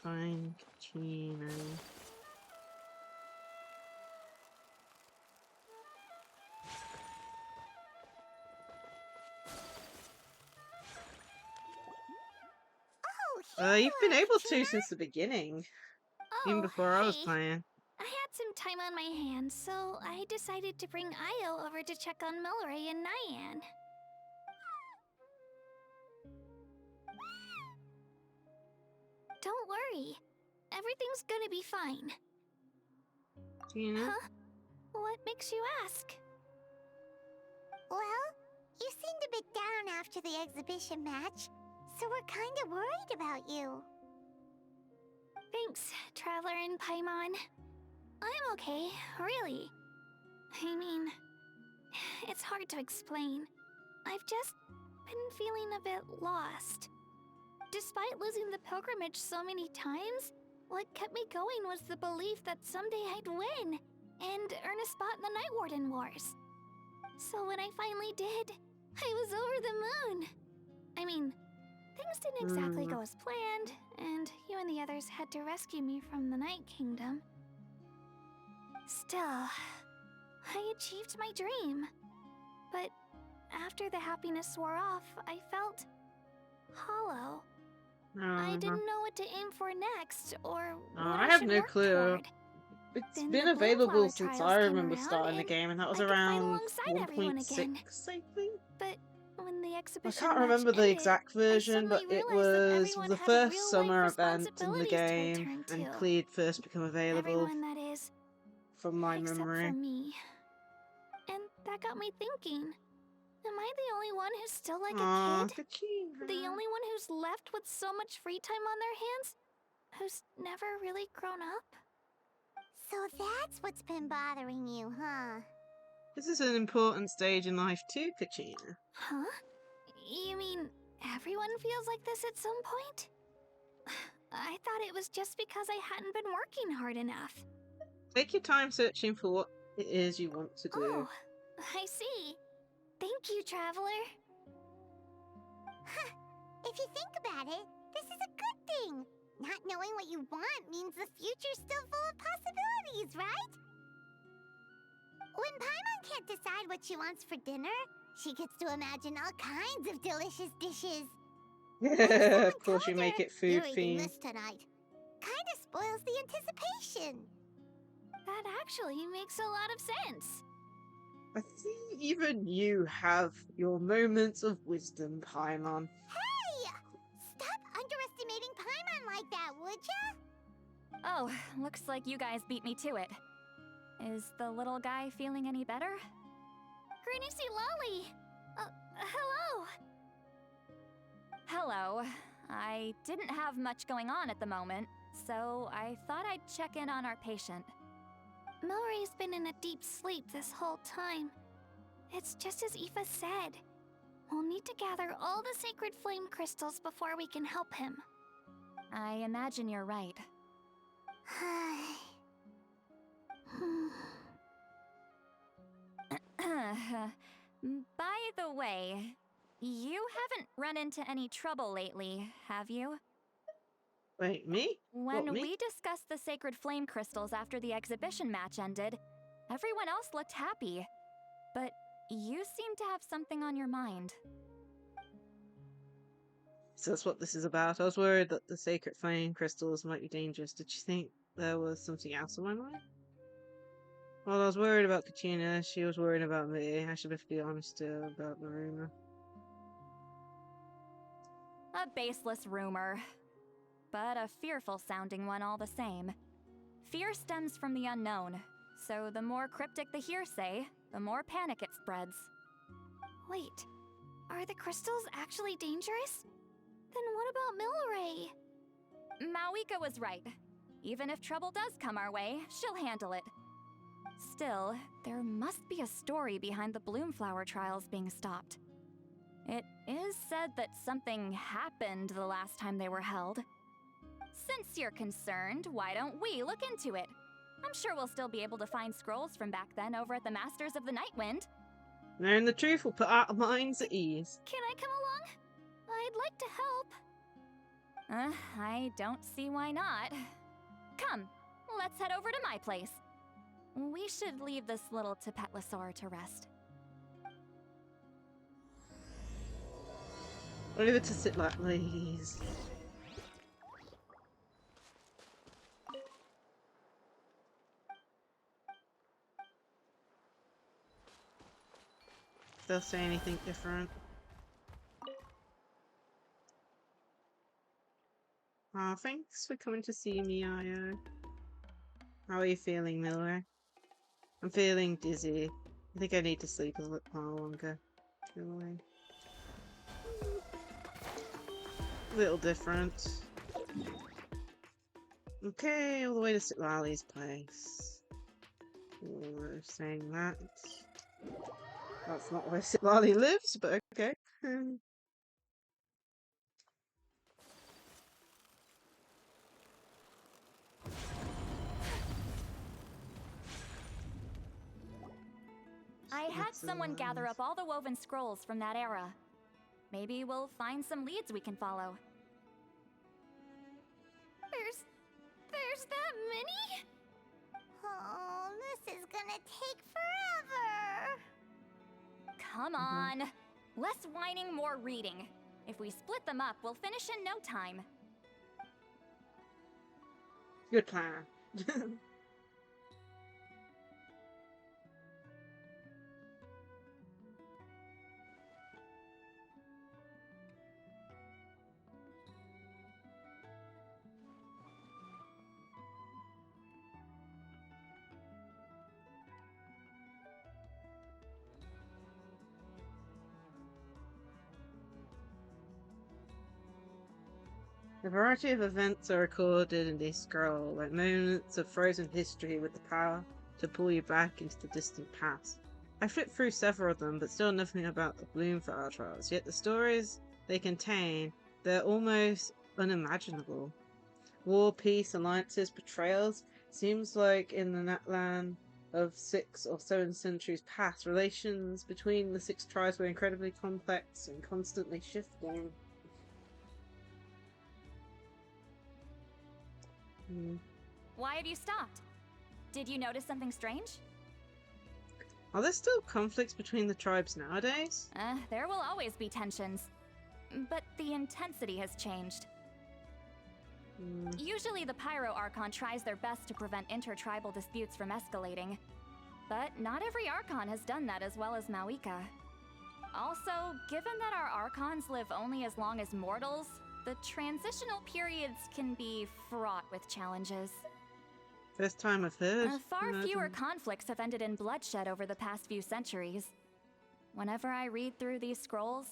Speaker 1: Fine, Kachina. You've been able to since the beginning. Even before I was playing.
Speaker 5: I had some time on my hands, so I decided to bring Io over to check on Milray and Nyan. Don't worry. Everything's gonna be fine.
Speaker 1: Tina?
Speaker 5: Huh? What makes you ask?
Speaker 3: Well, you seemed a bit down after the exhibition match, so we're kind of worried about you.
Speaker 5: Thanks, Traveler and Paimon. I'm okay, really. I mean, it's hard to explain. I've just been feeling a bit lost. Despite losing the pilgrimage so many times, what kept me going was the belief that someday I'd win and earn a spot in the Night Warden Wars. So when I finally did, I was over the moon. I mean, things didn't exactly go as planned, and you and the others had to rescue me from the Night Kingdom. Still, I achieved my dream. But after the happiness wore off, I felt hollow. I didn't know what to aim for next, or what
Speaker 1: I
Speaker 5: I
Speaker 1: have
Speaker 5: should
Speaker 1: no
Speaker 5: work
Speaker 1: clue.
Speaker 5: toward.
Speaker 1: It's
Speaker 5: Then
Speaker 1: been
Speaker 5: the
Speaker 1: available
Speaker 5: Bloomflower
Speaker 1: since
Speaker 5: trials
Speaker 1: I
Speaker 5: came
Speaker 1: remember
Speaker 5: around,
Speaker 1: starting the
Speaker 5: and
Speaker 1: game, and that was
Speaker 5: I could fight
Speaker 1: around
Speaker 5: alongside everyone
Speaker 1: 1.6,
Speaker 5: again.
Speaker 1: I think.
Speaker 5: But when the
Speaker 1: I
Speaker 5: exhibition
Speaker 1: can't
Speaker 5: match
Speaker 1: remember the
Speaker 5: ended,
Speaker 1: exact
Speaker 5: I
Speaker 1: version, but
Speaker 5: suddenly
Speaker 1: it
Speaker 5: realized that
Speaker 1: was
Speaker 5: everyone
Speaker 1: the
Speaker 5: had
Speaker 1: first
Speaker 5: real-life
Speaker 1: summer event in the
Speaker 5: responsibilities to
Speaker 1: game,
Speaker 5: return
Speaker 1: and
Speaker 5: to.
Speaker 1: Cleed first become available,
Speaker 5: Everyone, that is.
Speaker 1: from my
Speaker 5: Except
Speaker 1: memory.
Speaker 5: for me. And that got me thinking. Am I the only one who's still like a kid? The only one who's left with so much free time on their hands? Who's never really grown up?
Speaker 3: So that's what's been bothering you, huh?
Speaker 1: This is an important stage in life too, Kachina.
Speaker 5: Huh? You mean everyone feels like this at some point? I thought it was just because I hadn't been working hard enough.
Speaker 1: Take your time searching for what it is you want to do.
Speaker 5: Oh, I see. Thank you, Traveler.
Speaker 3: Huh. If you think about it, this is a good thing. Not knowing what you want means the future's still full of possibilities, right? When Paimon can't decide what she wants for dinner, she gets to imagine all kinds of delicious dishes.
Speaker 1: Of course you make it food
Speaker 3: You're eating
Speaker 1: themed.
Speaker 3: this tonight. Kinda spoils the anticipation.
Speaker 5: That actually makes a lot of sense.
Speaker 1: I think even you have your moments of wisdom, Paimon.
Speaker 3: Hey! Stop underestimating Paimon like that, would ya?
Speaker 19: Oh, looks like you guys beat me to it. Is the little guy feeling any better?
Speaker 5: Greenicy Lolly! Hello!
Speaker 19: Hello. I didn't have much going on at the moment, so I thought I'd check in on our patient.
Speaker 5: Milray's been in a deep sleep this whole time. It's just as Aoife said. We'll need to gather all the sacred flame crystals before we can help him.
Speaker 19: I imagine you're right. By the way, you haven't run into any trouble lately, have you?
Speaker 1: Wait, me?
Speaker 19: When
Speaker 1: What, me?
Speaker 19: we discussed the sacred flame crystals after the exhibition match ended, everyone else looked happy. But you seem to have something on your mind.
Speaker 1: So that's what this is about. I was worried that the sacred flame crystals might be dangerous. Did you think there was something else on my mind? Well, I was worried about Kachina. She was worried about me. I should have to be honest about the rumor.
Speaker 19: A baseless rumor, but a fearful-sounding one all the same. Fear stems from the unknown, so the more cryptic the hearsay, the more panic it spreads.
Speaker 5: Wait, are the crystals actually dangerous? Then what about Milray?
Speaker 19: Mawika was right. Even if trouble does come our way, she'll handle it. Still, there must be a story behind the Bloomflower trials being stopped. It is said that something happened the last time they were held. Since you're concerned, why don't we look into it? I'm sure we'll still be able to find scrolls from back then over at the Masters of the Nightwind.
Speaker 1: Knowing the truth will put our minds at ease.
Speaker 5: Can I come along? I'd like to help.
Speaker 19: I don't see why not. Come, let's head over to my place. We should leave this little Tapetlosaur to rest.
Speaker 1: Leave it to sit like ladies. If they'll say anything different. Oh, thanks for coming to see me, Io. How are you feeling, Miller? I'm feeling dizzy. I think I need to sleep a little longer. Really. A little different. Okay, all the way to Sitlali's place. We're saying that. That's not where Sitlali lives, but okay.
Speaker 19: I had someone gather up all the woven scrolls from that era. Maybe we'll find some leads we can follow.
Speaker 5: There's that many?
Speaker 3: Oh, this is gonna take forever.
Speaker 19: Come on. Less whining, more reading. If we split them up, we'll finish in no time.
Speaker 1: Good plan. A variety of events are recorded in this scroll, like moments of frozen history with the power to pull you back into the distant past. I flipped through several of them, but still nothing about the Bloomflower trials, yet the stories they contain, they're almost unimaginable. War, peace, alliances, betrayals. Seems like in the Natlan of 6 or 7 centuries past, relations between the 6 tribes were incredibly complex and constantly shifting.
Speaker 19: Why have you stopped? Did you notice something strange?
Speaker 1: Are there still conflicts between the tribes nowadays?
Speaker 19: There will always be tensions. But the intensity has changed. Usually the Pyro Archon tries their best to prevent intertribal disputes from escalating. But not every Archon has done that as well as Mawika. Also, given that our Archons live only as long as mortals, the transitional periods can be fraught with challenges.
Speaker 1: First time I've heard.
Speaker 19: Far fewer conflicts have ended in bloodshed over the past few centuries. Whenever I read through these scrolls,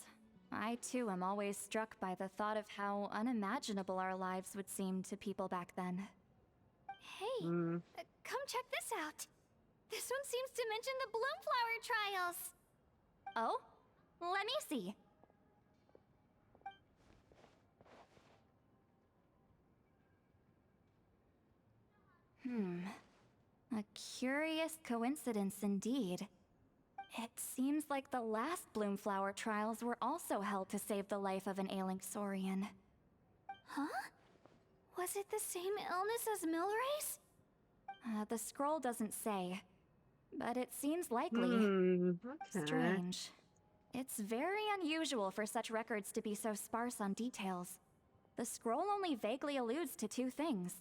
Speaker 19: I too am always struck by the thought of how unimaginable our lives would seem to people back then.
Speaker 5: Hey, come check this out. This one seems to mention the Bloomflower trials.
Speaker 19: Oh? Let me see. A curious coincidence indeed. It seems like the last Bloomflower trials were also held to save the life of an ailing Saurian.
Speaker 5: Huh? Was it the same illness as Milray's?
Speaker 19: The scroll doesn't say, but it seems likely.
Speaker 1: Okay.
Speaker 19: Strange. It's very unusual for such records to be so sparse on details. The scroll only vaguely alludes to 2 things.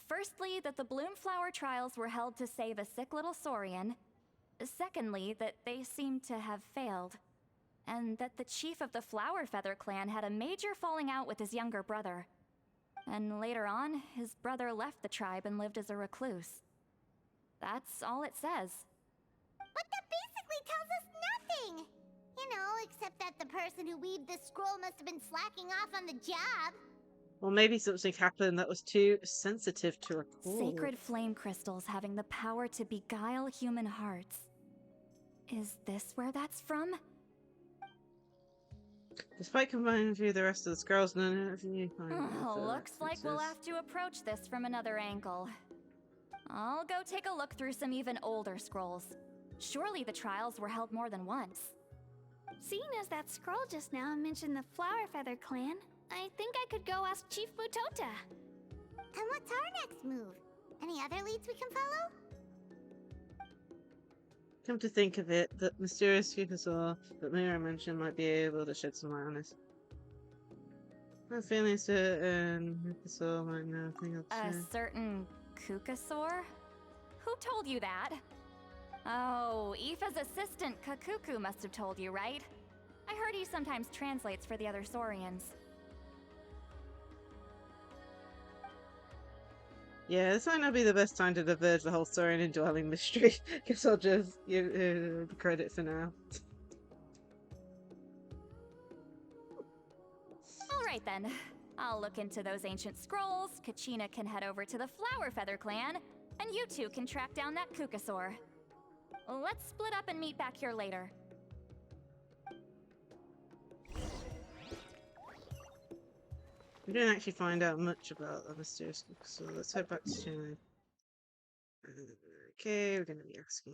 Speaker 19: Firstly, that the Bloomflower trials were held to save a sick little Saurian. Secondly, that they seem to have failed. And that the chief of the Flower Feather clan had a major falling out with his younger brother. And later on, his brother left the tribe and lived as a recluse. That's all it says.
Speaker 3: But that basically tells us nothing! You know, except that the person who weaved this scroll must have been slacking off on the job.
Speaker 1: Or maybe something happened that was too sensitive to record.
Speaker 19: Sacred flame crystals having the power to beguile human hearts. Is this where that's from?
Speaker 1: Despite combining with you the rest of the scrolls, none of you find
Speaker 19: Looks like we'll have to approach this from another angle. I'll go take a look through some even older scrolls. Surely the trials were held more than once.
Speaker 5: Seeing as that scroll just now mentioned the Flower Feather clan, I think I could go ask Chief Mutota.
Speaker 3: And what's our next move? Any other leads we can follow?
Speaker 1: Come to think of it, that mysterious Fukasaur that Mira mentioned might be able to shed some light on this. I'm feeling certain Fukasaur might know a thing or
Speaker 19: A
Speaker 1: two.
Speaker 19: certain Kukasaur? Who told you that? Oh, Aoife's assistant Kakuku must have told you, right? I heard he sometimes translates for the other Saurians.
Speaker 1: Yeah, this might not be the best time to diverge the whole story into indwelling mystery. Guess I'll just give the credit for now.
Speaker 19: Alright then. I'll look into those ancient scrolls, Kachina can head over to the Flower Feather clan, and you two can track down that Kukasaur. Let's split up and meet back here later.
Speaker 1: We didn't actually find out much about the mysterious book, so let's head back to China. Okay, we're gonna be asking.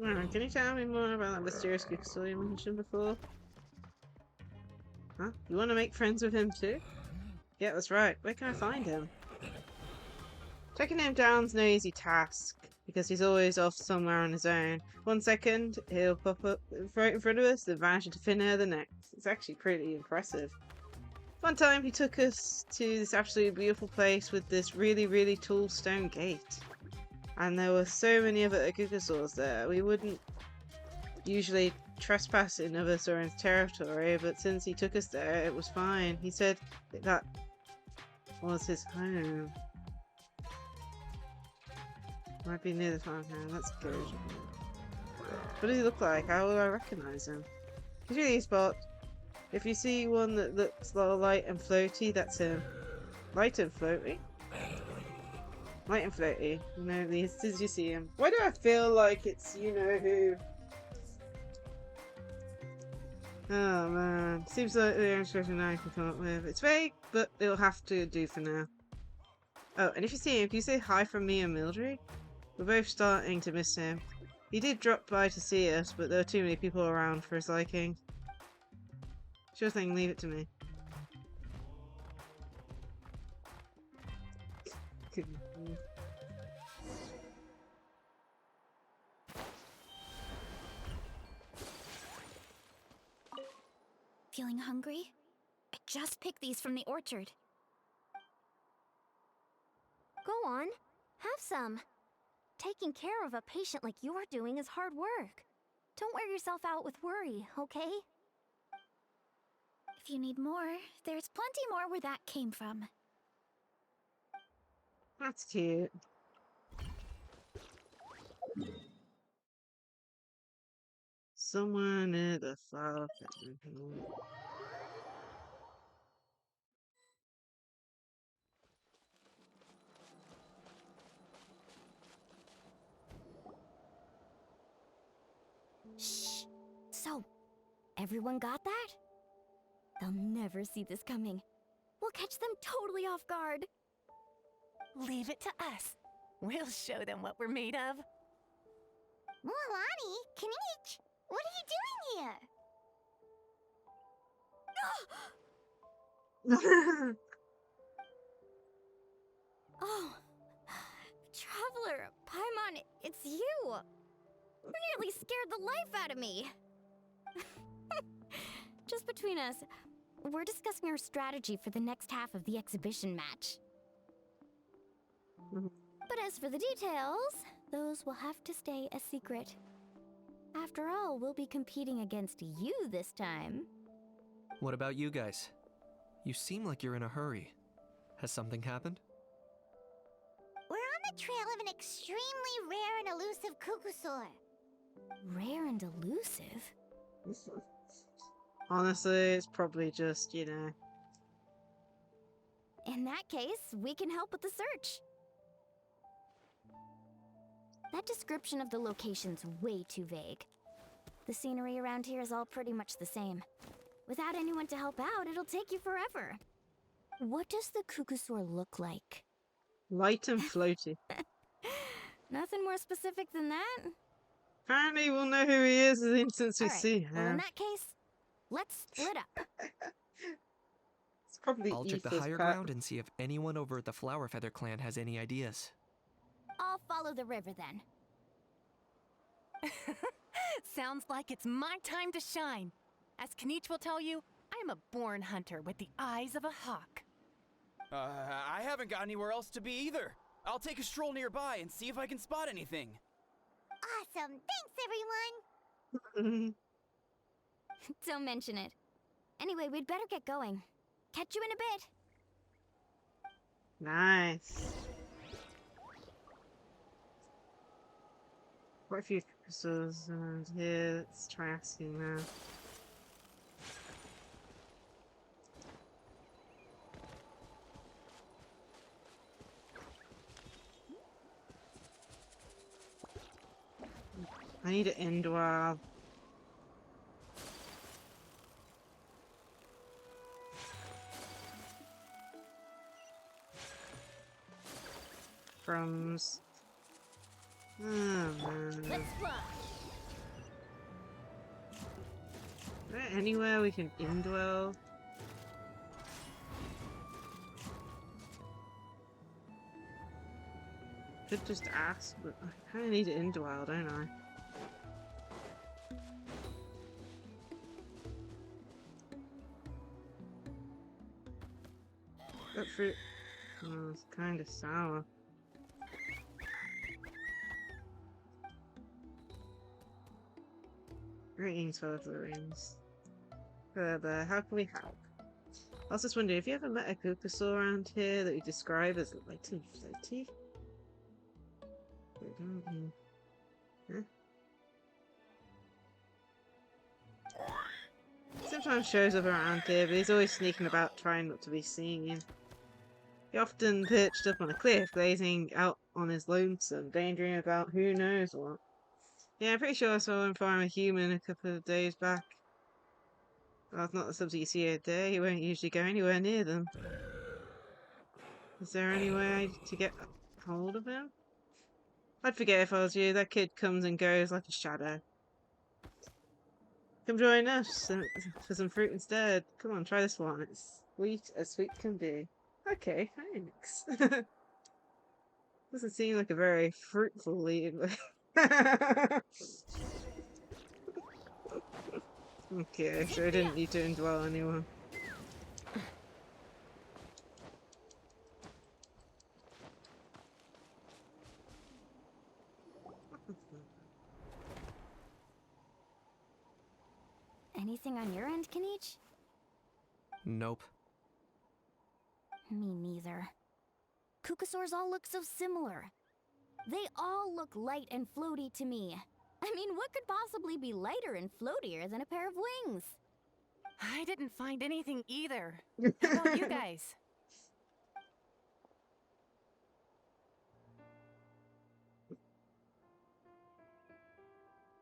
Speaker 1: Can you tell me more about that mysterious Gixel you mentioned before? Huh? You want to make friends with him too? Yeah, that's right. Where can I find him? Tracking him down's no easy task, because he's always off somewhere on his own. 1 second, he'll pop up right in front of us, then vanish into thin air the next. It's actually pretty impressive. One time he took us to this absolutely beautiful place with this really, really tall stone gate. And there were so many other Akugasaurs there. We wouldn't usually trespass in other Soren's territory, but since he took us there, it was fine. He said that was his home. Might be near the farmhouse. That's good. What does he look like? How will I recognize him? He's really spot. If you see one that looks light and floaty, that's him. Light and floaty? Light and floaty. You know, as soon as you see him. Why do I feel like it's you know who? Oh man. Seems like the only expression I can come up with. It's vague, but it'll have to do for now. Oh, and if you see him, can you say hi from me and Mildred? We're both starting to miss him. He did drop by to see us, but there were too many people around for his liking. Sure thing, leave it to me.
Speaker 3: Feeling hungry? I just picked these from the orchard. Go on, have some. Taking care of a patient like you're doing is hard work. Don't wear yourself out with worry, okay? If you need more, there's plenty more where that came from.
Speaker 1: That's cute. Someone near the flower fountain.
Speaker 3: Shh. So, everyone got that? They'll never see this coming. We'll catch them totally off guard.
Speaker 20: Leave it to us. We'll show them what we're made of.
Speaker 3: Mualani, Kanich, what are you doing here? Oh, Traveler, Paimon, it's you! You nearly scared the life out of me! Just between us, we're discussing our strategy for the next half of the exhibition match. But as for the details, those will have to stay a secret. After all, we'll be competing against you this time.
Speaker 15: What about you guys? You seem like you're in a hurry. Has something happened?
Speaker 3: We're on the trail of an extremely rare and elusive Kukusaur. Rare and elusive?
Speaker 1: Honestly, it's probably just, you know.
Speaker 3: In that case, we can help with the search. That description of the location's way too vague. The scenery around here is all pretty much the same. Without anyone to help out, it'll take you forever. What does the Kukusaur look like?
Speaker 1: Light and floaty.
Speaker 3: Nothing more specific than that?
Speaker 1: Apparently we'll know who he is the instant we see him.
Speaker 3: Well, in that case, let's split up.
Speaker 1: It's probably
Speaker 15: I'll check the higher ground and see if anyone over at the Flower Feather clan has any ideas.
Speaker 3: I'll follow the river then.
Speaker 20: Sounds like it's my time to shine. As Kanich will tell you, I'm a born hunter with the eyes of a hawk.
Speaker 21: I haven't got anywhere else to be either. I'll take a stroll nearby and see if I can spot anything.
Speaker 3: Awesome! Thanks, everyone! Don't mention it. Anyway, we'd better get going. Catch you in a bit.
Speaker 1: Nice. Quite a few crystals around here. Let's try asking now. I need an end while. Crumbs. Oh man.
Speaker 3: Let's fly.
Speaker 1: there anywhere we can indwell? Could just ask, but I kind of need it indwell, don't I? That fruit. Oh, it's kind of sour. Greetings, fellow Florines. Further, how can we help? I was just wondering, have you ever met a Kukusaur around here that you describe as light and floaty? Huh? Sometimes shows up around here, but he's always sneaking about trying not to be seen. He often perched up on a cliff, gazing out on his lonesome, daydreaming about who knows what. Yeah, I'm pretty sure I saw him farm a human a couple of days back. Well, it's not the subs you see a day, he won't usually go anywhere near them. Is there any way to get hold of him? I'd forget if I was you, that kid comes and goes like a shadow. Come join us for some fruit instead. Come on, try this one. It's sweet as sweet can be. Okay, thanks. Doesn't seem like a very fruitful lead. Okay, so I didn't need to indwell anyone.
Speaker 14: Anything on your end, Kinich?
Speaker 15: Nope.
Speaker 14: Me neither. Kukusaurs all look so similar. They all look light and floaty to me. I mean, what could possibly be lighter and floatier than a pair of wings?
Speaker 20: I didn't find anything either. How about you guys?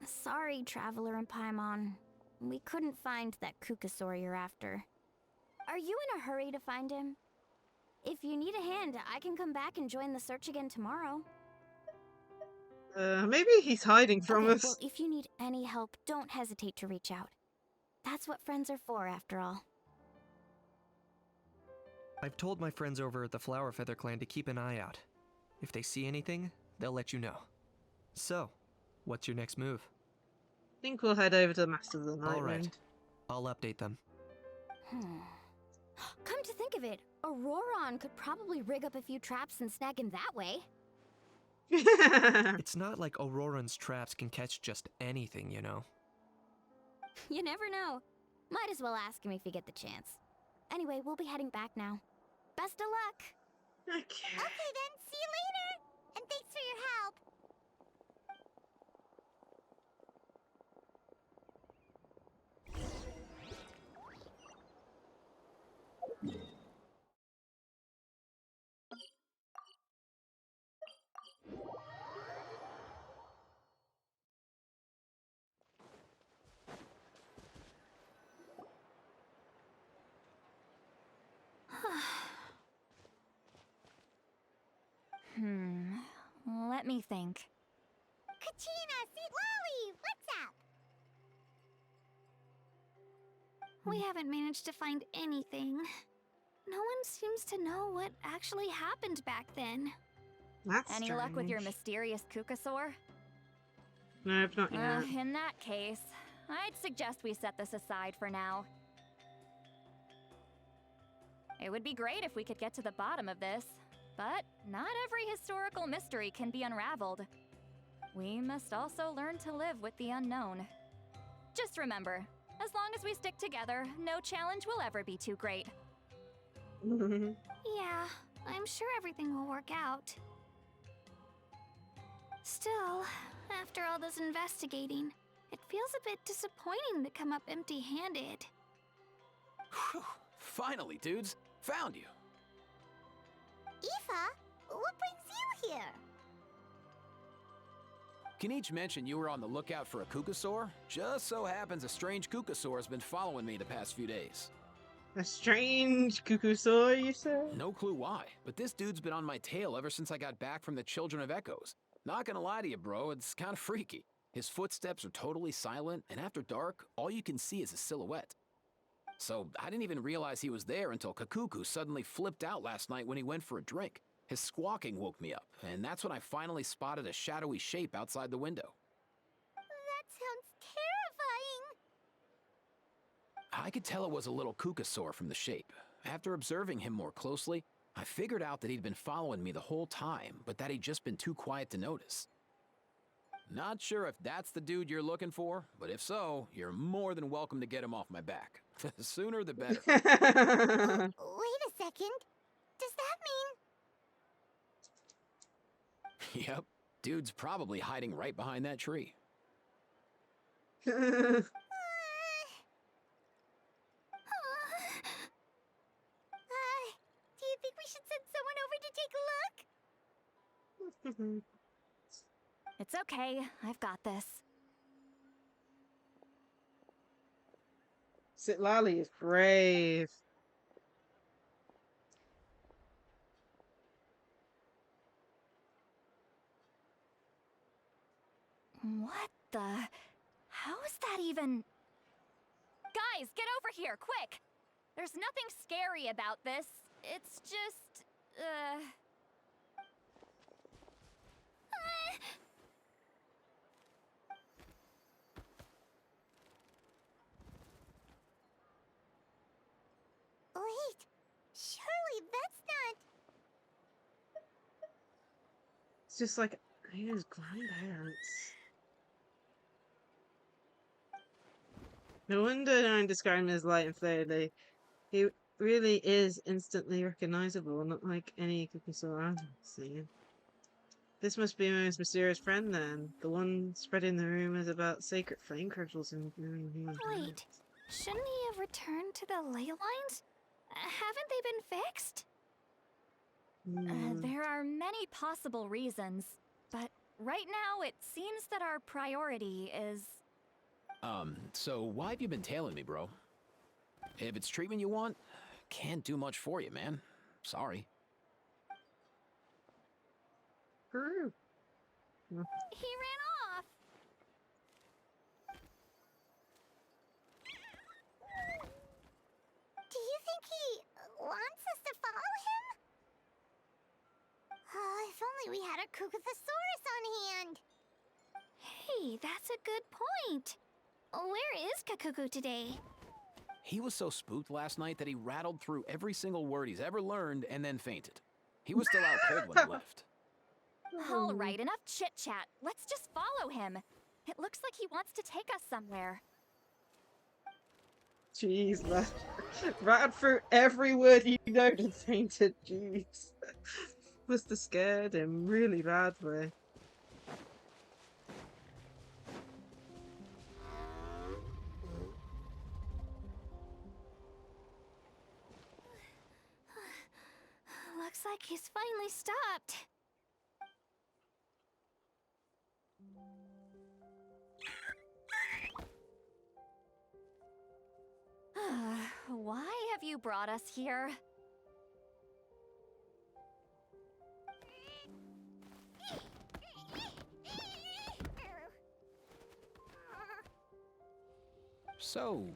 Speaker 14: Sorry, Traveler and Paimon. We couldn't find that Kukusaur you're after. Are you in a hurry to find him? If you need a hand, I can come back and join the search again tomorrow.
Speaker 1: Maybe he's hiding from us.
Speaker 14: Well, if you need any help, don't hesitate to reach out. That's what friends are for, after all.
Speaker 15: I've told my friends over at the Flower Feather Clan to keep an eye out. If they see anything, they'll let you know. So, what's your next move?
Speaker 1: I think we'll head over to the Master of the Night
Speaker 15: All right.
Speaker 1: Wind.
Speaker 15: I'll update them.
Speaker 14: Come to think of it, Auroron could probably rig up a few traps and snag him that way.
Speaker 15: It's not like Auroran's traps can catch just anything, you know.
Speaker 14: You never know. Might as well ask him if you get the chance. Anyway, we'll be heading back now. Best of luck!
Speaker 1: Okay.
Speaker 3: Okay then, see you later! And thanks for your help!
Speaker 19: Let me think.
Speaker 3: Kachina, Sweet Lolly, what's up?
Speaker 5: We haven't managed to find anything. No one seems to know what actually happened back then.
Speaker 1: That's
Speaker 19: Any luck with your mysterious Kukusaur?
Speaker 1: Nope, not yet.
Speaker 19: In that case, I'd suggest we set this aside for now. It would be great if we could get to the bottom of this, but not every historical mystery can be unraveled. We must also learn to live with the unknown. Just remember, as long as we stick together, no challenge will ever be too great.
Speaker 5: Yeah, I'm sure everything will work out. Still, after all this investigating, it feels a bit disappointing to come up empty-handed.
Speaker 4: Whew. Finally, dudes. Found you.
Speaker 3: Aoife, what brings you here?
Speaker 4: Kinich mentioned you were on the lookout for a Kukusaur. Just so happens a strange Kukusaur has been following me the past few days.
Speaker 1: A strange Kukusaur, you said?
Speaker 4: No clue why, but this dude's been on my tail ever since I got back from the Children of Echoes. Not gonna lie to you, bro, it's kind of freaky. His footsteps are totally silent, and after dark, all you can see is a silhouette. So I didn't even realize he was there until Kakuku suddenly flipped out last night when he went for a drink. His squawking woke me up, and that's when I finally spotted a shadowy shape outside the window.
Speaker 3: That sounds terrifying.
Speaker 4: I could tell it was a little Kukasaur from the shape. After observing him more closely, I figured out that he'd been following me the whole time, but that he'd just been too quiet to notice. Not sure if that's the dude you're looking for, but if so, you're more than welcome to get him off my back. The sooner the better.
Speaker 3: Wait a second. Does that mean...
Speaker 4: Yep, dude's probably hiding right behind that tree.
Speaker 3: Do you think we should send someone over to take a look?
Speaker 19: It's okay, I've got this.
Speaker 1: Citlali is brave.
Speaker 19: What the? How is that even? Guys, get over here, quick! There's nothing scary about this. It's just,
Speaker 3: Wait, surely that's not...
Speaker 1: It's just like his grandparents. No wonder I'm describing him as light and fairy. He really is instantly recognizable, not like any Kukusaur I've seen. This must be my most mysterious friend then, the one spreading the rumors about sacred flame crystals and human
Speaker 5: Wait, shouldn't he have returned to the ley lines? Haven't they been fixed?
Speaker 19: there are many possible reasons, but right now it seems that our priority is...
Speaker 4: So why have you been tailing me, bro? If it's treatment you want, can't do much for you, man. Sorry.
Speaker 1: True.
Speaker 3: He ran off. Do you think he wants us to follow him? If only we had a Kukathosaurus on hand.
Speaker 5: Hey, that's a good point. Where is Kakuku today?
Speaker 4: He was so spooked last night that he rattled through every single word he's ever learned and then fainted. He was still out cold when he left.
Speaker 19: All right, enough chit-chat. Let's just follow him. It looks like he wants to take us somewhere.
Speaker 1: Jeez, man. Rattled through every word you know and fainted. Jeez. Must have scared him really badly.
Speaker 5: Looks like he's finally stopped.
Speaker 19: Why have you brought us here?
Speaker 4: So,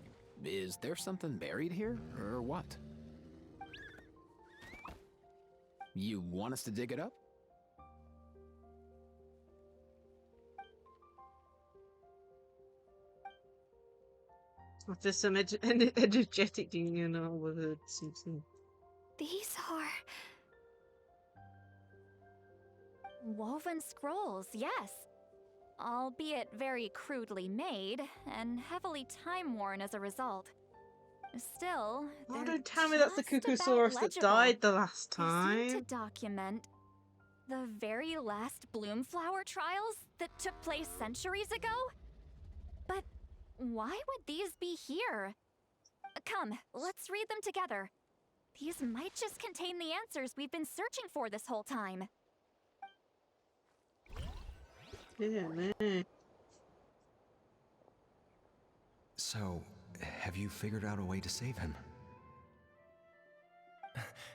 Speaker 4: is there something buried here, or what? You want us to dig it up?
Speaker 1: After some energetic words.
Speaker 5: These are...
Speaker 19: Woven scrolls, yes. Albeit very crudely made, and heavily time-worn as a result. Still,
Speaker 1: Oh,
Speaker 19: they're
Speaker 1: don't tell me that's the
Speaker 19: just about
Speaker 1: Kukusaurus that
Speaker 19: legible.
Speaker 1: died the last
Speaker 19: They seem
Speaker 1: time.
Speaker 19: to document the very last Bloomflower trials that took place centuries ago? But why would these be here? Come, let's read them together. These might just contain the answers we've been searching for this whole time.
Speaker 1: Yeah, man.
Speaker 7: So, have you figured out a way to save him?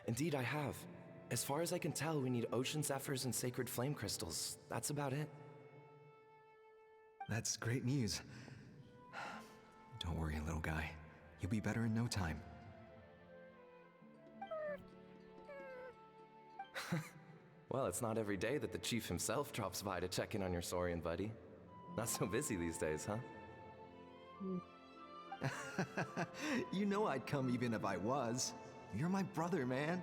Speaker 22: Indeed, I have. As far as I can tell, we need ocean zephyrs and sacred flame crystals. That's about it.
Speaker 7: That's great news. Don't worry, little guy. You'll be better in no time.
Speaker 22: Well, it's not every day that the chief himself drops by to check in on your Saurian buddy. Not so busy these days, huh?
Speaker 7: You know I'd come even if I was. You're my brother, man.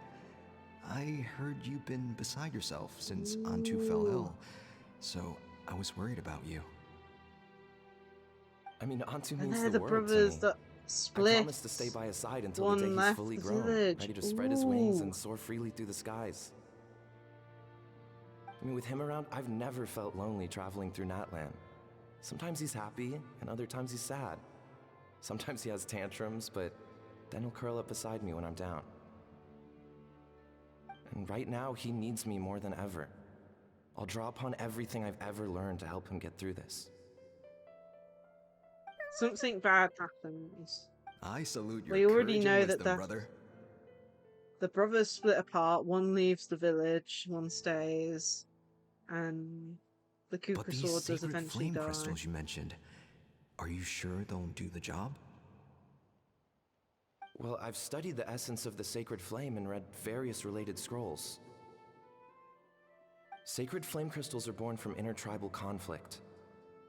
Speaker 7: I heard you've been beside yourself since Antu fell ill, so I was worried about you.
Speaker 22: I mean, Antu
Speaker 1: And
Speaker 22: means
Speaker 1: they're
Speaker 22: the
Speaker 1: the
Speaker 22: world to
Speaker 1: brothers
Speaker 22: me.
Speaker 1: that
Speaker 22: I
Speaker 1: split.
Speaker 22: promised to stay by his side until the
Speaker 1: One
Speaker 22: day he's
Speaker 1: left
Speaker 22: fully
Speaker 1: the
Speaker 22: grown,
Speaker 1: village.
Speaker 22: ready to spread his wings
Speaker 1: Ooh.
Speaker 22: and soar freely through the skies. I mean, with him around, I've never felt lonely traveling through Natlan. Sometimes he's happy, and other times he's sad. Sometimes he has tantrums, but then he'll curl up beside me when I'm down. And right now, he needs me more than ever. I'll draw upon everything I've ever learned to help him get through this.
Speaker 1: Something bad happens.
Speaker 7: I salute your
Speaker 1: We already
Speaker 7: courage
Speaker 1: know
Speaker 7: and
Speaker 1: that
Speaker 7: wisdom,
Speaker 1: the
Speaker 7: brother.
Speaker 1: the brothers split apart. One leaves the village, one stays, and the
Speaker 7: But these
Speaker 1: Kukusor does
Speaker 7: sacred
Speaker 1: eventually
Speaker 7: flame
Speaker 1: die.
Speaker 7: crystals you mentioned, are you sure they'll do the job?
Speaker 22: Well, I've studied the essence of the sacred flame and read various related scrolls. Sacred flame crystals are born from intertribal conflict.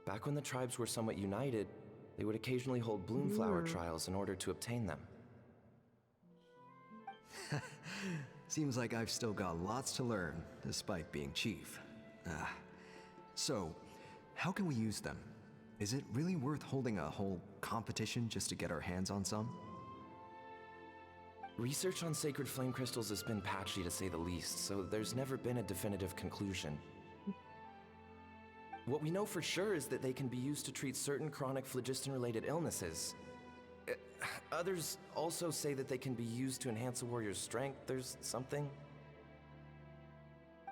Speaker 22: Back when the tribes were somewhat united, they would occasionally hold bloomflower trials in order to obtain them.
Speaker 7: Seems like I've still got lots to learn, despite being chief. So, how can we use them? Is it really worth holding a whole competition just to get our hands on some?
Speaker 22: Research on sacred flame crystals has been patchy to say the least, so there's never been a definitive conclusion. What we know for sure is that they can be used to treat certain chronic phlogiston-related illnesses. Others also say that they can be used to enhance a warrior's strength. There's something.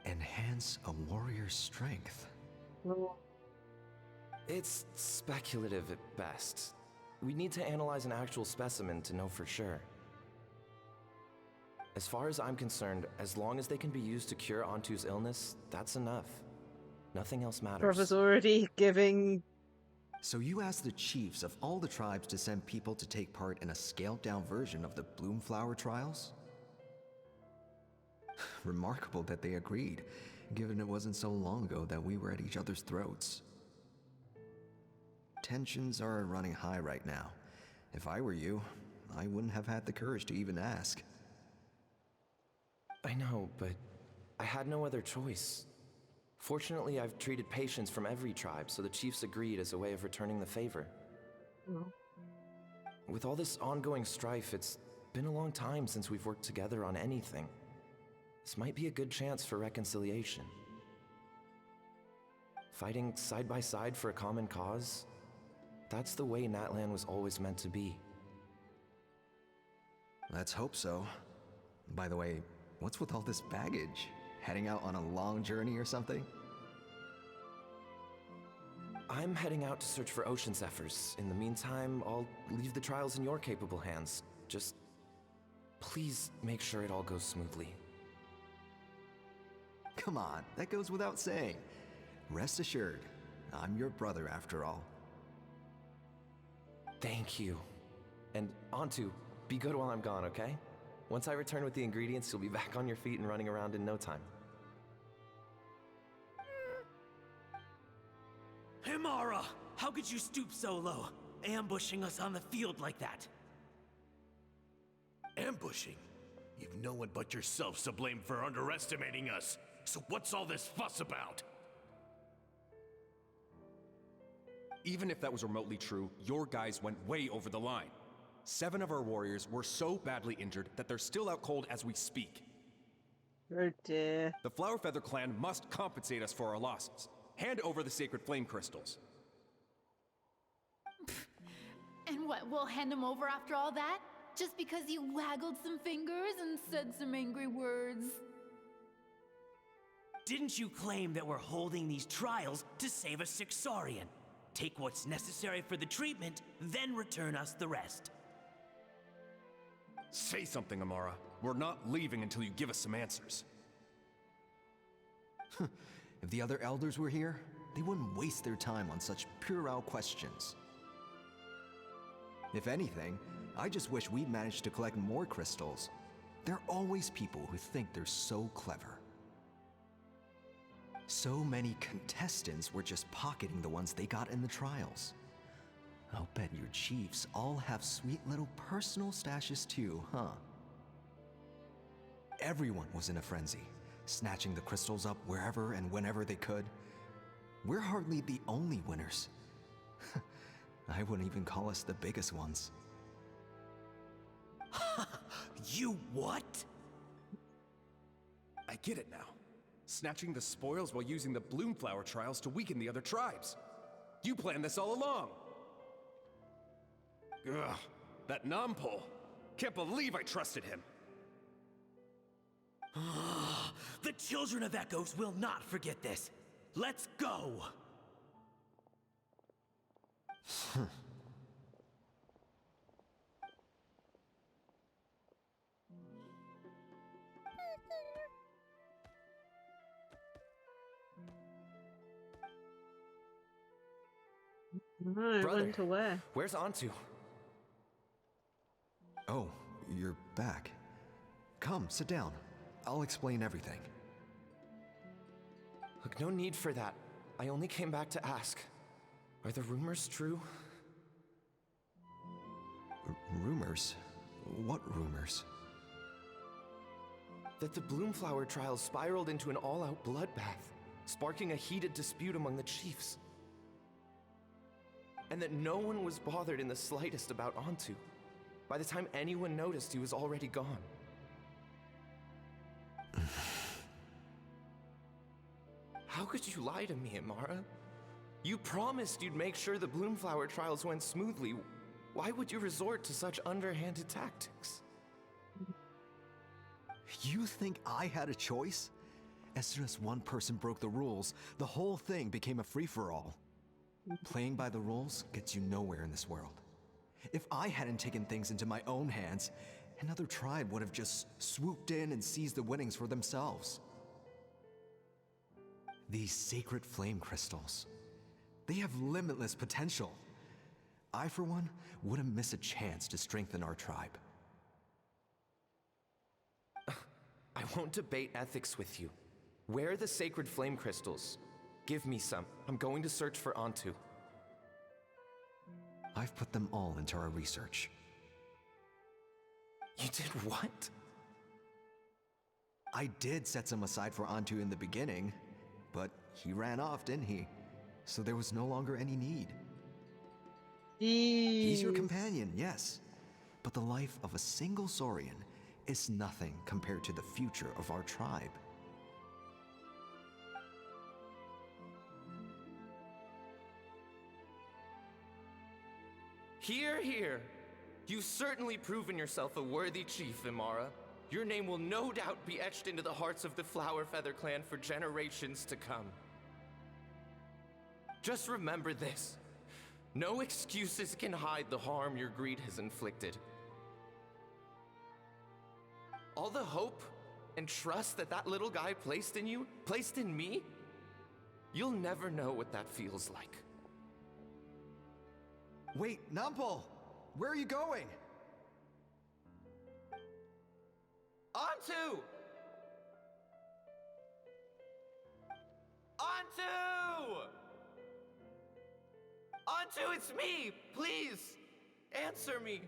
Speaker 7: Enhance a warrior's strength?
Speaker 22: It's speculative at best. We need to analyze an actual specimen to know for sure. As far as I'm concerned, as long as they can be used to cure Antu's illness, that's enough. Nothing else matters.
Speaker 1: Brother's already giving.
Speaker 7: So you asked the chiefs of all the tribes to send people to take part in a scaled-down version of the Bloomflower trials? Remarkable that they agreed, given it wasn't so long ago that we were at each other's throats. Tensions are running high right now. If I were you, I wouldn't have had the courage to even ask.
Speaker 22: I know, but I had no other choice. Fortunately, I've treated patients from every tribe, so the chiefs agreed as a way of returning the favor. With all this ongoing strife, it's been a long time since we've worked together on anything. This might be a good chance for reconciliation. Fighting side by side for a common cause, that's the way Natlan was always meant to be.
Speaker 7: Let's hope so. By the way, what's with all this baggage? Heading out on a long journey or something?
Speaker 22: I'm heading out to search for ocean zephyrs. In the meantime, I'll leave the trials in your capable hands. Just please make sure it all goes smoothly.
Speaker 7: Come on, that goes without saying. Rest assured, I'm your brother after all.
Speaker 22: Thank you. And Antu, be good while I'm gone, okay? Once I return with the ingredients, you'll be back on your feet and running around in no time.
Speaker 8: Himara! How could you stoop so low, ambushing us on the field like that?
Speaker 9: Ambushing? You've no one but yourself to blame for underestimating us. So what's all this fuss about?
Speaker 23: Even if that was remotely true, your guys went way over the line. 7 of our warriors were so badly injured that they're still out cold as we speak.
Speaker 1: Oh dear.
Speaker 23: The Flower Feather clan must compensate us for our losses. Hand over the sacred flame crystals.
Speaker 24: And what, we'll hand them over after all that? Just because you waggled some fingers and said some angry words?
Speaker 8: Didn't you claim that we're holding these trials to save a sick Saurian? Take what's necessary for the treatment, then return us the rest.
Speaker 23: Say something, Amara. We're not leaving until you give us some answers.
Speaker 7: If the other elders were here, they wouldn't waste their time on such puerile questions. If anything, I just wish we'd managed to collect more crystals. There are always people who think they're so clever. So many contestants were just pocketing the ones they got in the trials. I'll bet your chiefs all have sweet little personal stashes too, huh? Everyone was in a frenzy, snatching the crystals up wherever and whenever they could. We're hardly the only winners. I wouldn't even call us the biggest ones.
Speaker 8: You what?
Speaker 23: I get it now. Snatching the spoils while using the Bloomflower trials to weaken the other tribes. You planned this all along. Ugh, that Nampol. Can't believe I trusted him.
Speaker 8: The children of Echoes will not forget this. Let's go!
Speaker 1: No,
Speaker 22: Brother,
Speaker 1: went away.
Speaker 22: Where's Antu?
Speaker 7: Oh, you're back. Come, sit down. I'll explain everything.
Speaker 22: Look, no need for that. I only came back to ask. Are the rumors true?
Speaker 7: Rumors? What rumors?
Speaker 22: That the Bloomflower trials spiraled into an all-out bloodbath, sparking a heated dispute among the chiefs. And that no one was bothered in the slightest about Antu. By the time anyone noticed, he was already gone. How could you lie to me, Amara? You promised you'd make sure the Bloomflower trials went smoothly. Why would you resort to such underhanded tactics?
Speaker 7: You think I had a choice? As soon as one person broke the rules, the whole thing became a free-for-all. Playing by the rules gets you nowhere in this world. If I hadn't taken things into my own hands, another tribe would have just swooped in and seized the winnings for themselves. These sacred flame crystals, they have limitless potential. I, for one, wouldn't miss a chance to strengthen our tribe.
Speaker 22: I won't debate ethics with you. Where are the sacred flame crystals? Give me some. I'm going to search for Antu.
Speaker 7: I've put them all into our research.
Speaker 22: You did what?
Speaker 7: I did set some aside for Antu in the beginning, but he ran off, didn't he? So there was no longer any need. He's your companion, yes. But the life of a single Saurian is nothing compared to the future of our tribe.
Speaker 22: Hear, hear. You've certainly proven yourself a worthy chief, Imara. Your name will no doubt be etched into the hearts of the Flower Feather clan for generations to come. Just remember this. No excuses can hide the harm your greed has inflicted. All the hope and trust that that little guy placed in you, placed in me, you'll never know what that feels like.
Speaker 7: Wait, Nampol! Where are you going?
Speaker 22: Antu! Antu! Antu, it's me! Please, answer me!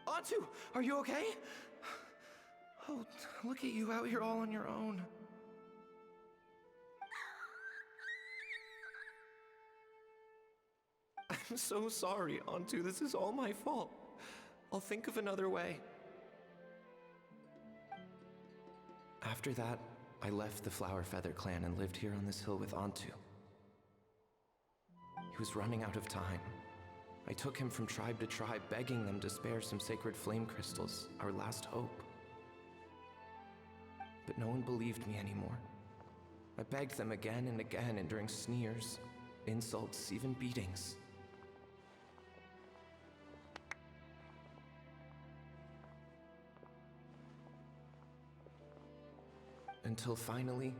Speaker 22: Antu, are you okay? Oh, look at you out here all on your own. I'm so sorry, Antu. This is all my fault. I'll think of another way. After that, I left the Flower Feather clan and lived here on this hill with Antu. He was running out of time. I took him from tribe to tribe, begging them to spare some sacred flame crystals, our last hope. But no one believed me anymore. I begged them again and again, enduring sneers, insults, even beatings. Until finally,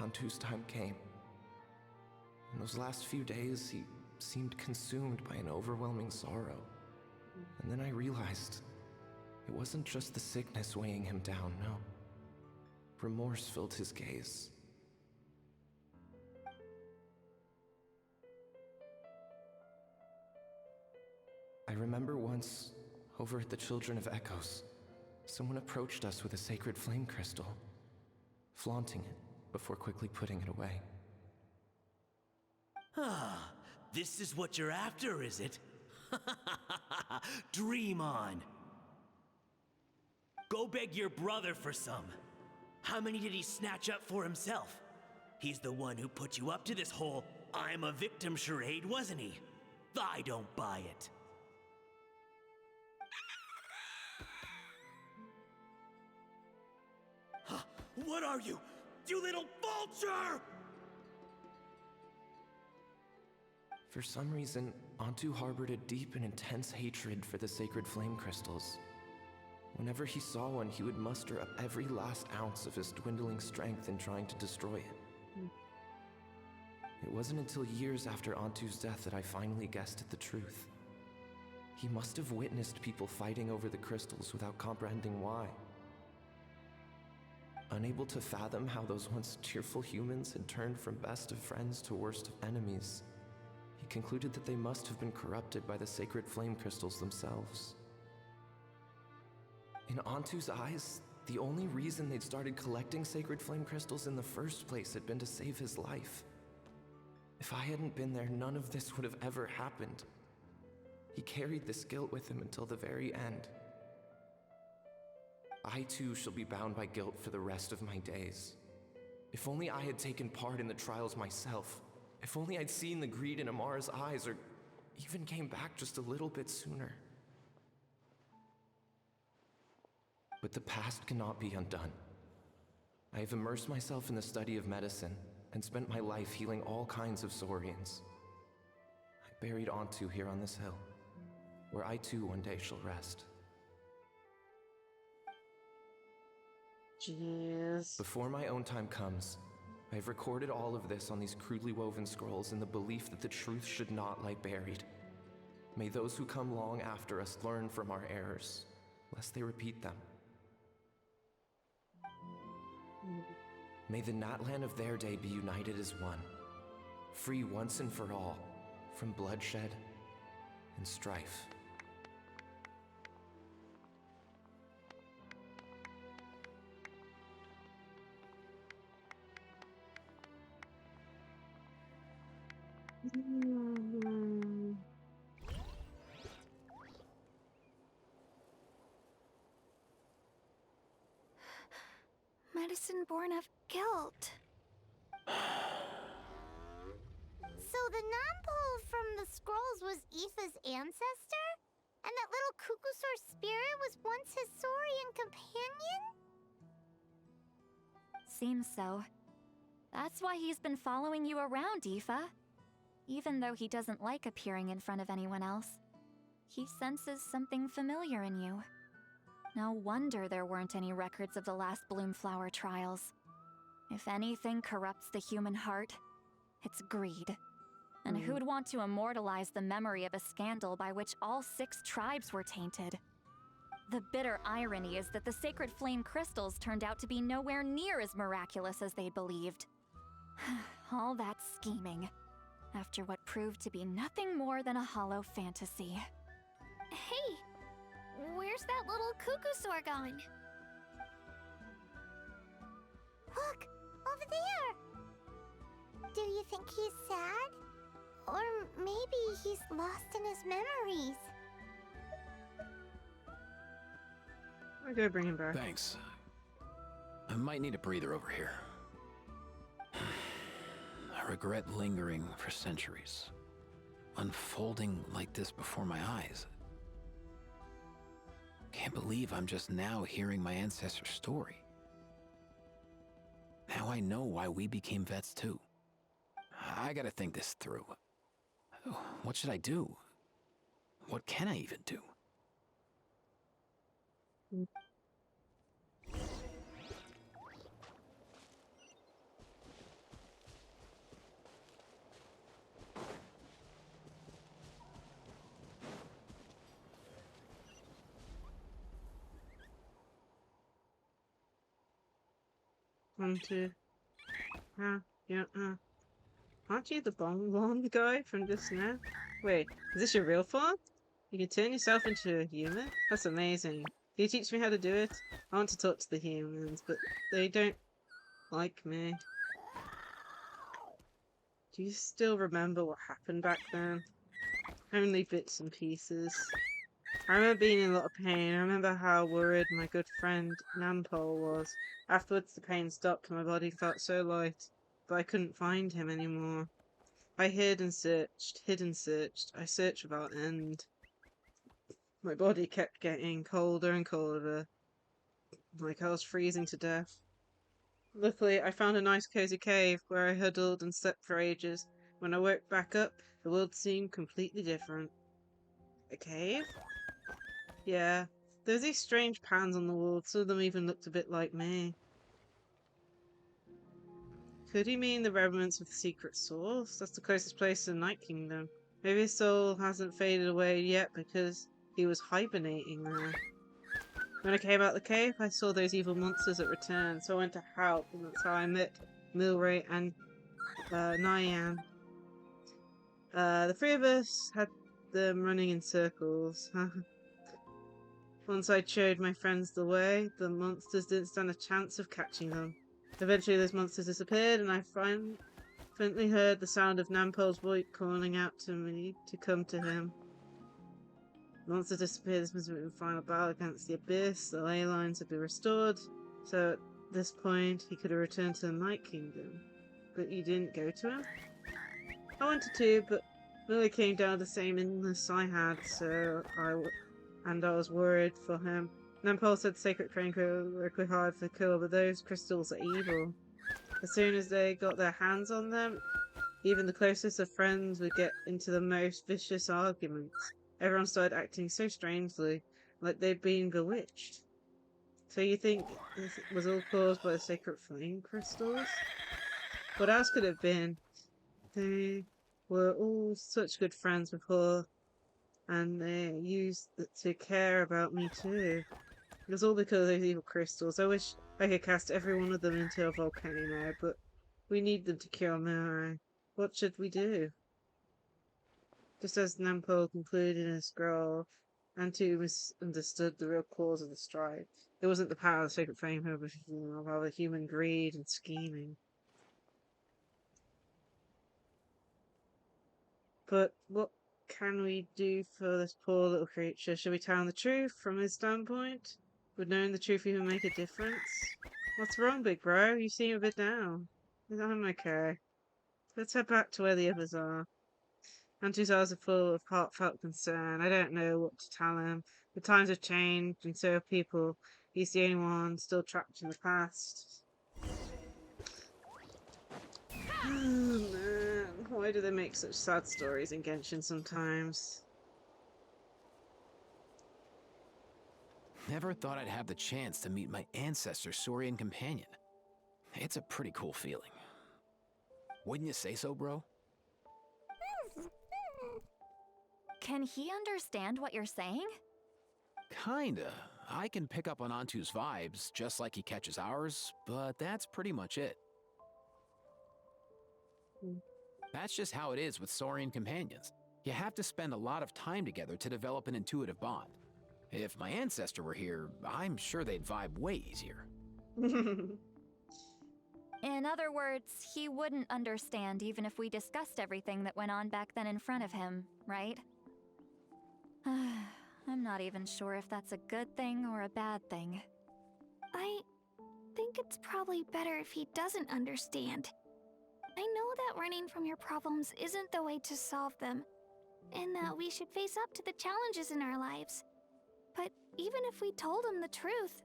Speaker 22: Antu's time came. In those last few days, he seemed consumed by an overwhelming sorrow. And then I realized it wasn't just the sickness weighing him down, no. Remorse filled his gaze. I remember once, over at the Children of Echoes, someone approached us with a sacred flame crystal, flaunting it before quickly putting it away.
Speaker 8: Ah, this is what you're after, is it? Dream on. Go beg your brother for some. How many did he snatch up for himself? He's the one who put you up to this whole I'm a victim charade, wasn't he? I don't buy it. What are you? You little vulture!
Speaker 22: For some reason, Antu harbored a deep and intense hatred for the sacred flame crystals. Whenever he saw one, he would muster up every last ounce of his dwindling strength in trying to destroy it. It wasn't until years after Antu's death that I finally guessed at the truth. He must have witnessed people fighting over the crystals without comprehending why. Unable to fathom how those once cheerful humans had turned from best of friends to worst of enemies, he concluded that they must have been corrupted by the sacred flame crystals themselves. In Antu's eyes, the only reason they'd started collecting sacred flame crystals in the first place had been to save his life. If I hadn't been there, none of this would have ever happened. He carried this guilt with him until the very end. I too shall be bound by guilt for the rest of my days. If only I had taken part in the trials myself. If only I'd seen the greed in Amara's eyes, or even came back just a little bit sooner. But the past cannot be undone. I have immersed myself in the study of medicine and spent my life healing all kinds of Saurians. I buried Antu here on this hill, where I too one day shall rest.
Speaker 1: Jeez.
Speaker 22: Before my own time comes, I have recorded all of this on these crudely woven scrolls in the belief that the truth should not lie buried. May those who come long after us learn from our errors, lest they repeat them. May the Natlan of their day be united as one, free once and for all from bloodshed and strife.
Speaker 5: Medicine born of guilt.
Speaker 3: So the non-pole from the scrolls was Aoife's ancestor? And that little Cuckoosaur spirit was once his Saurian companion?
Speaker 19: Seems so. That's why he's been following you around, Aoife. Even though he doesn't like appearing in front of anyone else, he senses something familiar in you. No wonder there weren't any records of the last Bloomflower trials. If anything corrupts the human heart, it's greed. And who'd want to immortalize the memory of a scandal by which all 6 tribes were tainted? The bitter irony is that the sacred flame crystals turned out to be nowhere near as miraculous as they believed. All that scheming, after what proved to be nothing more than a hollow fantasy.
Speaker 5: Hey, where's that little Cuckoosaur gone?
Speaker 3: Look, over there! Do you think he's sad? Or maybe he's lost in his memories?
Speaker 1: I gotta bring him back.
Speaker 4: Thanks. I might need a breather over here. I regret lingering for centuries, unfolding like this before my eyes. Can't believe I'm just now hearing my ancestor's story. Now I know why we became vets too. I gotta think this through. What should I do? What can I even do?
Speaker 1: Want to? Yeah. Aren't you the blonde guy from just now? Wait, is this your real form? You can turn yourself into a human? That's amazing. Can you teach me how to do it? I want to talk to the humans, but they don't like me. Do you still remember what happened back then? Only bits and pieces. I remember being in a lot of pain. I remember how worried my good friend Nampol was. Afterwards the pain stopped and my body felt so light, but I couldn't find him anymore. I hid and searched. I searched without end. My body kept getting colder and colder, like I was freezing to death. Luckily, I found a nice cozy cave where I huddled and slept for ages. When I woke back up, the world seemed completely different. A cave? Yeah. There's these strange pans on the wall. Some of them even looked a bit like me. Could he mean the remnants of the secret source? That's the closest place to the Night Kingdom. Maybe his soul hasn't faded away yet because he was hibernating there. When I came out the cave, I saw those evil monsters that returned, so I went to help, and that's how I met Milray and Nyan. The three of us had them running in circles. Once I showed my friends the way, the monsters didn't stand a chance of catching them. Eventually those monsters disappeared, and I finally heard the sound of Nampol's voice calling out to me to come to him. The monsters disappeared. This must have been the final battle against the Abyss. The ley lines had been restored, so at this point he could have returned to the Night Kingdom. But you didn't go to him? I wanted to, but Millie came down the same illness I had, so I was worried for him. Nampol said sacred flame could work hard for kill, but those crystals are evil. As soon as they got their hands on them, even the closest of friends would get into the most vicious arguments. Everyone started acting so strangely, like they'd been bewitched. So you think this was all caused by the sacred flame crystals? What else could it have been? They were all such good friends before, and they used to care about me too. It was all because of those evil crystals. I wish I could cast every one of them into a volcano, but we need them to cure Mirai. What should we do? Just as Nampo concluded in a scroll, Antu misunderstood the real cause of the strife. It wasn't the power of the sacred flame, but rather human greed and scheming. But what can we do for this poor little creature? Should we tell him the truth from his standpoint? Would knowing the truth even make a difference? What's wrong, big bro? You seem a bit down. I'm okay. Let's head back to where the others are. Antu's eyes are full of heartfelt concern. I don't know what to tell him. The times have changed, and so have people. He's the only one still trapped in the past. Oh man, why do they make such sad stories in Genshin sometimes?
Speaker 4: Never thought I'd have the chance to meet my ancestor Saurian companion. It's a pretty cool feeling. Wouldn't you say so, bro?
Speaker 19: Can he understand what you're saying?
Speaker 4: Kinda. I can pick up on Antu's vibes, just like he catches ours, but that's pretty much it. That's just how it is with Saurian companions. You have to spend a lot of time together to develop an intuitive bond. If my ancestor were here, I'm sure they'd vibe way easier.
Speaker 19: In other words, he wouldn't understand even if we discussed everything that went on back then in front of him, right? I'm not even sure if that's a good thing or a bad thing.
Speaker 5: I think it's probably better if he doesn't understand. I know that running from your problems isn't the way to solve them, and that we should face up to the challenges in our lives. But even if we told him the truth,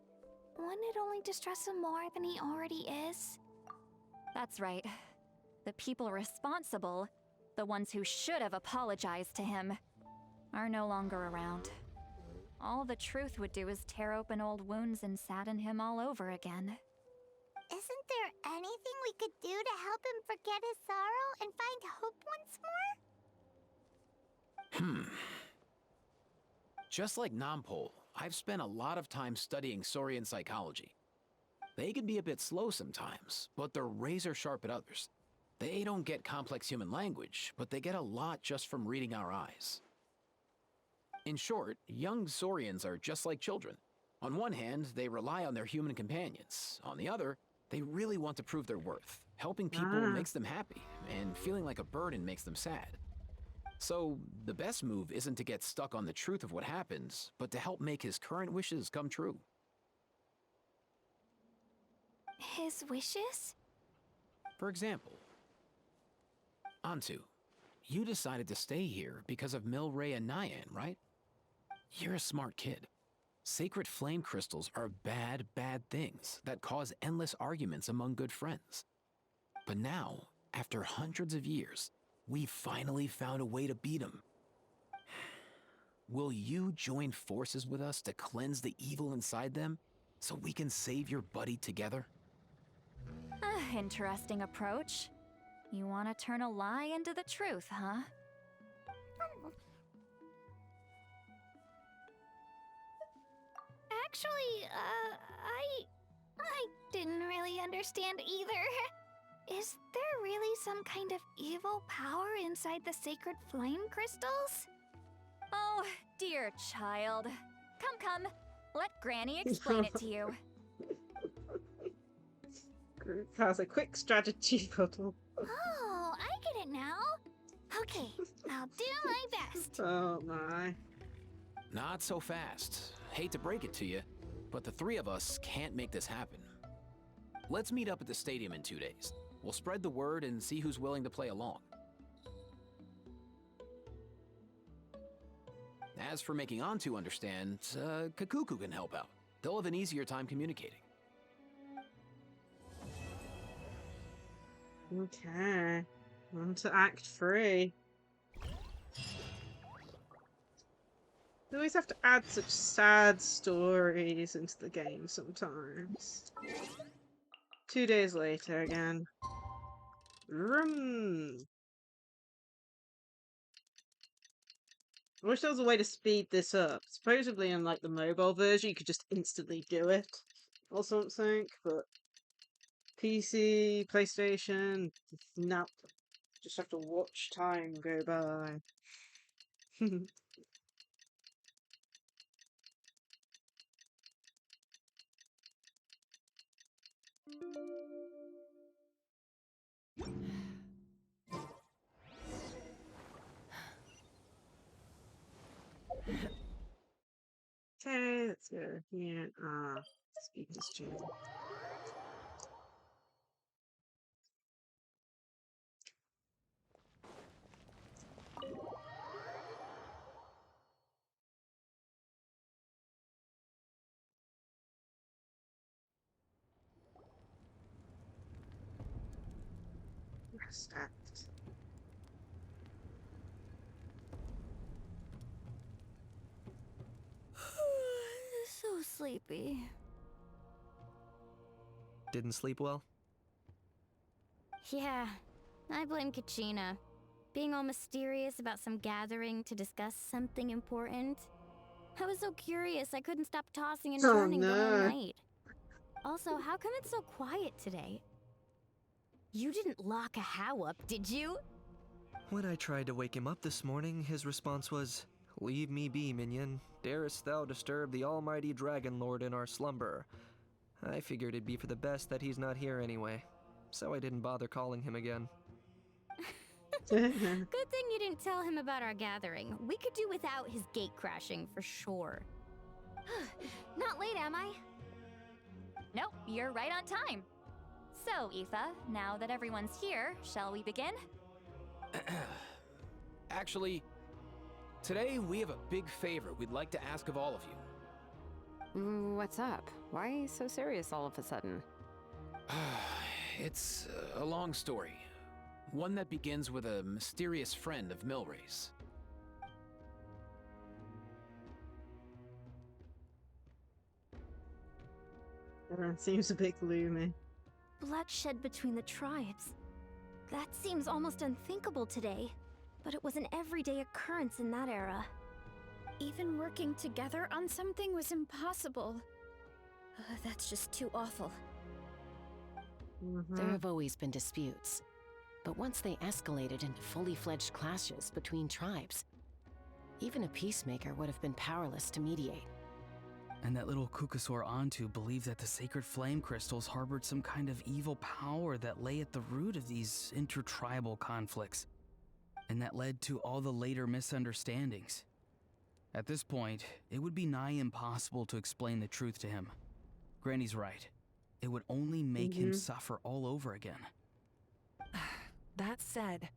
Speaker 5: wouldn't it only distress him more than he already is?
Speaker 19: That's right. The people responsible, the ones who should have apologized to him, are no longer around. All the truth would do is tear open old wounds and sadden him all over again.
Speaker 3: Isn't there anything we could do to help him forget his sorrow and find hope once more?
Speaker 4: Just like Nampol, I've spent a lot of time studying Saurian psychology. They can be a bit slow sometimes, but they're razor sharp at others. They don't get complex human language, but they get a lot just from reading our eyes. In short, young Saurians are just like children. On one hand, they rely on their human companions. On the other, they really want to prove their worth. Helping people makes them happy, and feeling like a burden makes them sad. So, the best move isn't to get stuck on the truth of what happens, but to help make his current wishes come true.
Speaker 5: His wishes?
Speaker 4: For example, Antu, you decided to stay here because of Milray and Nyan, right? You're a smart kid. Sacred flame crystals are bad, bad things that cause endless arguments among good friends. But now, after hundreds of years, we finally found a way to beat them. Will you join forces with us to cleanse the evil inside them so we can save your buddy together?
Speaker 19: Interesting approach. You want to turn a lie into the truth, huh?
Speaker 5: Actually, I didn't really understand either. Is there really some kind of evil power inside the sacred flame crystals?
Speaker 19: Oh, dear child. Come. Let Granny explain it to you.
Speaker 1: Has a quick strategy bottle.
Speaker 5: Oh, I get it now. Okay, I'll do my best.
Speaker 1: Oh my.
Speaker 4: Not so fast. Hate to break it to you, but the three of us can't make this happen. Let's meet up at the stadium in 2 days. We'll spread the word and see who's willing to play along. As for making Antu understand, Kakuku can help out. They'll have an easier time communicating.
Speaker 1: Okay. On to Act 3. We always have to add such sad stories into the game sometimes. 2 days later again. I wish there was a way to speed this up. Supposedly in like the mobile version you could just instantly do it or something, but PC, PlayStation, no. Just have to watch time go by. Okay, let's go here. Speed this channel. Rest act.
Speaker 14: So sleepy.
Speaker 15: Didn't sleep well?
Speaker 14: Yeah, I blame Kachina. Being all mysterious about some gathering to discuss something important. I was so curious I couldn't stop tossing and turning the whole night. Also, how come it's so quiet today? You didn't lock a How up, did you?
Speaker 15: When I tried to wake him up this morning, his response was, "Leave me be, minion. Darest thou disturb the almighty Dragon Lord in our slumber?" I figured it'd be for the best that he's not here anyway, so I didn't bother calling him again.
Speaker 14: Good thing you didn't tell him about our gathering. We could do without his gate crashing for sure.
Speaker 19: Not late, am I? Nope, you're right on time. So, Aoife, now that everyone's here, shall we begin?
Speaker 4: Actually, today we have a big favor we'd like to ask of all of you.
Speaker 6: What's up? Why so serious all of a sudden?
Speaker 4: It's a long story. One that begins with a mysterious friend of Milray's.
Speaker 1: Everyone seems a bit gloomy.
Speaker 14: Bloodshed between the tribes. That seems almost unthinkable today, but it was an everyday occurrence in that era.
Speaker 5: Even working together on something was impossible. That's just too awful.
Speaker 2: There have always been disputes, but once they escalated into fully fledged clashes between tribes, even a peacemaker would have been powerless to mediate.
Speaker 16: And that little Kukusaur Antu believed that the sacred flame crystals harbored some kind of evil power that lay at the root of these intertribal conflicts, and that led to all the later misunderstandings. At this point, it would be nigh impossible to explain the truth to him. Granny's right. It would only make him suffer all over again.
Speaker 10: That said,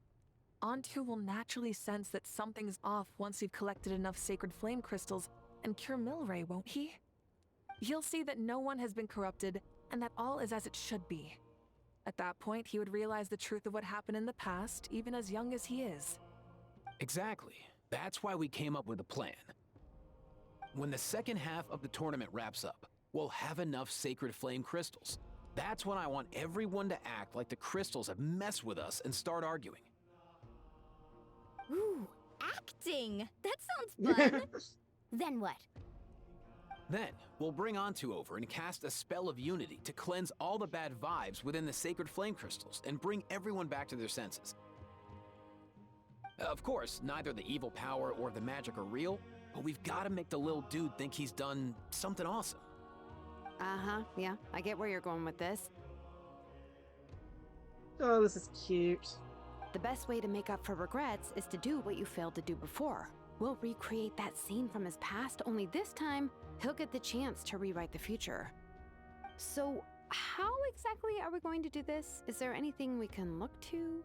Speaker 10: Antu will naturally sense that something's off once you've collected enough sacred flame crystals and cure Milray, won't he? He'll see that no one has been corrupted and that all is as it should be. At that point, he would realize the truth of what happened in the past, even as young as he is.
Speaker 4: Exactly. That's why we came up with a plan. When the second half of the tournament wraps up, we'll have enough sacred flame crystals. That's when I want everyone to act like the crystals have messed with us and start arguing.
Speaker 14: Ooh, acting! That sounds fun! Then what?
Speaker 4: Then, we'll bring Antu over and cast a spell of unity to cleanse all the bad vibes within the sacred flame crystals and bring everyone back to their senses. Of course, neither the evil power or the magic are real, but we've got to make the little dude think he's done something awesome.
Speaker 6: Uh-huh, yeah, I get where you're going with this.
Speaker 1: Oh, this is cute.
Speaker 6: The best way to make up for regrets is to do what you failed to do before. We'll recreate that scene from his past, only this time, he'll get the chance to rewrite the future. So, how exactly are we going to do this? Is there anything we can look to?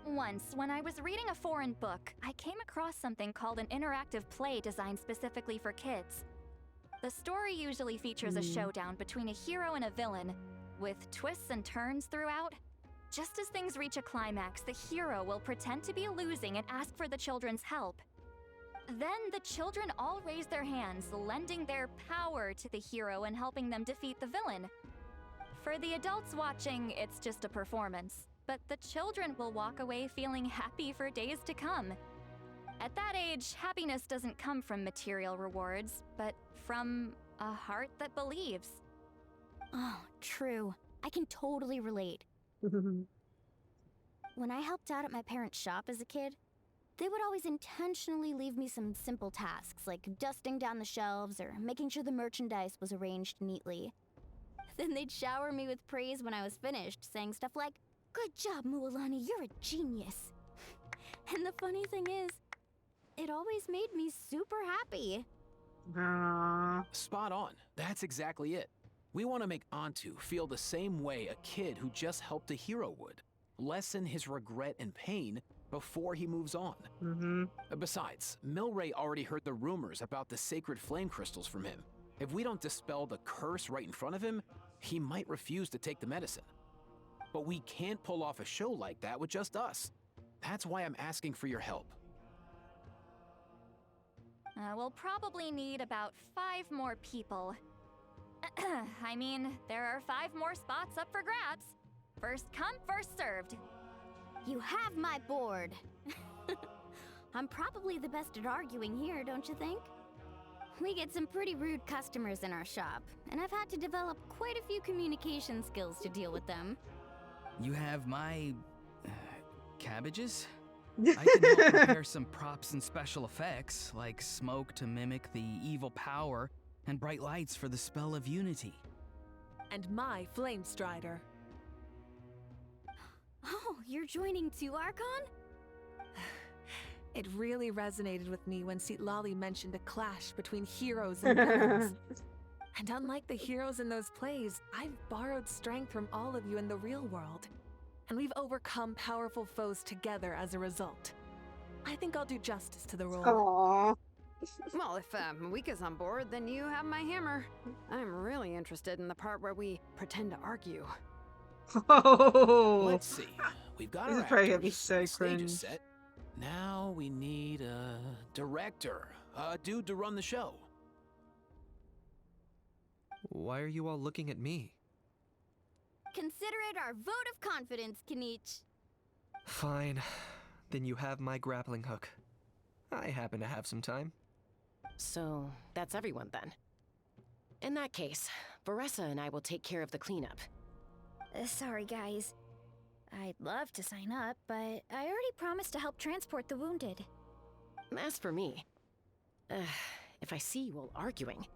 Speaker 19: Once, when I was reading a foreign book, I came across something called an interactive play designed specifically for kids. The story usually features a showdown between a hero and a villain, with twists and turns throughout. Just as things reach a climax, the hero will pretend to be losing and ask for the children's help. Then the children all raise their hands, lending their power to the hero and helping them defeat the villain. For the adults watching, it's just a performance, but the children will walk away feeling happy for days to come. At that age, happiness doesn't come from material rewards, but from a heart that believes.
Speaker 14: Oh, true. I can totally relate. When I helped out at my parents' shop as a kid, they would always intentionally leave me some simple tasks, like dusting down the shelves or making sure the merchandise was arranged neatly. Then they'd shower me with praise when I was finished, saying stuff like, "Good job, Mualani, you're a genius." And the funny thing is, it always made me super happy.
Speaker 4: Spot on. That's exactly it. We want to make Antu feel the same way a kid who just helped a hero would. Lessen his regret and pain before he moves on. Besides, Milray already heard the rumors about the sacred flame crystals from him. If we don't dispel the curse right in front of him, he might refuse to take the medicine. But we can't pull off a show like that with just us. That's why I'm asking for your help.
Speaker 19: We'll probably need about 5 more people. I mean, there are 5 more spots up for grabs. First come, first served.
Speaker 14: You have my board. I'm probably the best at arguing here, don't you think? We get some pretty rude customers in our shop, and I've had to develop quite a few communication skills to deal with them.
Speaker 16: You have my... cabbages? I can help prepare some props and special effects, like smoke to mimic the evil power, and bright lights for the spell of unity.
Speaker 10: And my flame strider.
Speaker 14: Oh, you're joining too, Archon?
Speaker 10: It really resonated with me when Citlali mentioned a clash between heroes and villains. And unlike the heroes in those plays, I've borrowed strength from all of you in the real world. And we've overcome powerful foes together as a result. I think I'll do justice to the role.
Speaker 1: Aww.
Speaker 6: Well, if Mika's on board, then you have my hammer. I'm really interested in the part where we pretend to argue.
Speaker 1: Oh.
Speaker 4: Let's see. We've got
Speaker 1: This
Speaker 4: our
Speaker 1: is probably gonna
Speaker 4: actors,
Speaker 1: be so
Speaker 4: the stage
Speaker 1: cringe.
Speaker 4: is set. Now we need a director, a dude to run the show.
Speaker 15: Why are you all looking at me?
Speaker 14: Consider it our vote of confidence, Kanich.
Speaker 15: Fine. Then you have my grappling hook. I happen to have some time.
Speaker 2: So, that's everyone then. In that case, Varessa and I will take care of the cleanup.
Speaker 5: Sorry, guys. I'd love to sign up, but I already promised to help transport the wounded.
Speaker 2: As for me, if I see you all arguing,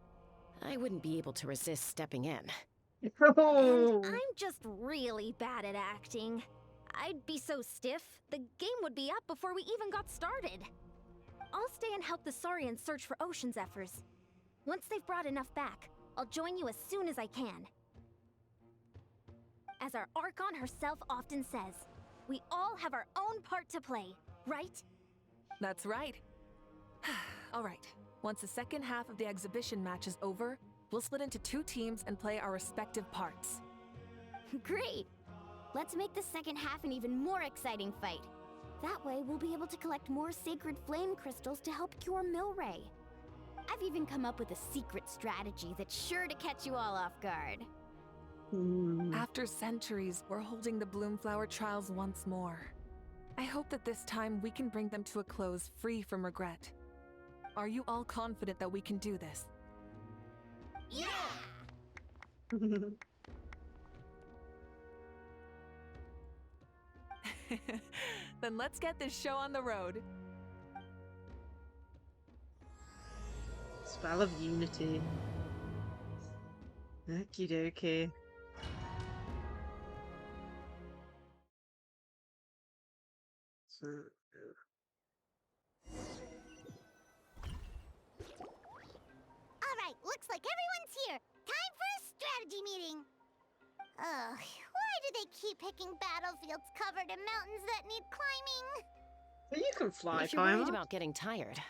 Speaker 2: I wouldn't be able to resist stepping in.
Speaker 3: And I'm just really bad at acting. I'd be so stiff, the game would be up before we even got started. I'll stay and help the Saurians search for Ocean Zephyrs. Once they've brought enough back, I'll join you as soon as I can. As our Archon herself often says, we all have our own part to play, right?
Speaker 10: That's right. All right. Once the second half of the exhibition match is over, we'll split into 2 teams and play our respective parts.
Speaker 3: Great! Let's make the second half an even more exciting fight. That way, we'll be able to collect more sacred flame crystals to help cure Milray. I've even come up with a secret strategy that's sure to catch you all off guard.
Speaker 10: After centuries, we're holding the Bloomflower trials once more. I hope that this time we can bring them to a close free from regret. Are you all confident that we can do this?
Speaker 3: Yeah!
Speaker 10: Then let's get this show on the road.
Speaker 1: Spell of Unity. Okie dokie. So,
Speaker 3: Alright, looks like everyone's here. Time for a strategy meeting. Ugh, why do they keep picking battlefields covered in mountains that need climbing?
Speaker 1: but you can fly,
Speaker 2: If you're worried
Speaker 1: Paimon.
Speaker 2: about getting tired,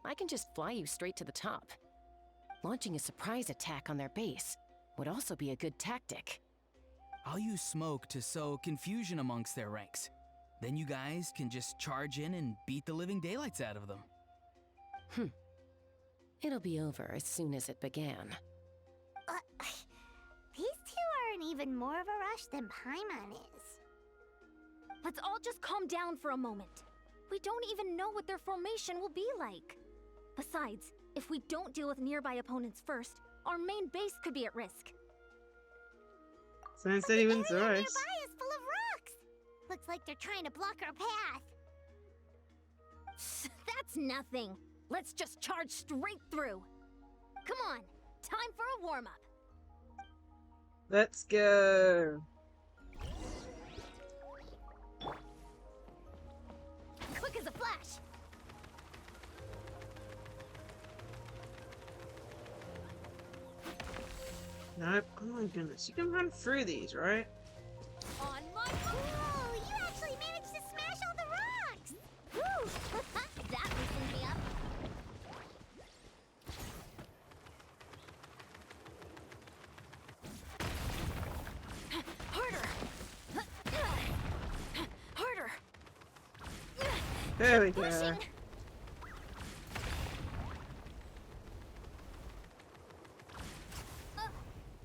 Speaker 2: I can just fly you straight to the top. Launching a surprise attack on their base would also be a good tactic.
Speaker 16: I'll use smoke to sow confusion amongst their ranks. Then you guys can just charge in and beat the living daylights out of them.
Speaker 2: It'll be over as soon as it began.
Speaker 3: These two are in even more of a rush than Paimon is. Let's all just calm down for a moment. We don't even know what their formation will be like. Besides, if we don't deal with nearby opponents first, our main base could be at risk.
Speaker 1: Someone said he wins the
Speaker 3: The area
Speaker 1: race.
Speaker 3: nearby is full of rocks. Looks like they're trying to block our path. That's nothing. Let's just charge straight through. Come on, time for a warm-up.
Speaker 1: Let's go.
Speaker 3: Quick as a flash.
Speaker 1: Nope. Oh my goodness. You can run through these, right?
Speaker 3: On my Ooh, you actually managed to smash all the rocks! Woo! That loosened me up.
Speaker 10: Harder! Harder!
Speaker 1: There we go.
Speaker 3: Pushing.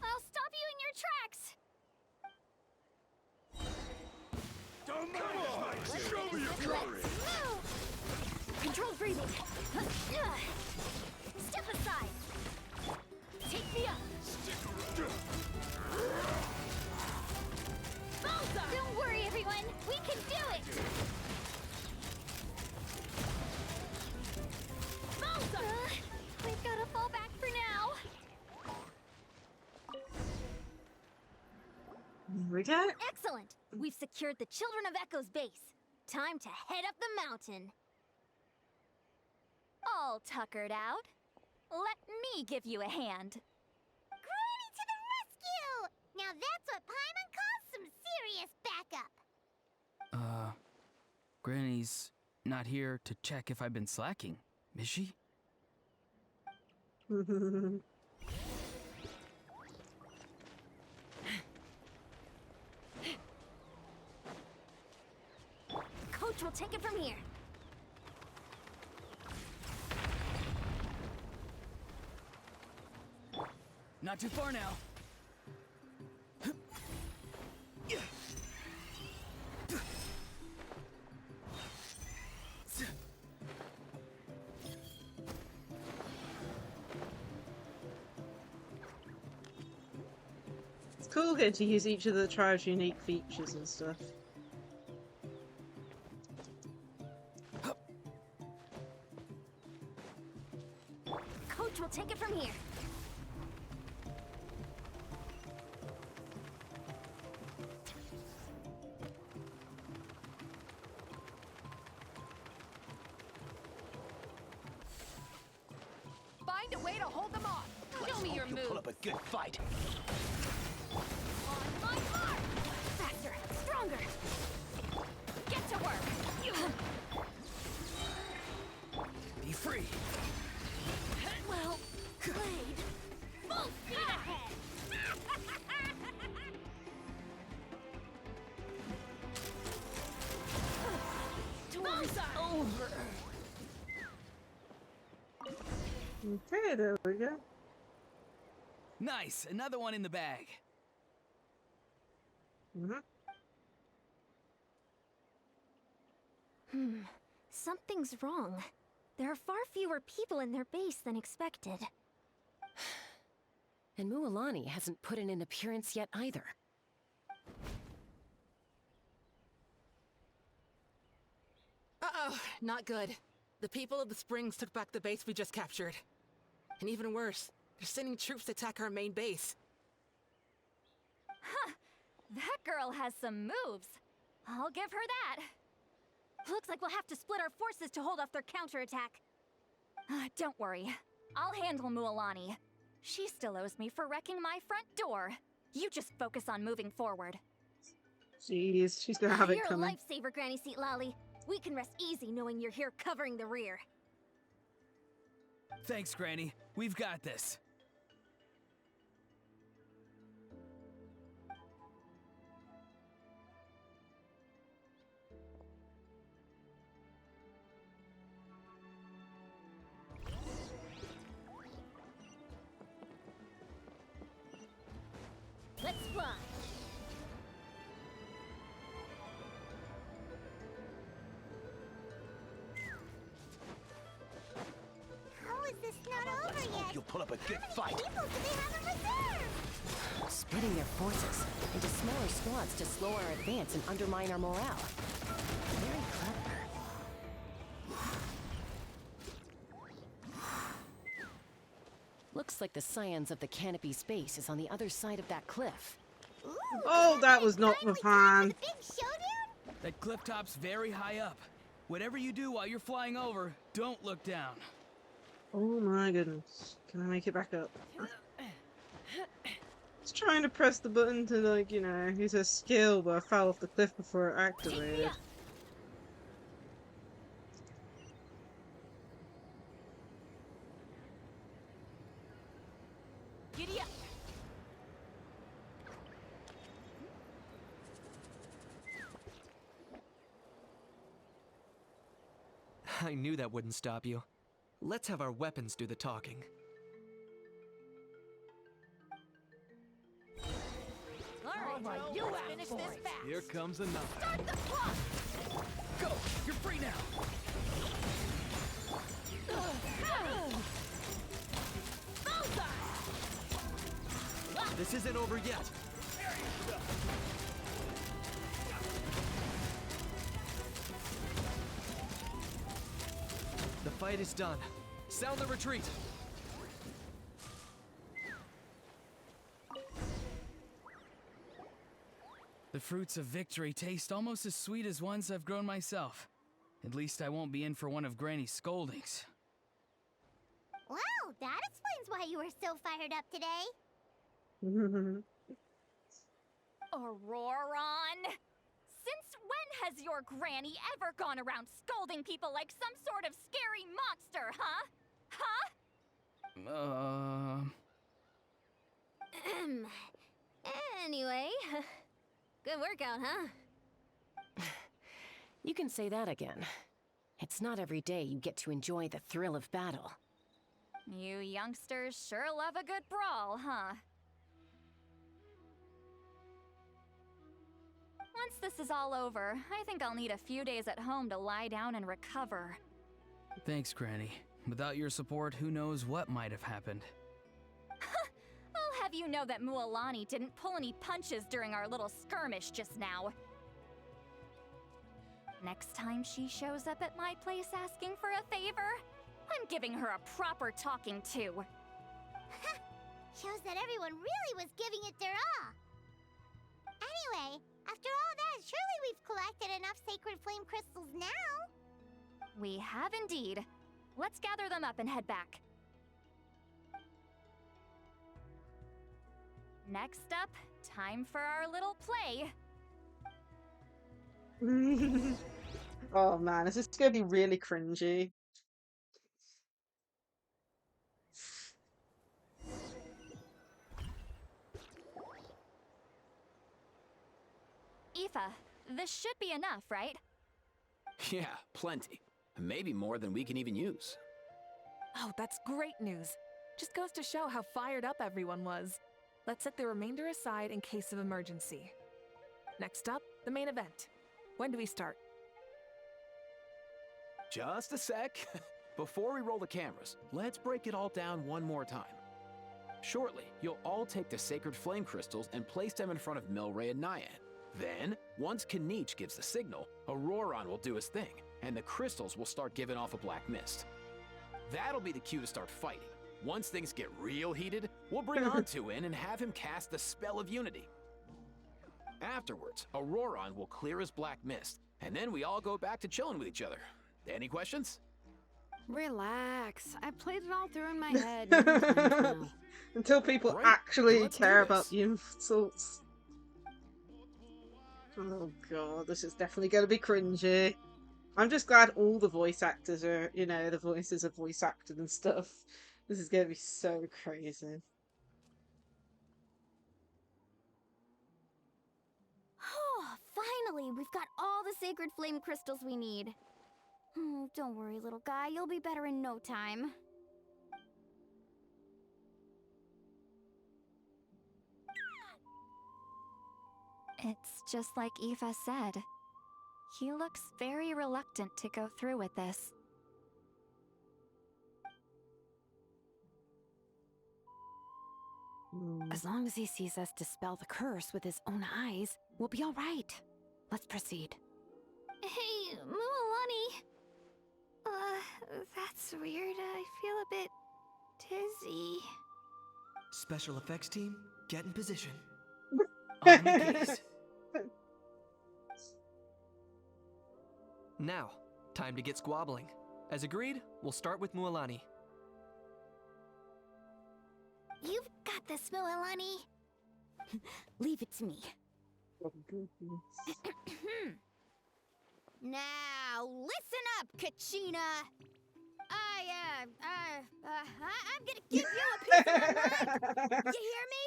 Speaker 3: I'll stop you in your tracks.
Speaker 9: Don't mind show me your courage!
Speaker 3: Controlled breathing. Step aside. Take me up. Balza! Don't worry, everyone. We can do it. Balza! We've got to fall back for now.
Speaker 1: Here we go.
Speaker 3: Excellent. We've secured the Children of Echo's base. Time to head up the mountain.
Speaker 19: All tuckered out. Let me give you a hand.
Speaker 3: Granny to the rescue! Now that's what Paimon calls some serious backup.
Speaker 16: Granny's not here to check if I've been slacking, is she?
Speaker 3: Coach will take it from here.
Speaker 16: Not too far now.
Speaker 1: cool getting to use each of the tribe's unique features and stuff.
Speaker 3: Coach will take it from here.
Speaker 18: Find a way to hold them off. Show me your
Speaker 8: You'll
Speaker 18: move.
Speaker 8: pull up a good fight.
Speaker 3: On my mark! Faster, stronger. Get to work. You.
Speaker 8: Be free.
Speaker 3: Well played. Full speed ahead. Tour's over.
Speaker 1: Okay, there we go.
Speaker 16: Nice, another one in the bag.
Speaker 14: Something's wrong. There are far fewer people in their base than expected.
Speaker 2: And Mualani hasn't put in an appearance yet either.
Speaker 11: Uh-oh, not good. The people of the Springs took back the base we just captured. And even worse, they're sending troops to attack our main base.
Speaker 19: Huh. That girl has some moves. I'll give her that.
Speaker 14: Looks like we'll have to split our forces to hold off their counterattack.
Speaker 19: Don't worry. I'll handle Mualani. She still owes me for wrecking my front door. You just focus on moving forward.
Speaker 1: Jeez, she's gonna have it
Speaker 14: You're
Speaker 1: coming.
Speaker 14: a lifesaver, Granny Seat Lolly. We can rest easy knowing you're here covering the rear.
Speaker 16: Thanks, Granny. We've got this.
Speaker 3: Let's fly. How is this not over yet?
Speaker 8: You'll pull up a good fight.
Speaker 3: People do they have in reserve?
Speaker 2: Splitting their forces into smaller squads to slow our advance and undermine our morale. Very clever. Looks like the Scions of the Canopy Space is on the other side of that cliff.
Speaker 1: Oh, that was not the plan.
Speaker 3: Big showdown?
Speaker 16: That cliff top's very high up. Whatever you do while you're flying over, don't look down.
Speaker 1: Oh my goodness. Can I make it back up? It's trying to press the button to, like, you know, use a skill, but I fell off the cliff before it activated.
Speaker 20: Giddy up.
Speaker 15: I knew that wouldn't stop you. Let's have our weapons do the talking.
Speaker 20: All right, you finish this fast.
Speaker 21: Here comes another.
Speaker 20: Start the clock.
Speaker 16: Go! You're free now!
Speaker 15: This isn't over yet. The fight is done. Sound the retreat.
Speaker 16: The fruits of victory taste almost as sweet as ones I've grown myself. At least I won't be in for one of Granny's scoldings.
Speaker 3: Wow, that explains why you were so fired up today.
Speaker 19: Auroron! Since when has your granny ever gone around scolding people like some sort of scary monster, huh? Huh?
Speaker 14: Anyway, good workout, huh?
Speaker 2: You can say that again. It's not every day you get to enjoy the thrill of battle.
Speaker 19: You youngsters sure love a good brawl, huh? Once this is all over, I think I'll need a few days at home to lie down and recover.
Speaker 16: Thanks, Granny. Without your support, who knows what might have happened.
Speaker 19: I'll have have you know that Mualani didn't pull any punches during our little skirmish just now. Next time she shows up at my place asking for a favor, I'm giving her a proper talking to.
Speaker 3: Shows that everyone really was giving it their all. Anyway, after all that, surely we've collected enough sacred flame crystals now.
Speaker 19: We have indeed. Let's gather them up and head back. Next up, time for our little play.
Speaker 1: Oh man, this is gonna be really cringy.
Speaker 19: Aoife, this should be enough, right?
Speaker 4: Yeah, plenty. Maybe more than we can even use.
Speaker 10: Oh, that's great news. Just goes to show how fired up everyone was. Let's set the remainder aside in case of emergency. Next up, the main event. When do we start?
Speaker 4: Just a sec. Before we roll the cameras, let's break it all down one more time. Shortly, you'll all take the sacred flame crystals and place them in front of Milray and Nyan. Then, once Kinich gives the signal, Auroron will do his thing, and the crystals will start giving off a black mist. That'll be the cue to start fighting. Once things get real heated, we'll bring Antu in and have him cast the spell of unity. Afterwards, Auroron will clear his black mist, and then we all go back to chilling with each other. Any questions?
Speaker 6: Relax. I played it all through in my head many times now.
Speaker 1: Until people actually care about the insults. Oh god, this is definitely going to be cringy. I'm just glad all the voice actors are, you know, the voices are voice acted and stuff. This is going to be so crazy.
Speaker 14: Oh, finally, we've got all the sacred flame crystals we need. Don't worry, little guy, you'll be better in no time.
Speaker 19: It's just like Aoife said. He looks very reluctant to go through with this.
Speaker 6: As long as he sees us dispel the curse with his own eyes, we'll be all right. Let's proceed.
Speaker 5: Hey, Mualani. That's weird. I feel a bit dizzy.
Speaker 15: Special effects team, get in position. On the case. Now, time to get squabbling. As agreed, we'll start with Mualani.
Speaker 14: You've got this, Mualani. Leave it to me. Now, listen up, Kachina. I'm gonna give you a piece of my mind. You hear me?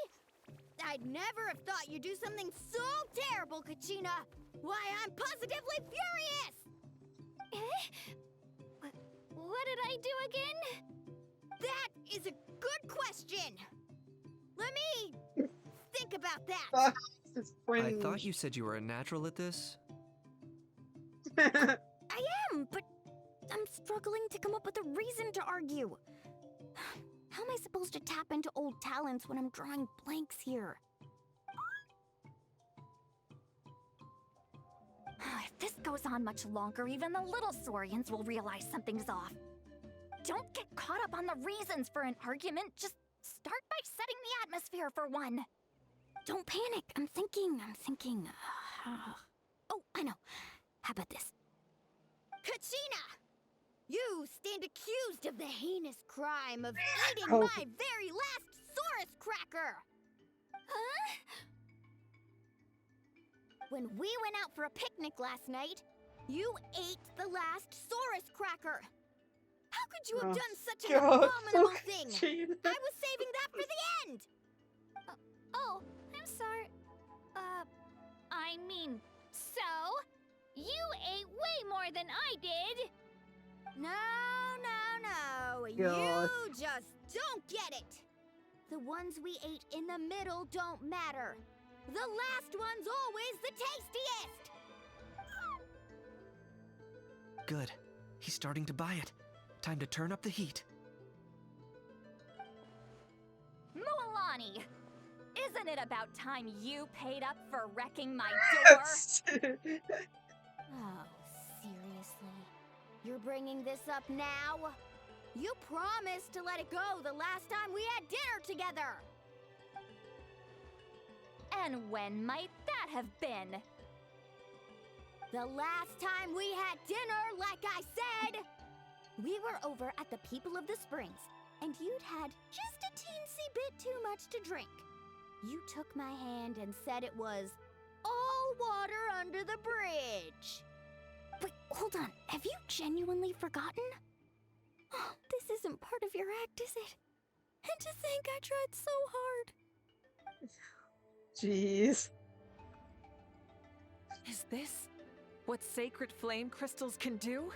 Speaker 14: I'd never have thought you'd do something so terrible, Kachina. Why, I'm positively furious!
Speaker 5: What did I do again?
Speaker 14: That is a good question. Let me think about that.
Speaker 15: I thought you said you were a natural at this.
Speaker 14: I am, but I'm struggling to come up with a reason to argue. How am I supposed to tap into old talents when I'm drawing blanks here?
Speaker 19: If this goes on much longer, even the little Saurians will realize something's off. Don't get caught up on the reasons for an argument. Just start by setting the atmosphere for one.
Speaker 14: Don't panic. I'm thinking. Oh, I know. How about this? Kachina! You stand accused of the heinous crime of eating my very last Saurus cracker! Huh? When we went out for a picnic last night, you ate the last Saurus cracker! How could you have done such an abominable thing? I was saving that for the end!
Speaker 5: Oh, I'm sorry. I mean, so? You ate way more than I did!
Speaker 14: No.
Speaker 1: God.
Speaker 14: You just don't get it! The ones we ate in the middle don't matter. The last one's always the tastiest!
Speaker 15: Good. He's starting to buy it. Time to turn up the heat.
Speaker 19: Mualani, Isn't it about time you paid up for wrecking my door?
Speaker 14: Oh, seriously? You're bringing this up now? You promised to let it go the last time we had dinner together!
Speaker 19: And when might that have been?
Speaker 14: The last time we had dinner, like I said! We were over at the People of the Springs, and you'd had just a teensy bit too much to drink. You took my hand and said it was all water under the bridge.
Speaker 5: Wait, hold on. Have you genuinely forgotten? Oh, this isn't part of your act, is it? And to think I tried so hard.
Speaker 1: Jeez.
Speaker 10: Is this what sacred flame crystals can do?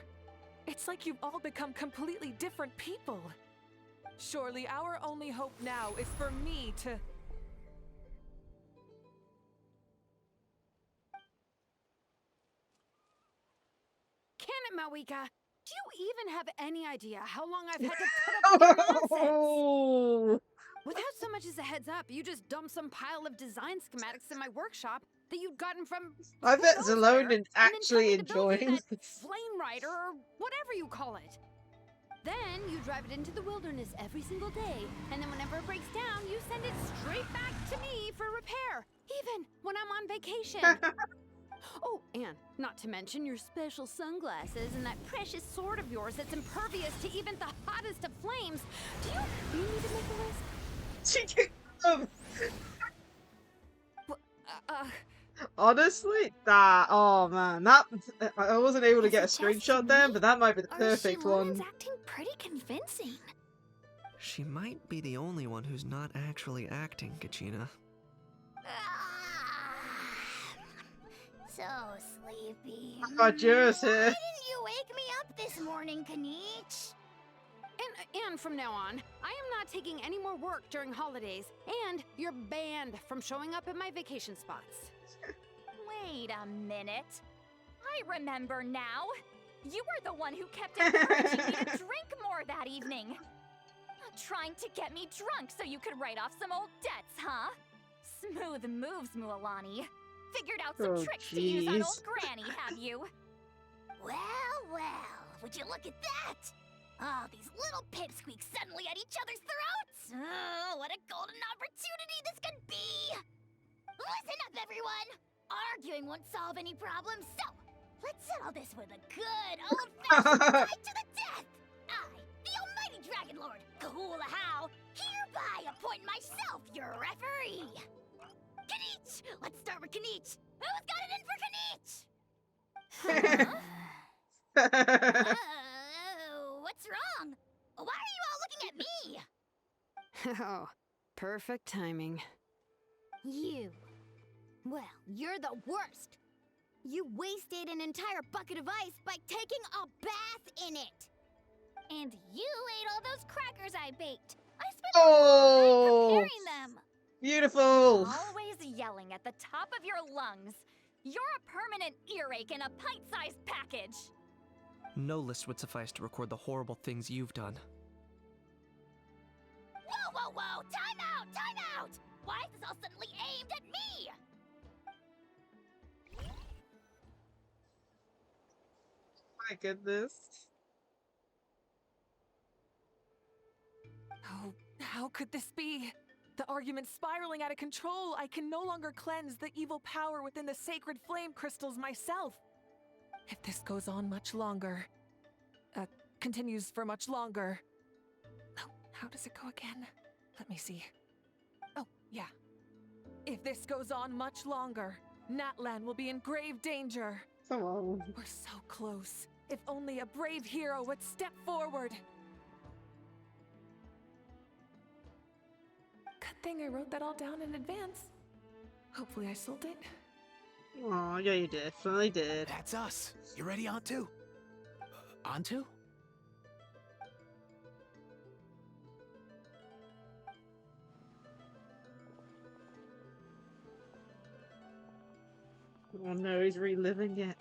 Speaker 10: It's like you've all become completely different people. Surely our only hope now is for me to...
Speaker 18: Can it, Mawika? Do you even have any idea how long I've had to put up with your nonsense? Without so much as a heads up, you just dumped some pile of design schematics in my workshop that you'd gotten from...
Speaker 1: I bet Zalone is
Speaker 18: and then tell
Speaker 1: actually
Speaker 18: me to build you
Speaker 1: enjoying
Speaker 18: that
Speaker 1: this.
Speaker 18: Flame Rider or whatever you call it. Then you drive it into the wilderness every single day, and then whenever it breaks down, you send it straight back to me for repair, even when I'm on vacation. Oh, and not to mention your special sunglasses and that precious sword of yours that's impervious to even the hottest of flames. Do you need to make a list?
Speaker 1: Honestly, oh man, that I wasn't able to get a screenshot then, but that might be the perfect one.
Speaker 5: Acting pretty convincing.
Speaker 15: She might be the only one who's not actually acting, Kachina.
Speaker 14: So sleepy.
Speaker 1: I just
Speaker 14: Why didn't you wake me up this morning, Kanich?
Speaker 18: And from now on, I am not taking any more work during holidays, and you're banned from showing up at my vacation spots.
Speaker 19: Wait a minute. I remember now. You were the one who kept encouraging me to drink more that evening. Trying to get me drunk so you could write off some old debts, huh? Smooth moves, Mualani. Figured out some tricks to use on old Granny, have you?
Speaker 14: Well, would you look at that? Oh, these little pipsqueaks suddenly at each other's throats! Oh, what a golden opportunity this could be! Listen up, everyone! Arguing won't solve any problems, so let's settle this with a good old-fashioned fight to the death! I, the almighty Dragon Lord, Kahula How, hereby appoint myself your referee! Kanich! Let's start with Kanich! Who's got it in for Kanich? What's wrong? Why are you all looking at me?
Speaker 18: Oh, perfect timing.
Speaker 14: You. Well, you're the worst. You wasted an entire bucket of ice by taking a bath in it.
Speaker 5: And you ate all those crackers I baked. I spent
Speaker 1: Oh,
Speaker 5: preparing them.
Speaker 1: beautiful.
Speaker 19: Always yelling at the top of your lungs. You're a permanent earache in a pint-sized package.
Speaker 15: No list would suffice to record the horrible things you've done.
Speaker 14: Whoa! Time out! Why is this all suddenly aimed at me?
Speaker 1: My goodness.
Speaker 10: Oh, how could this be? The argument's spiraling out of control. I can no longer cleanse the evil power within the sacred flame crystals myself. If this goes on much longer, continues for much longer. Oh, how does it go again? Let me see. Oh, yeah. If this goes on much longer, Natlan will be in grave danger.
Speaker 1: Come on.
Speaker 10: We're so close. If only a brave hero would step forward. Good thing I wrote that all down in advance. Hopefully I sold it.
Speaker 1: Oh, yeah, you definitely did.
Speaker 4: That's us. You ready, Antu? Antu?
Speaker 1: Oh no, he's reliving it.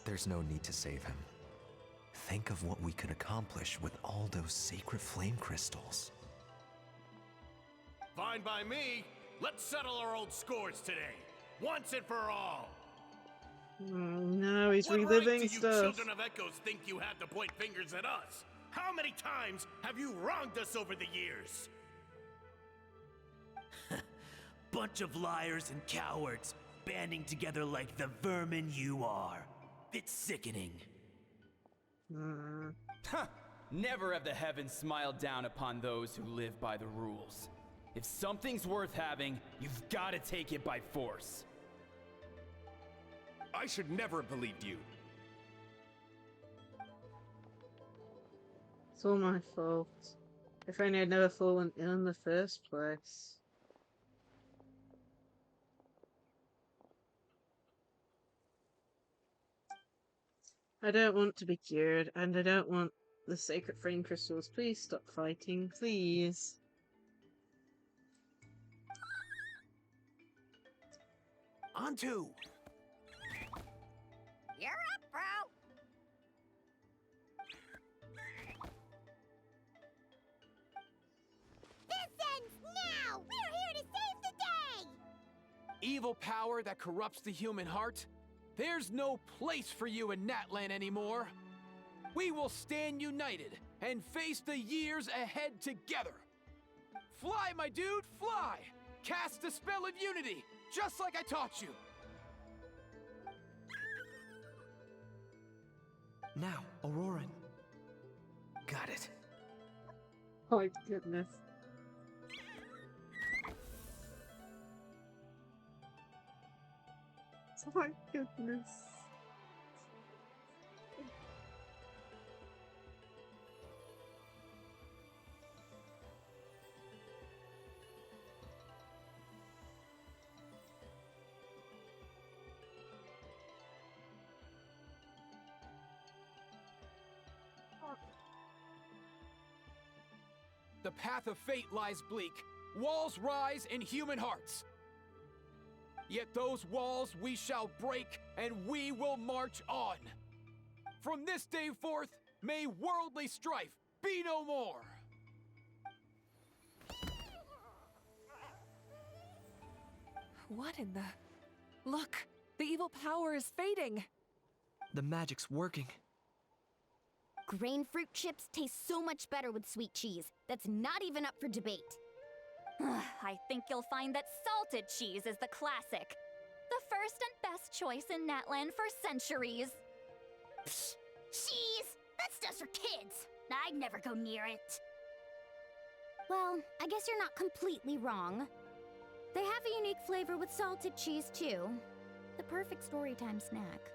Speaker 7: There's no need to save him. think of what we could accomplish with all those sacred flame crystals.
Speaker 9: Fine by me. Let's settle our old scores today, once and for all.
Speaker 1: No, he's
Speaker 9: What
Speaker 1: reliving
Speaker 9: right do you
Speaker 1: stuff.
Speaker 9: children of Echoes think you have to point fingers at us? How many times have you wronged us over the years?
Speaker 8: Bunch of liars and cowards, banding together like the vermin you are. It's sickening.
Speaker 21: Never have the heavens smiled down upon those who live by the rules. If something's worth having, you've got to take it by force.
Speaker 23: I should never have believed you.
Speaker 1: It's all my fault. If only I'd never fallen ill in the first place. I don't want to be cured, and I don't want the sacred flame crystals. Please stop fighting, please.
Speaker 8: Onto!
Speaker 3: You're up, bro! This ends now! We're here to save the day!
Speaker 16: Evil power that corrupts the human heart? There's no place for you in Natlan anymore. We will stand united and face the years ahead together. Fly, my dude, fly! Cast the spell of unity, just like I taught you.
Speaker 15: Now, Auroran.
Speaker 16: Got it.
Speaker 1: Oh my goodness. Oh my goodness.
Speaker 16: The path of fate lies bleak. Walls rise in human hearts. Yet those walls we shall break, and we will march on. From this day forth, may worldly strife be no more.
Speaker 10: What in the... Look! The evil power is fading!
Speaker 15: The magic's working.
Speaker 14: Grain fruit chips taste so much better with sweet cheese. That's not even up for debate.
Speaker 19: I think you'll find that salted cheese is the classic. The first and best choice in Natlan for centuries.
Speaker 3: Psh, cheese! That stuff's for kids. I'd never go near it.
Speaker 14: Well, I guess you're not completely wrong. They have a unique flavor with salted cheese, too. The perfect storytime snack.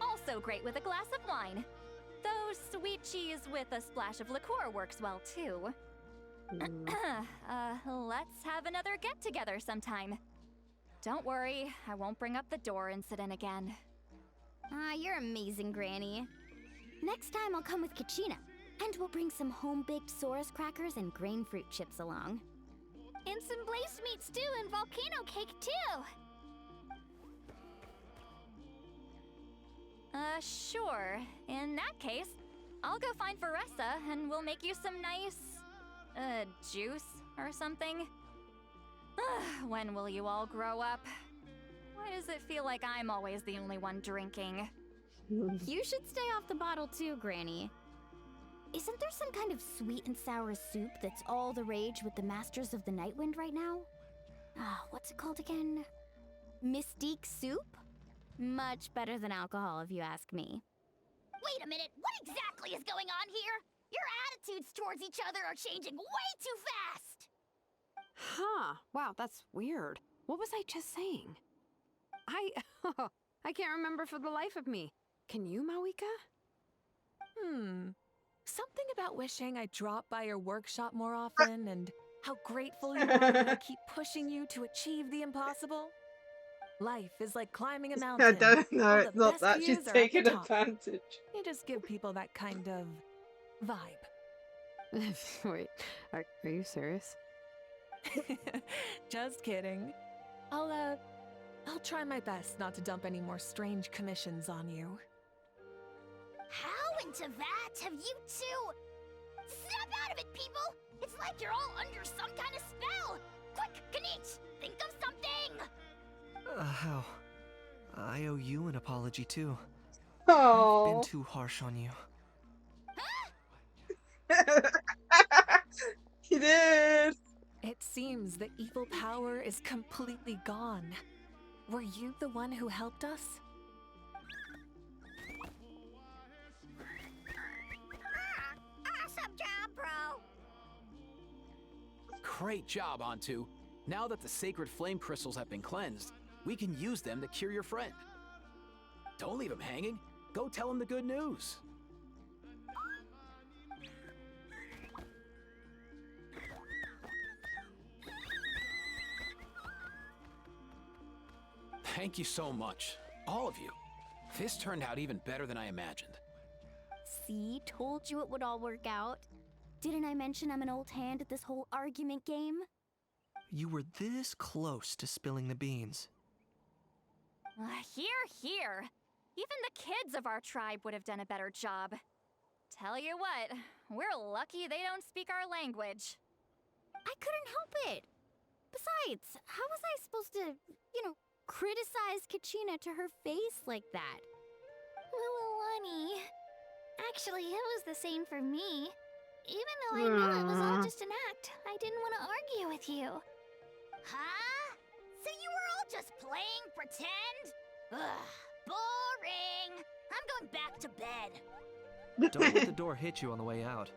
Speaker 19: Also great with a glass of wine. Though sweet cheese with a splash of liqueur works well, too. Let's have another get-together sometime. Don't worry, I won't bring up the door incident again.
Speaker 14: You're amazing, Granny. Next time I'll come with Kachina, and we'll bring some home-baked Saurus crackers and grain fruit chips along.
Speaker 5: And some blaze meat stew and volcano cake, too!
Speaker 19: Sure. In that case, I'll go find Varessa and we'll make you some nice, juice or something. When will you all grow up? Why does it feel like I'm always the only one drinking?
Speaker 14: You should stay off the bottle too, Granny. Isn't there some kind of sweet and sour soup that's all the rage with the Masters of the Nightwind right now? What's it called again? Mystique soup? Much better than alcohol, if you ask me.
Speaker 3: Wait a minute, what exactly is going on here? Your attitudes towards each other are changing way too fast!
Speaker 6: Huh. Wow, that's weird. What was I just saying? I can't remember for the life of me. Can you, Mawika?
Speaker 10: Something about wishing I dropped by your workshop more often and how grateful you are that I keep pushing you to achieve the impossible. Life is like climbing a mountain.
Speaker 1: I don't know,
Speaker 10: All
Speaker 1: it's
Speaker 10: the
Speaker 1: not
Speaker 10: best
Speaker 1: that, she's
Speaker 10: views are at the
Speaker 1: taking
Speaker 10: top.
Speaker 1: advantage.
Speaker 10: You just give people that kind of vibe.
Speaker 6: Wait, are you serious?
Speaker 10: Just kidding. I'll try my best not to dump any more strange commissions on you.
Speaker 3: How into that have you two? Snap out of it, people! It's like you're all under some kind of spell! Quick, Kanich! Think of something!
Speaker 15: How? I owe you an apology too.
Speaker 1: Oh.
Speaker 15: I've been too harsh on you.
Speaker 1: He did!
Speaker 10: It seems the evil power is completely gone. Were you the one who helped us?
Speaker 3: Awesome job, bro!
Speaker 4: Great job, Antu. Now that the sacred flame crystals have been cleansed, we can use them to cure your friend. Don't leave him hanging. Go tell him the good news. Thank you so much, all of you. This turned out even better than I imagined.
Speaker 14: See, told you it would all work out. Didn't I mention I'm an old hand at this whole argument game?
Speaker 15: You were this close to spilling the beans.
Speaker 19: Here. Even the kids of our tribe would have done a better job. Tell you what, we're lucky they don't speak our language.
Speaker 14: I couldn't help it. Besides, how was I supposed to, criticize Kachina to her face like that?
Speaker 5: Mualani. Actually, it was the same for me. Even though I knew it was all just an act, I didn't want to argue with you.
Speaker 3: Huh? So you were all just playing pretend? Ugh, boring! I'm going back to bed.
Speaker 15: Don't let the door hit you on the way out.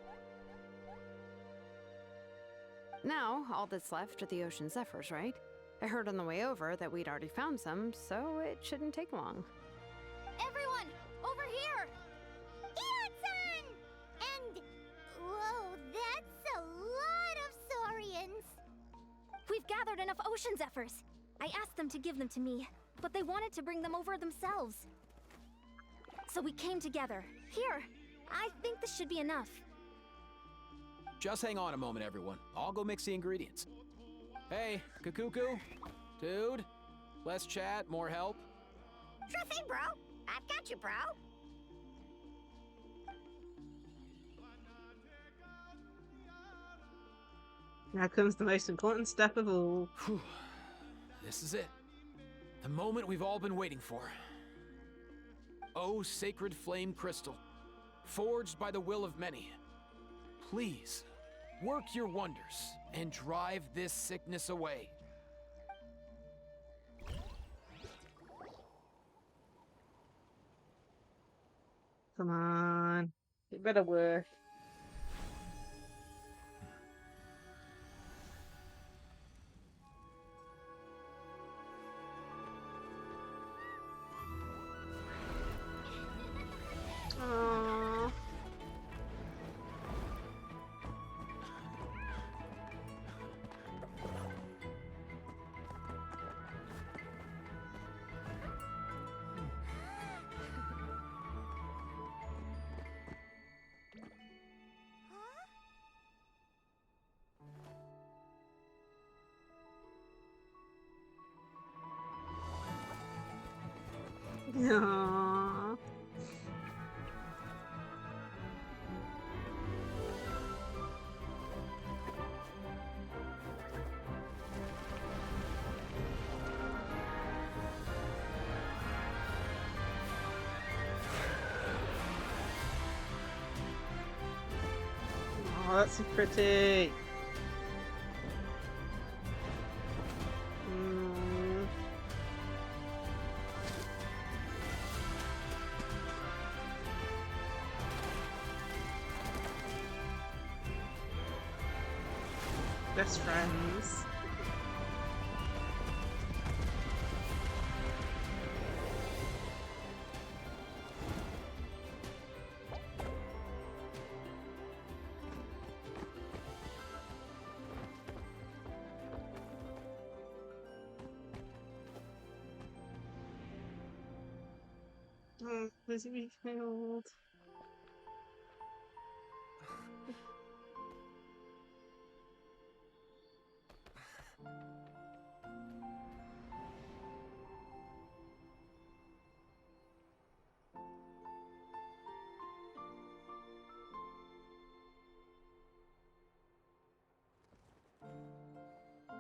Speaker 6: Now, all that's left are the ocean zephyrs, right? I heard on the way over that we'd already found some, so it shouldn't take long.
Speaker 3: Everyone, over here! Ian-san! And... whoa, that's a lot of saurians!
Speaker 19: We've gathered enough ocean zephyrs. I asked them to give them to me, but they wanted to bring them over themselves. So we came together. Here, I think this should be enough.
Speaker 4: Just hang on a moment, everyone. I'll go mix the ingredients. Hey, Kakuku? Dude? Less chat, more help?
Speaker 3: Sure thing, bro. I've got you, bro.
Speaker 1: Now comes the most important step of all.
Speaker 4: Whew. This is it. The moment we've all been waiting for. Oh, sacred flame crystal, forged by the will of many. Please, work your wonders and drive this sickness away.
Speaker 1: Come on. It better work. Aww. Aww. Oh, that's so pretty. Best friends. Oh, Lizzie failed.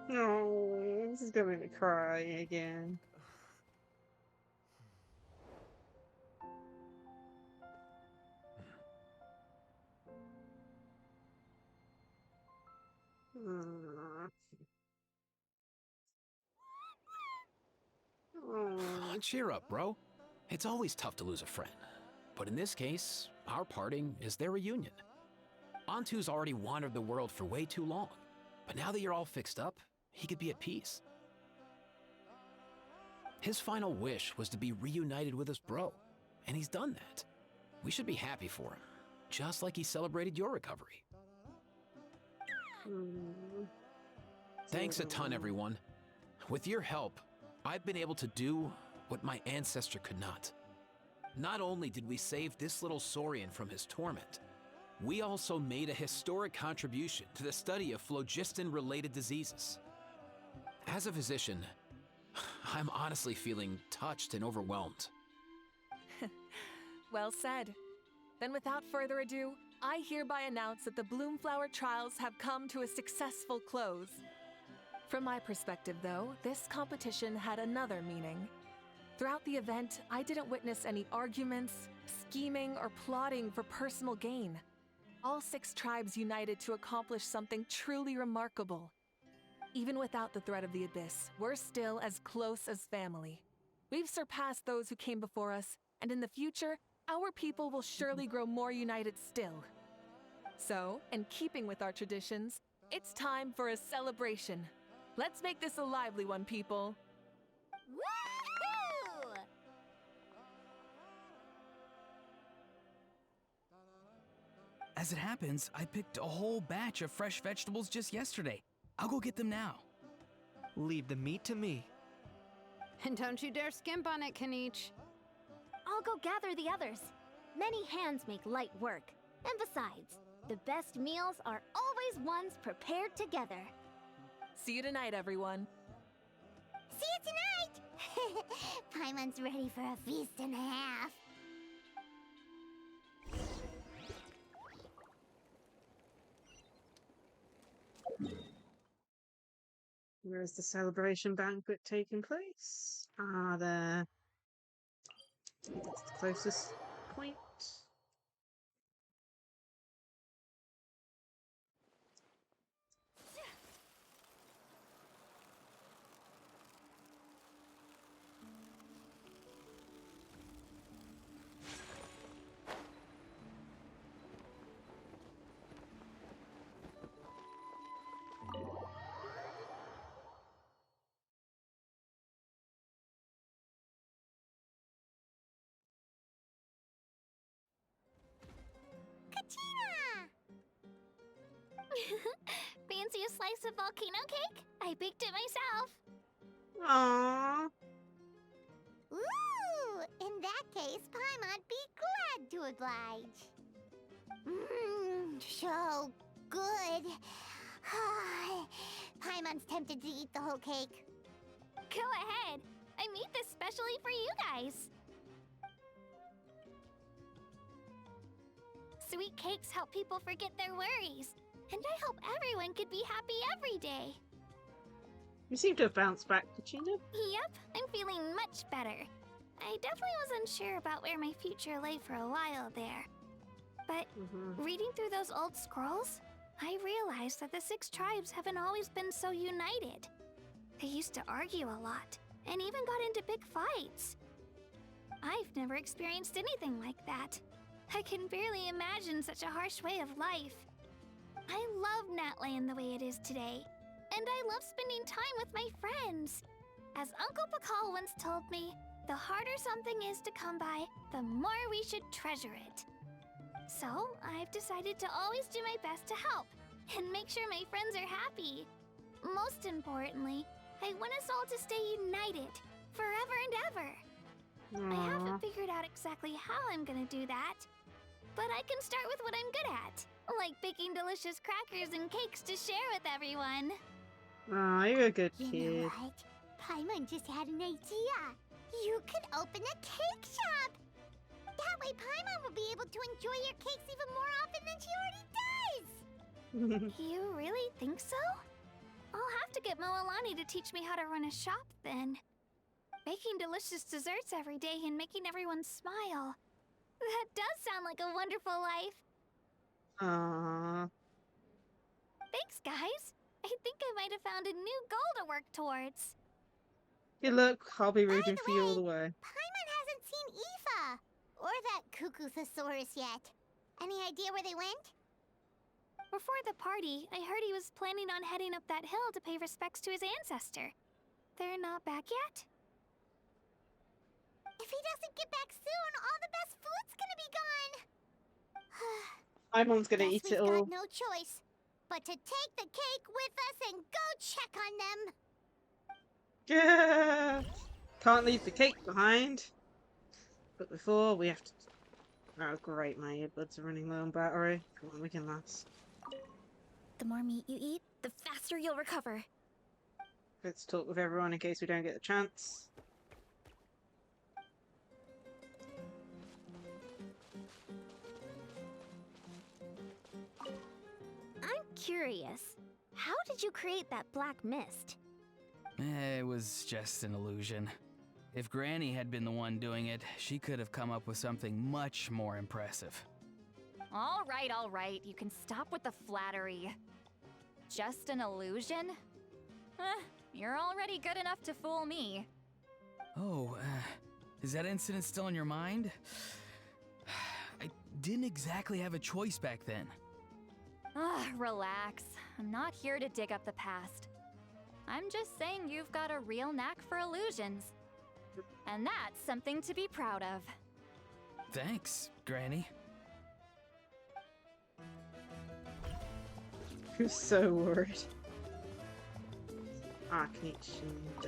Speaker 1: No, this is going to cry again.
Speaker 4: Cheer up, bro. It's always tough to lose a friend. But in this case, our parting is their reunion. Antu's already wandered the world for way too long. But now that you're all fixed up, he could be at peace. His final wish was to be reunited with his bro. And he's done that. We should be happy for him. Just like he celebrated your recovery. Thanks a ton, everyone. With your help, I've been able to do what my ancestor could not. Not only did we save this little Saurian from his torment, we also made a historic contribution to the study of phlogiston-related diseases. As a physician, I'm honestly feeling touched and overwhelmed.
Speaker 10: Well said. Then without further ado, I hereby announce that the Bloomflower trials have come to a successful close. From my perspective, though, this competition had another meaning. Throughout the event, I didn't witness any arguments, scheming, or plotting for personal gain. All 6 tribes united to accomplish something truly remarkable. Even without the threat of the Abyss, we're still as close as family. We've surpassed those who came before us, and in the future, our people will surely grow more united still. So, in keeping with our traditions, it's time for a celebration. Let's make this a lively one, people.
Speaker 14: Woohoo!
Speaker 16: As it happens, I picked a whole batch of fresh vegetables just yesterday. I'll go get them now.
Speaker 15: Leave the meat to me.
Speaker 18: And don't you dare skimp on it, Kanich.
Speaker 14: I'll go gather the others. Many hands make light work. And besides, the best meals are always ones prepared together.
Speaker 10: See you tonight, everyone.
Speaker 3: See you tonight! Paimon's ready for a feast and a half.
Speaker 1: Where is the celebration banquet taking place? There. That's the closest point.
Speaker 5: Fancy a slice of volcano cake? I baked it myself.
Speaker 1: Aww.
Speaker 3: Ooh! In that case, Paimon'd be glad to oblige. Mmm, so good. Paimon's tempted to eat the whole cake.
Speaker 5: Go ahead. I made this specially for you guys. Sweet cakes help people forget their worries. And I hope everyone could be happy every day.
Speaker 1: You seem to have bounced back, Kachina.
Speaker 5: Yep, I'm feeling much better. I definitely wasn't sure about where my future lay for a while there. But reading through those old scrolls, I realized that the 6 tribes haven't always been so united. They used to argue a lot, and even got into big fights. I've never experienced anything like that. I can barely imagine such a harsh way of life. I love Natlan the way it is today, and I love spending time with my friends. As Uncle Pakal once told me, the harder something is to come by, the more we should treasure it. So, I've decided to always do my best to help, and make sure my friends are happy. Most importantly, I want us all to stay united, forever and ever. I haven't figured out exactly how I'm gonna do that, but I can start with what I'm good at. Like baking delicious crackers and cakes to share with everyone.
Speaker 1: Aw, you're a good kid.
Speaker 3: You know what? Paimon just had an idea. You could open a cake shop. That way Paimon will be able to enjoy your cakes even more often than she already does.
Speaker 5: You really think so? I'll have to get Moalani to teach me how to run a shop then. Making delicious desserts every day and making everyone smile. That does sound like a wonderful life.
Speaker 1: Aww.
Speaker 5: Thanks, guys. I think I might have found a new goal to work towards.
Speaker 1: Good luck. I'll be rooting for you all the way.
Speaker 3: Paimon hasn't seen Aoife or that cuckoo thesaurus yet. Any idea where they went?
Speaker 5: Before the party, I heard he was planning on heading up that hill to pay respects to his ancestor. They're not back yet?
Speaker 3: If he doesn't get back soon, all the best food's gonna be gone.
Speaker 1: My mom's gonna eat it
Speaker 3: We've
Speaker 1: all.
Speaker 3: got no choice but to take the cake with us and go check on them.
Speaker 1: Yeah. Can't leave the cake behind. But before we have to. Oh great, my earbuds are running low on battery. Come on, we can last.
Speaker 14: The more meat you eat, the faster you'll recover.
Speaker 1: Let's talk with everyone in case we don't get the chance.
Speaker 14: I'm curious. How did you create that black mist?
Speaker 16: It was just an illusion. If Granny had been the one doing it, she could have come up with something much more impressive.
Speaker 19: All right. You can stop with the flattery. Just an illusion? You're already good enough to fool me.
Speaker 16: Oh, is that incident still in your mind? I didn't exactly have a choice back then.
Speaker 19: Relax. I'm not here to dig up the past. I'm just saying you've got a real knack for illusions. And that's something to be proud of.
Speaker 16: Thanks, Granny.
Speaker 1: I'm so worried. Lacie-Chan.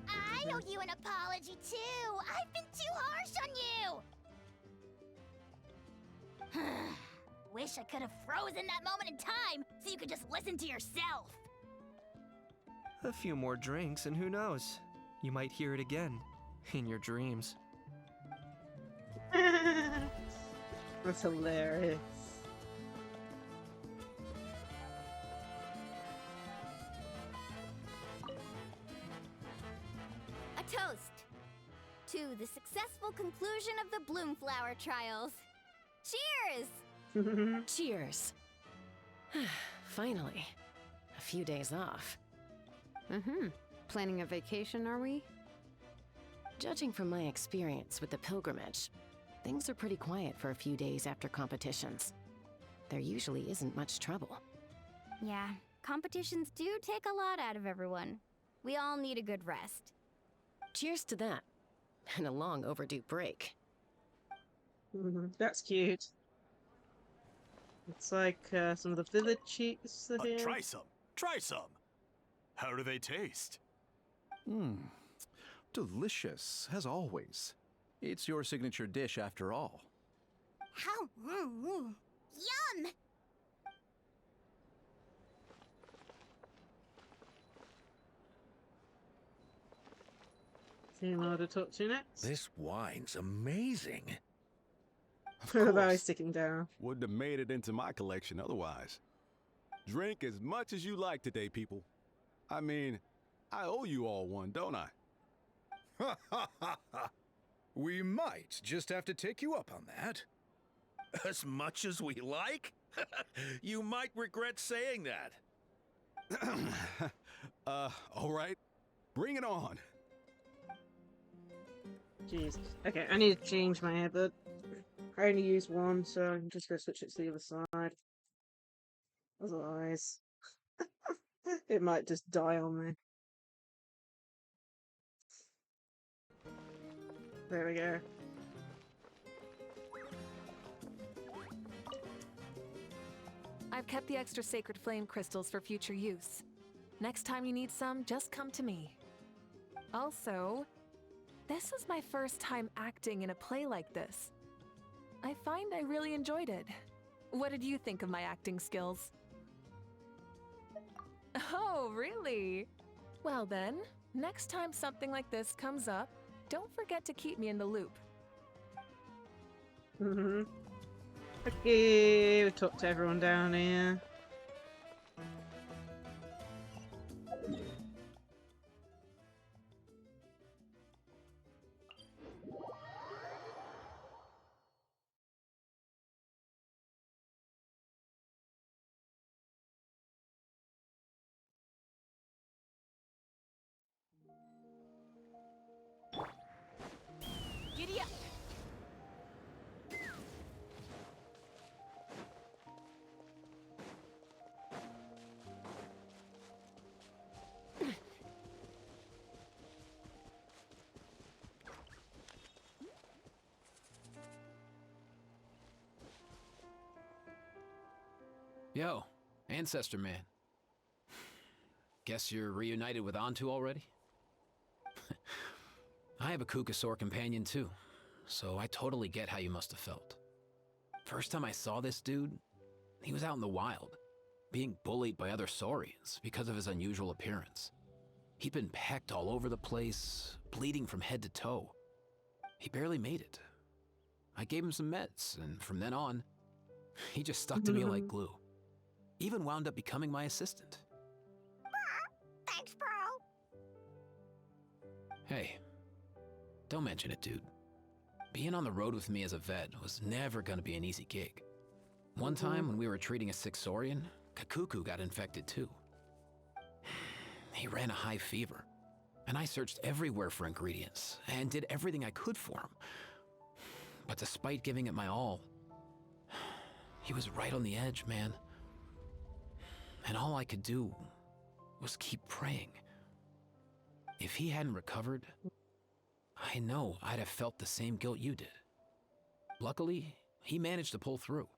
Speaker 3: I owe you an apology too. I've been too harsh on you. Wish I could have frozen that moment in time so you could just listen to yourself.
Speaker 15: A few more drinks, and who knows? You might hear it again in your dreams.
Speaker 1: That's hilarious.
Speaker 14: A toast to the successful conclusion of the Bloomflower trials. Cheers!
Speaker 2: Cheers. Finally. A few days off.
Speaker 6: Planning a vacation, are we?
Speaker 2: Judging from my experience with the pilgrimage, things are pretty quiet for a few days after competitions. There usually isn't much trouble.
Speaker 14: Yeah, competitions do take a lot out of everyone. We all need a good rest.
Speaker 2: Cheers to that. And a long overdue break.
Speaker 1: That's cute. It's like some of the village cheats are here.
Speaker 9: Try some. Try some. How do they taste?
Speaker 12: Delicious, as always. It's your signature dish after all.
Speaker 3: How? Yum!
Speaker 1: See who to talk to next?
Speaker 9: This wine's amazing.
Speaker 1: That is sticking down.
Speaker 13: Wouldn't have made it into my collection otherwise. Drink as much as you like today, people. I mean, I owe you all one, don't I?
Speaker 17: Ha ha ha ha! We might just have to take you up on that.
Speaker 9: As much as we like? You might regret saying that.
Speaker 13: All right. Bring it on.
Speaker 1: Jeez. Okay, I need to change my earbud. I only use one, so I'm just gonna switch it to the other side. Otherwise, it might just die on me. There we go.
Speaker 10: I've kept the extra sacred flame crystals for future use. Next time you need some, just come to me. Also, this is my first time acting in a play like this. I find I really enjoyed it. What did you think of my acting skills? Oh, really? Well then, next time something like this comes up, don't forget to keep me in the loop.
Speaker 1: Okay, we've talked to everyone down here.
Speaker 4: Yo, Ancestor Man. Guess you're reunited with Antu already? I have a Kukasaur companion too, so I totally get how you must have felt. First time I saw this dude, he was out in the wild, being bullied by other Saurians because of his unusual appearance. He'd been pecked all over the place, bleeding from head to toe. He barely made it. I gave him some meds, and from then on, he just stuck to me like glue. Even wound up becoming my assistant.
Speaker 3: Thanks, bro.
Speaker 4: Hey, don't mention it, dude. Being on the road with me as a vet was never gonna be an easy gig. One time when we were treating a sick Saurian, Kakuku got infected too. He ran a high fever, and I searched everywhere for ingredients and did everything I could for him. But despite giving it my all, he was right on the edge, man. And all I could do was keep praying. If he hadn't recovered, I know I'd have felt the same guilt you did. Luckily, he managed to pull through,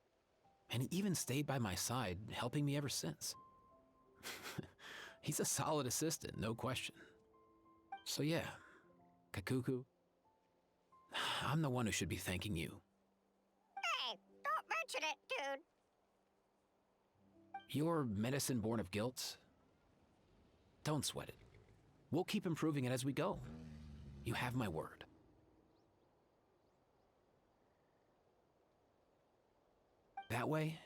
Speaker 4: and he even stayed by my side, helping me ever since. He's a solid assistant, no question. So yeah, Kakuku, I'm the one who should be thanking you.
Speaker 3: Hey, don't mention it, dude.
Speaker 4: Your medicine born of guilt? Don't sweat it. We'll keep improving it as we go. You have my word. That way,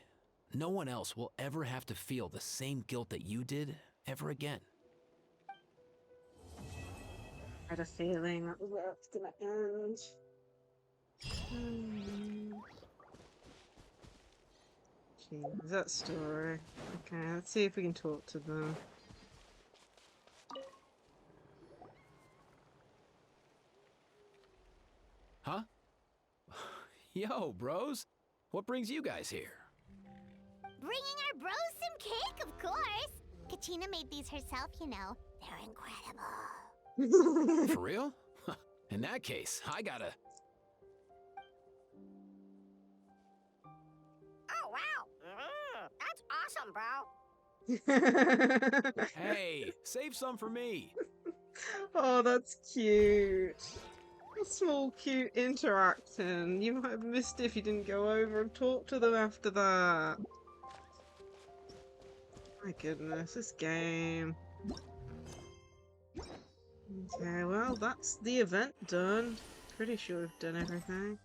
Speaker 4: no one else will ever have to feel the same guilt that you did ever again.
Speaker 1: I had a feeling that the work's gonna end. Jeez, that story. Okay, let's see if we can talk to them.
Speaker 4: Huh? Yo, bros. What brings you guys here?
Speaker 3: Bringing our bros some cake, of course. Katina made these herself, you know. They're incredible.
Speaker 4: For real? In that case, I gotta...
Speaker 3: Oh, wow. That's awesome, bro.
Speaker 4: Hey, save some for me.
Speaker 1: Oh, that's cute. A small, cute interaction. You might have missed it if you didn't go over and talk to them after that. My goodness, this game. Okay, well, that's the event done. Pretty sure we've done everything.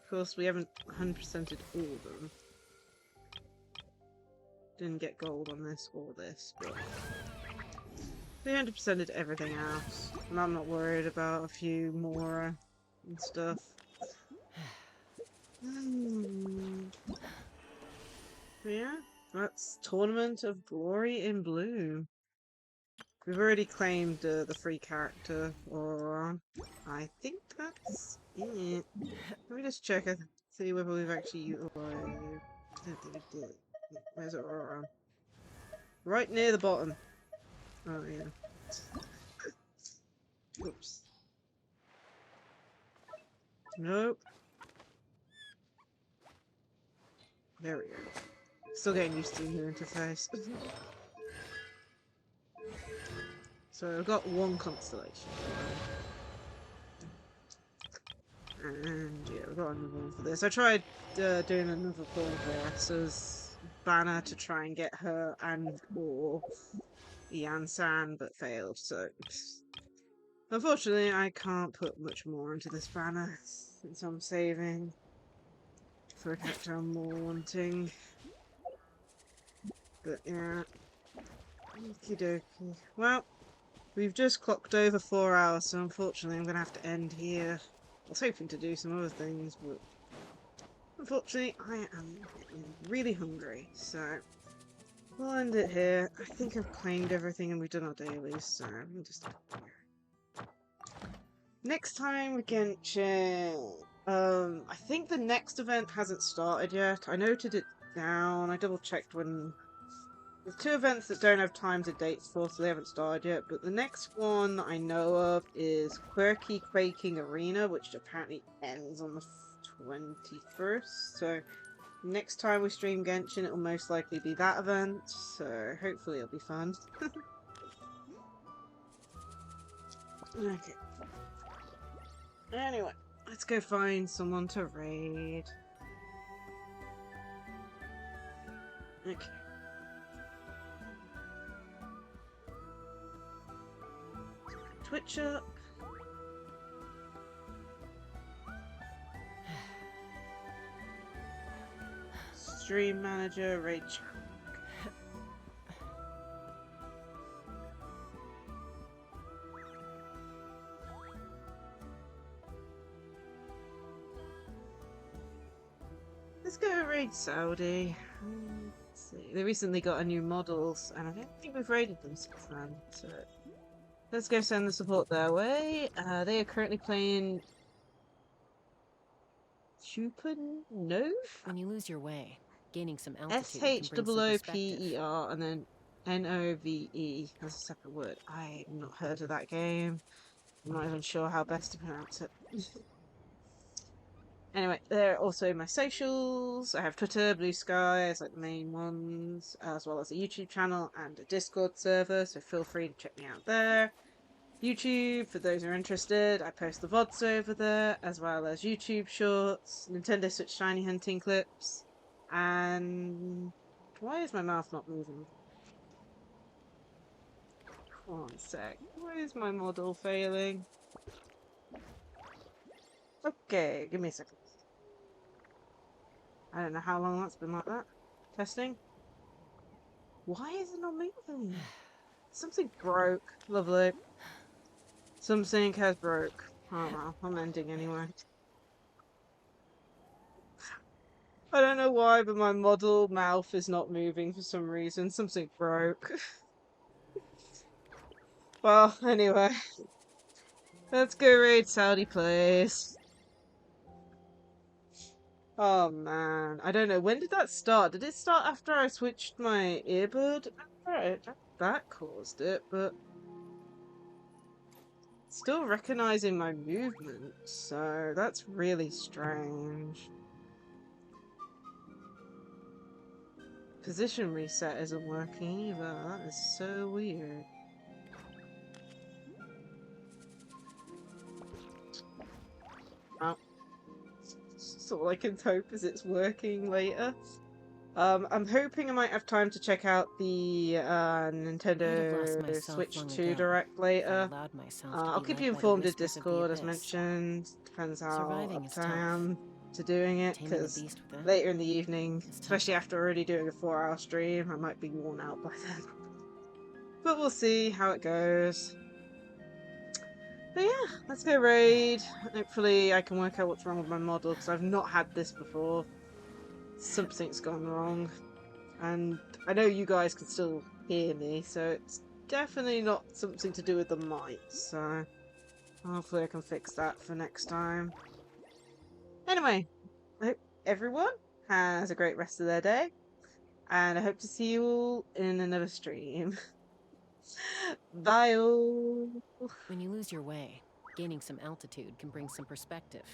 Speaker 1: Of course, we haven't 100%ed all of them. Didn't get gold on this or this, but... we 100%ed everything else. And I'm not worried about a few more and stuff. But yeah, that's Tournament of Glory in Bloom. We've already claimed the free character, or I think that's it. Let me just check and see whether we've actually utilized. I don't think we did. Where's Aurora? Right near the bottom. Oh yeah. Oops. Nope. There we go. Still getting used to the new interface. So I've got one constellation. And yeah, we've got another one for this. I tried doing another pull for Asa's banner to try and get her and or Ian-san, but failed, so unfortunately I can't put much more into this banner since I'm saving for a character I'm more wanting. But yeah. Okie dokie. Well, we've just clocked over 4 hours, so unfortunately I'm gonna have to end here. I was hoping to do some other things, but unfortunately I am really hungry, so we'll end it here. I think I've claimed everything and we've done our dailies, so let me just... Next time, Genshin. I think the next event hasn't started yet. I noted it down. I double checked when... There's 2 events that don't have times and dates for, so they haven't started yet. But the next one that I know of is Quirky Quaking Arena, which apparently ends on the 21st. So Next time we stream Genshin, it will most likely be that event, so hopefully it'll be fun. Okay. Anyway, let's go find someone to raid. Okay. Twitch up. Stream manager, raid chat. Let's go raid Saudi. Let's see. They recently got a new models, and I don't think we've raided them since then. So let's go send the support their way. They are currently playing No?
Speaker 2: When you lose your way, gaining some altitude can bring some perspective.
Speaker 1: SHOOPER and then NOVE as a separate word. I've not heard of that game. I'm not even sure how best to pronounce it. Anyway, they're also my socials. I have Twitter, Blue Sky as like the main ones, as well as a YouTube channel and a Discord server, so feel free to check me out there. YouTube, for those who are interested, I post the VODs over there, as well as YouTube shorts, Nintendo Switch Shiny Hunting clips, and... Why is my mouth not moving? One sec. Why is my model failing? Okay, give me a second. I don't know how long that's been like that. Testing. Why is it not moving? Something broke. Lovely. Something has broke. Oh well, I'm ending anyway. I don't know why, but my model mouth is not moving for some reason. Something broke. Well, anyway. Let's go raid Saudi Place. Oh man, I don't know. When did that start? Did it start after I switched my earbud? Right, that caused it, but still recognizing my movements, so that's really strange. Position reset isn't working either. That is so weird. Oh. So all I can hope is it's working later. I'm hoping I might have time to check out the Nintendo Switch 2 Direct later. I'll keep you informed of Discord as mentioned. Depends how up I am to doing it, because later in the evening, especially after already doing a 4-hour stream, I might be worn out by then. But we'll see how it goes. But yeah, let's go raid. Hopefully I can work out what's wrong with my model, because I've not had this before. Something's gone wrong. And I know you guys can still hear me, so it's definitely not something to do with the mic. So hopefully I can fix that for next time. Anyway, I hope everyone has a great rest of their day. And I hope to see you all in another stream. Bye all!
Speaker 2: When you lose your way, gaining some altitude can bring some perspective.